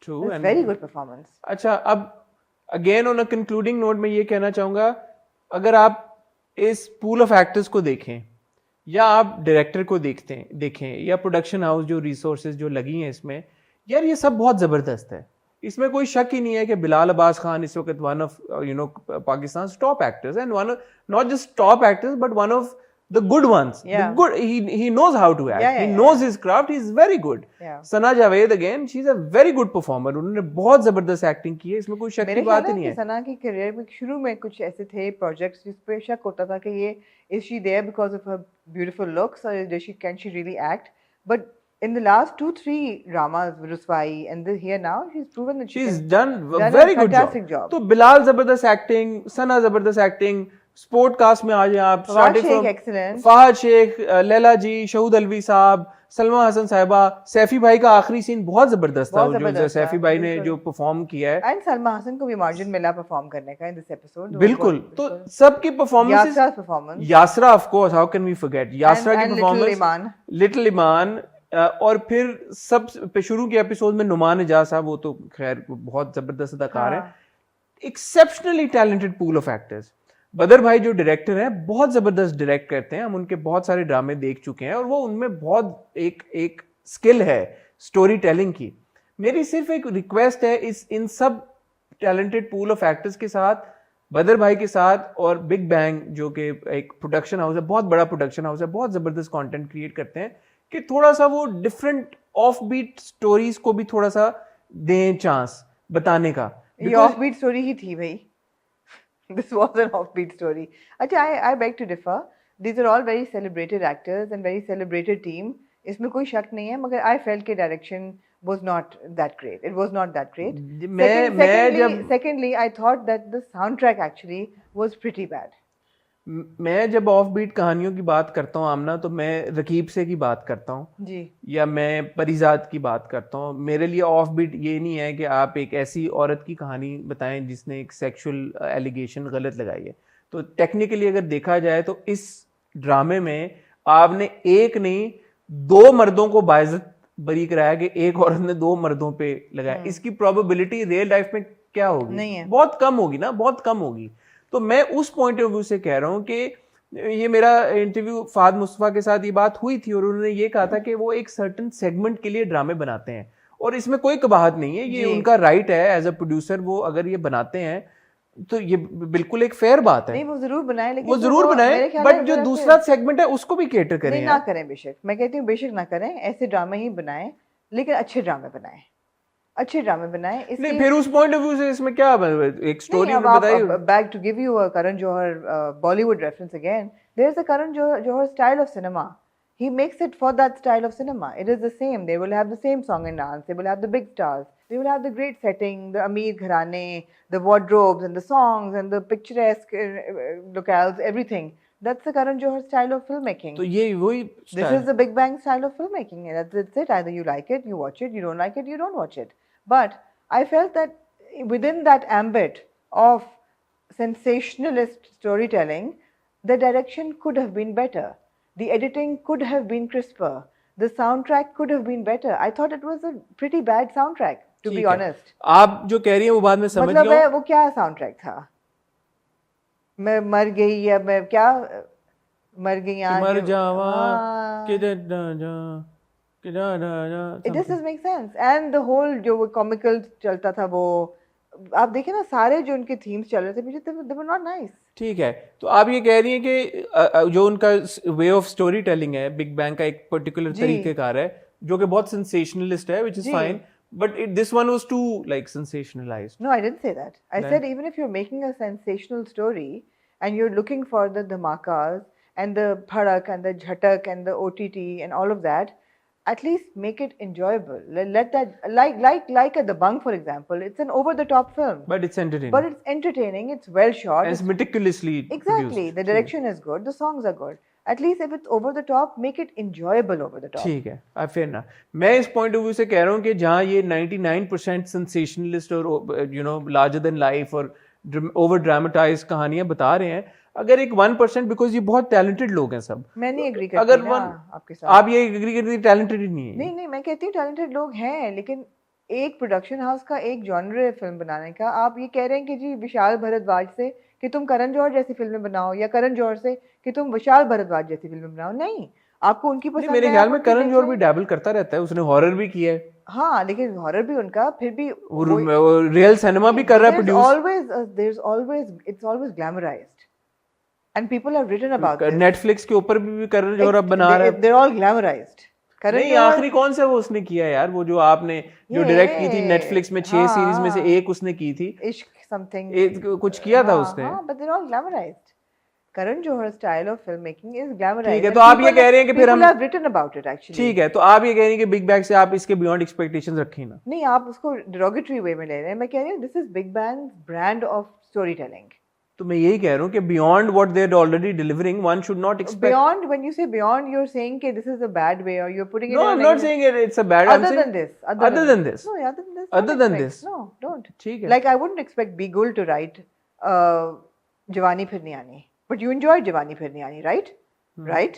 True. It was very good performance. अच्छा, अब again on a concluding note मैं ये कहना चाहूंगा, अगर आप इस pool of actors को देखें या आप डायरेक्टर को देखें या प्रोडक्शन हाउस जो रिसोर्सेज जो लगी हैं इसमें, यार ये सब बहुत जबरदस्त है. इसमें कोई शक ही नहीं है कि बिलाल अब्बास खान इस वक्त one of Pakistan top actors and one not just top actors but one of the good ones. Yeah. The good, he knows how to act. He knows his craft. He's very good. Sana Javed again, she's a very good performer. उन्होंने बहुत जबरदस्त acting की है, इसमें कोई शक की बात ही नहीं है. सना की करियर में शुरू में कुछ ऐसे थे प्रोजेक्ट्स जिस पे शक होता था कि ये is she there because of her beautiful looks or can she really act? But in the last 2-3 dramas, Ruswai and here now, she's proven that she's done a very good job. तो बिलाल जबरदस्त acting, सना जबरदस्त acting, sport cast में आ जाए आप, फहद शेख, लैला जी, शहूद अलवी साहब, सलमा हसन साहिबा, सैफी भाई का आखिरी सीन बहुत जबरदस्त था, जो सैफी भाई ने जो परफॉर्म किया है. एंड सलमा हसन को भी मार्जिन मिला परफॉर्म करने का इन दिस एपिसोड. बिल्कुल. तो सबकी performance, Yasra of course, how can we forget Yasra की परफॉर्मेंस, लिटिल ईमान, और फिर सब शुरू के एपिसोड में नुमान एजाज साहब, वो तो खैर बहुत जबरदस्त अदाकार है. Exceptionally talented pool of actors. बदर भाई जो डायरेक्टर हैं बहुत जबरदस्त डायरेक्ट करते हैं, हम उनके बहुत सारे ड्रामे देख चुके हैं और वो उनमें बहुत एक स्किल है स्टोरी टेलिंग की. मेरी सिर्फ एक रिक्वेस्ट है इन सब टैलेंटेड पूल ऑफ एक्टर्स के साथ, बदर भाई के साथ और बिग बैंग जो कि एक प्रोडक्शन हाउस है, बहुत बड़ा प्रोडक्शन हाउस है, बहुत जबरदस्त कंटेंट क्रिएट करते हैं, कि थोड़ा सा वो डिफरेंट ऑफ बीट स्टोरीज को भी थोड़ा सा दें चांस बताने का. ये ऑफ बीट स्टोरी ही थी भाई. This was an offbeat story. Actually, I beg to differ. These are all very celebrated actors and very celebrated team. इसमें कोई शक नहीं है, मगर I felt कि direction was not that great. It was not that great. Secondly, I thought that the soundtrack actually was pretty bad. मैं जब off beat कहानियों की बात करता हूँ आमना, तो मैं रकीब से की बात करता हूँ जी, या मैं परिजात की बात करता हूँ. मेरे लिए ऑफ बीट ये नहीं है कि आप एक ऐसी औरत की कहानी बताएं जिसने एक सेक्सुअल एलिगेशन गलत लगाई है. तो टेक्निकली अगर देखा जाए तो इस ड्रामे में आपने एक नहीं 2 मर्दों को बाइज्जत बरी कराया कि एक औरत ने 2 मर्दों पे लगाया. इसकी प्रोबेबिलिटी रियल लाइफ में क्या होगी? नहीं है. बहुत कम होगी ना, बहुत कम होगी. तो मैं उस पॉइंट ऑफ व्यू से कह रहा हूं कि ये मेरा इंटरव्यू फाद मुस्तफा के साथ ये बात हुई थी और उन्होंने ये कहा था कि वो एक सर्टेन सेगमेंट के लिए ड्रामे बनाते हैं और इसमें कोई कबाहत नहीं है, ये उनका राइट है एज अ प्रोड्यूसर. वो अगर ये बनाते हैं तो ये बिल्कुल एक फेयर बात है. नहीं, वो जरूर बनाए, लेकिन वो जरूर बनाए, बट जो दूसरा सेगमेंट है उसको भी कैटर करें. ना करें बेशक, मैं कहती हूँ बेशक ना करें, ऐसे ड्रामे ही बनाएं, लेकिन अच्छे ड्रामे बनाएं, अच्छे ड्रामे बनाएं. नहीं, फिर उस पॉइंट ऑफ व्यू से इसमें क्या एक स्टोरी बताइए. Back to give you a Karan Johar Bollywood reference again, there is a Karan Johar style of cinema. He makes it for that style of cinema. It is the same. They will have the same song and dance. They will have the big stars. They will have the great setting, the Amir Gharane, the wardrobes and the songs and the picturesque locales, everything. That's the Karan Johar style of filmmaking. So ये वही This is the Big Bang style of filmmaking. That's it. Either you like it, you watch it. You don't like it, you don't watch it. But I felt that within that ambit of sensationalist storytelling, the direction could have been better. The editing could have been crisper. The soundtrack could have been better. I thought it was a pretty bad soundtrack, to be honest. आप जो कह रही हैं वो बात में समझ गया. मतलब वो क्या soundtrack था? मैं मर गई या मैं क्या मर गई? मर जावा किधर जा It doesn't make sense. And the whole जो वो comical चलता था वो आप देखें ना सारे जो उनके थीम्स चल रहे थे मुझे दे वर नॉट नाइस। ठीक है, तो आप ये कह रही हैं कि जो उनका वे ऑफ स्टोरी टेलिंग है, बिग बैंग का एक पर्टिकुलर जी। तरीकेकार है जो कि बहुत सेंसेशनलिस्ट है, which is ji. fine, but this one was too like sensationalized. No, I didn't say that. I Then- said even if you're making a sensational story and you're looking for the dhamakas and the bhadak and the jhatak and the OTT and all of that, at least make it enjoyable. Let that like at The Bung, for example, it's an over-the-top film, But it's entertaining. but it's entertaining. It's well shot. And it's meticulously Exactly. produced. The direction is good. The songs are good. At least if it's over the top, make it enjoyable over the top. ठीक है, फिर ना मैं इस point of view से कह रहा हूँ कि जहाँ ये 99% सेंसेशनलिस्ट और लार्जर देन लाइफ और ओवर ड्रामेटाइज कहानियां बता रहे हैं, अगर एक 1%, बिकॉज ये बहुत टैलेंटेड लोग हैं सब, मैं नहीं एग्री करती अगर ना आपके साथ। आप ये एग्री करती टैलेंटेड ही नहीं है। नहीं मैं कहती हूँ टैलेंटेड लोग हैं, लेकिन एक प्रोडक्शन हाउस का एक जॉनर है फिल्म बनाने का। आप ये कह रहे हैं कि जी विशाल भारद्वाज से कि तुम करण जौहर जैसी फिल्में बनाओ, या करण जौहर से कि तुम विशाल भारद्वाज जैसी फिल्में बनाओ। नहीं, आपको उनकी पसंद मेरे है, ख्याल आप में उनकी करण जौहर भी देखें। डैबल करता रहता है, उसने हॉरर भी किया है, हाँ, लेकिन हॉरर भी उनका फिर भी रियल सिनेमा भी कर रहा है there's always it's always glamorized and people have written about produce. this. Netflix के ऊपर भी करण जौहर अब बना रहा है। They're all glamorized. करण नहीं, जौहर- आखिरी कौन सा वो उसने किया यार, वो जो आपने जो ये- डायरेक्ट की थी नेटफ्लिक्स में 6 सीरीज में से हाँ। एक उसने की थी, इश्क something कुछ किया था उसने। हाँ, but they're all glamorized. Karan Johar's style of filmmaking is glamorized. ठीक है, and तो आप ये people कह रहे हैं कि फिर people हम- have written about it actually. ठीक है, तो आप ये कह रही हैं कि बिग बैंग से आप इसके बियॉन्ड एक्सपेक्टेशंस रखें ना। नहीं, आप उसको derogatory way में ले रहे हैं। मैं कह रही हूँ this is Big Bang's brand of storytelling. तो मैं यही कह रहा हूँ कि beyond what they are already delivering one should not expect. Beyond, when you say beyond, you're saying that this is a bad way, or you're putting it No, in a I'm not negative- saying it's a bad. I'm Other saying than this. other than this. No, other than this. Other don't than expect. this. No, don't. ठीक है। Like I wouldn't expect Bigul to write Jawani Phir Nahi Aani, but you enjoyed Jawani Phir Nahi Aani, right? Right?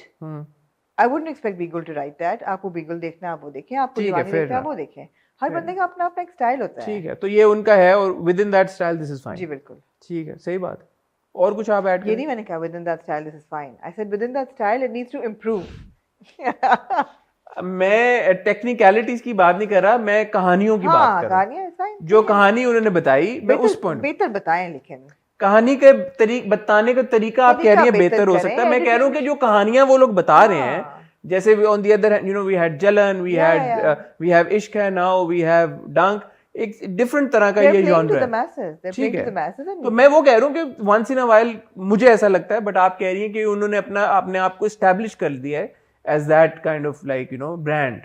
I wouldn't expect Bigul to write that. आपको Bigul देखना है आप वो देखें, आपको ठीक है, जवानी fair देखना है enough. वो देखें। हर बंदे का अपना अपना एक स्टाइल होता है। ठीक है, तो ये उनका है और within that style this is fine. जी बिल्कुल। ठीक है, सही बात है। और कुछ आप ऐड ये करें? नहीं मैंने कहा within that style this is fine. I said within that style it needs to improve. मैं टेक्निकलिटीज की बात नहीं कर रहा, मैं कहानियों की बात हाँ, कर रहा हूँ। कहानियाँ fine. जो कहानी उन्होंने बताई, मैं उस पॉइंट बेहतर बताएं, लेकिन कहानी के बताने का तरीका आप कह रही हैं तरीका बेहतर हो बेहतर सकता है। मैं करें, कह रहा हूँ कि जो कहानियां वो लोग बता रहे हैं, हाँ। जैसे on the other hand we had Jalan, Yeah. We have Ishq Hai, now we have डंक, एक डिफरेंट तरह का They're ये playing to जॉनर the है। masses. They're ठीक playing to है, the masses and तो मैं वो कह रहा हूँ कि वंस इन अ वाइल मुझे ऐसा लगता है, बट आप कह रही हैं कि उन्होंने अपने आप को एस्टैब्लिश कर दिया है as that kind of like brand,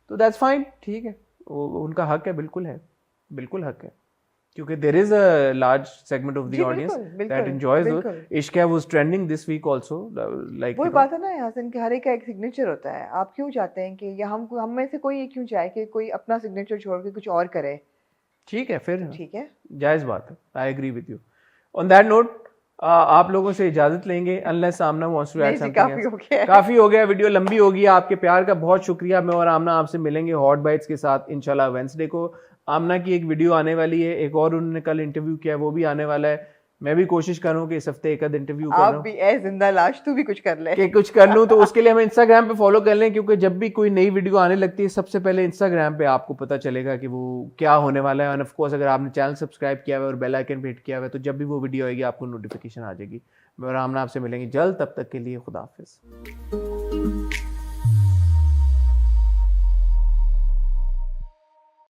तो दैट्स फाइन। ठीक है, उनका हक है, बिल्कुल हक है, क्योंकि there is a large segment of the जी, ऑडियंस बिल्कुल, दैट एंजॉयज बिल्कुल। Ishq Hai was trending this week also, like वही बात है ना हसन, कि हर एक का एक सिग्नेचर होता है। आप क्यों चाहते हैं कि, या हम में से कोई ये क्यों चाहे कि कोई अपना सिग्नेचर छोड़ के कुछ और करे? ठीक है, फिर ठीक है, जायज बात है, I agree with you. On that note आप लोगों से इजाजत लेंगे unless Amna wants to add नहीं जी, समथिंग काफी हो गया है। काफी हो गया, वीडियो लंबी हो गई। आपके प्यार का बहुत शुक्रिया। मैं और आमना आपसे मिलेंगे हॉट बाइट्स के साथ इंशाल्लाह वेंसडे को। आमना की एक वीडियो आने वाली है, एक और उन्होंने कल इंटरव्यू किया है, वो भी आने वाला है। मैं भी कोशिश करूँ कि इस हफ्ते एक आध इंटरव्यू आप करूँ भी ए जिंदा लाश, तू भी कुछ कर ले। कि कुछ कर लूँ, तो उसके लिए हमें इंस्टाग्राम पे फॉलो कर लें, क्योंकि जब भी कोई नई वीडियो आने लगती है सबसे पहले इंस्टाग्राम पे आपको पता चलेगा कि वो क्या होने वाला है। और ऑफ कोर्स अगर आपने चैनल सब्सक्राइब किया हुआ है और बेल आइकन पे हिट किया हुआ है, तो जब भी वो वीडियो आएगी आपको नोटिफिकेशन आ जाएगी। मैं और आमना आपसे मिलेंगे जल्द, तब तक के लिए खुदा हाफिज़।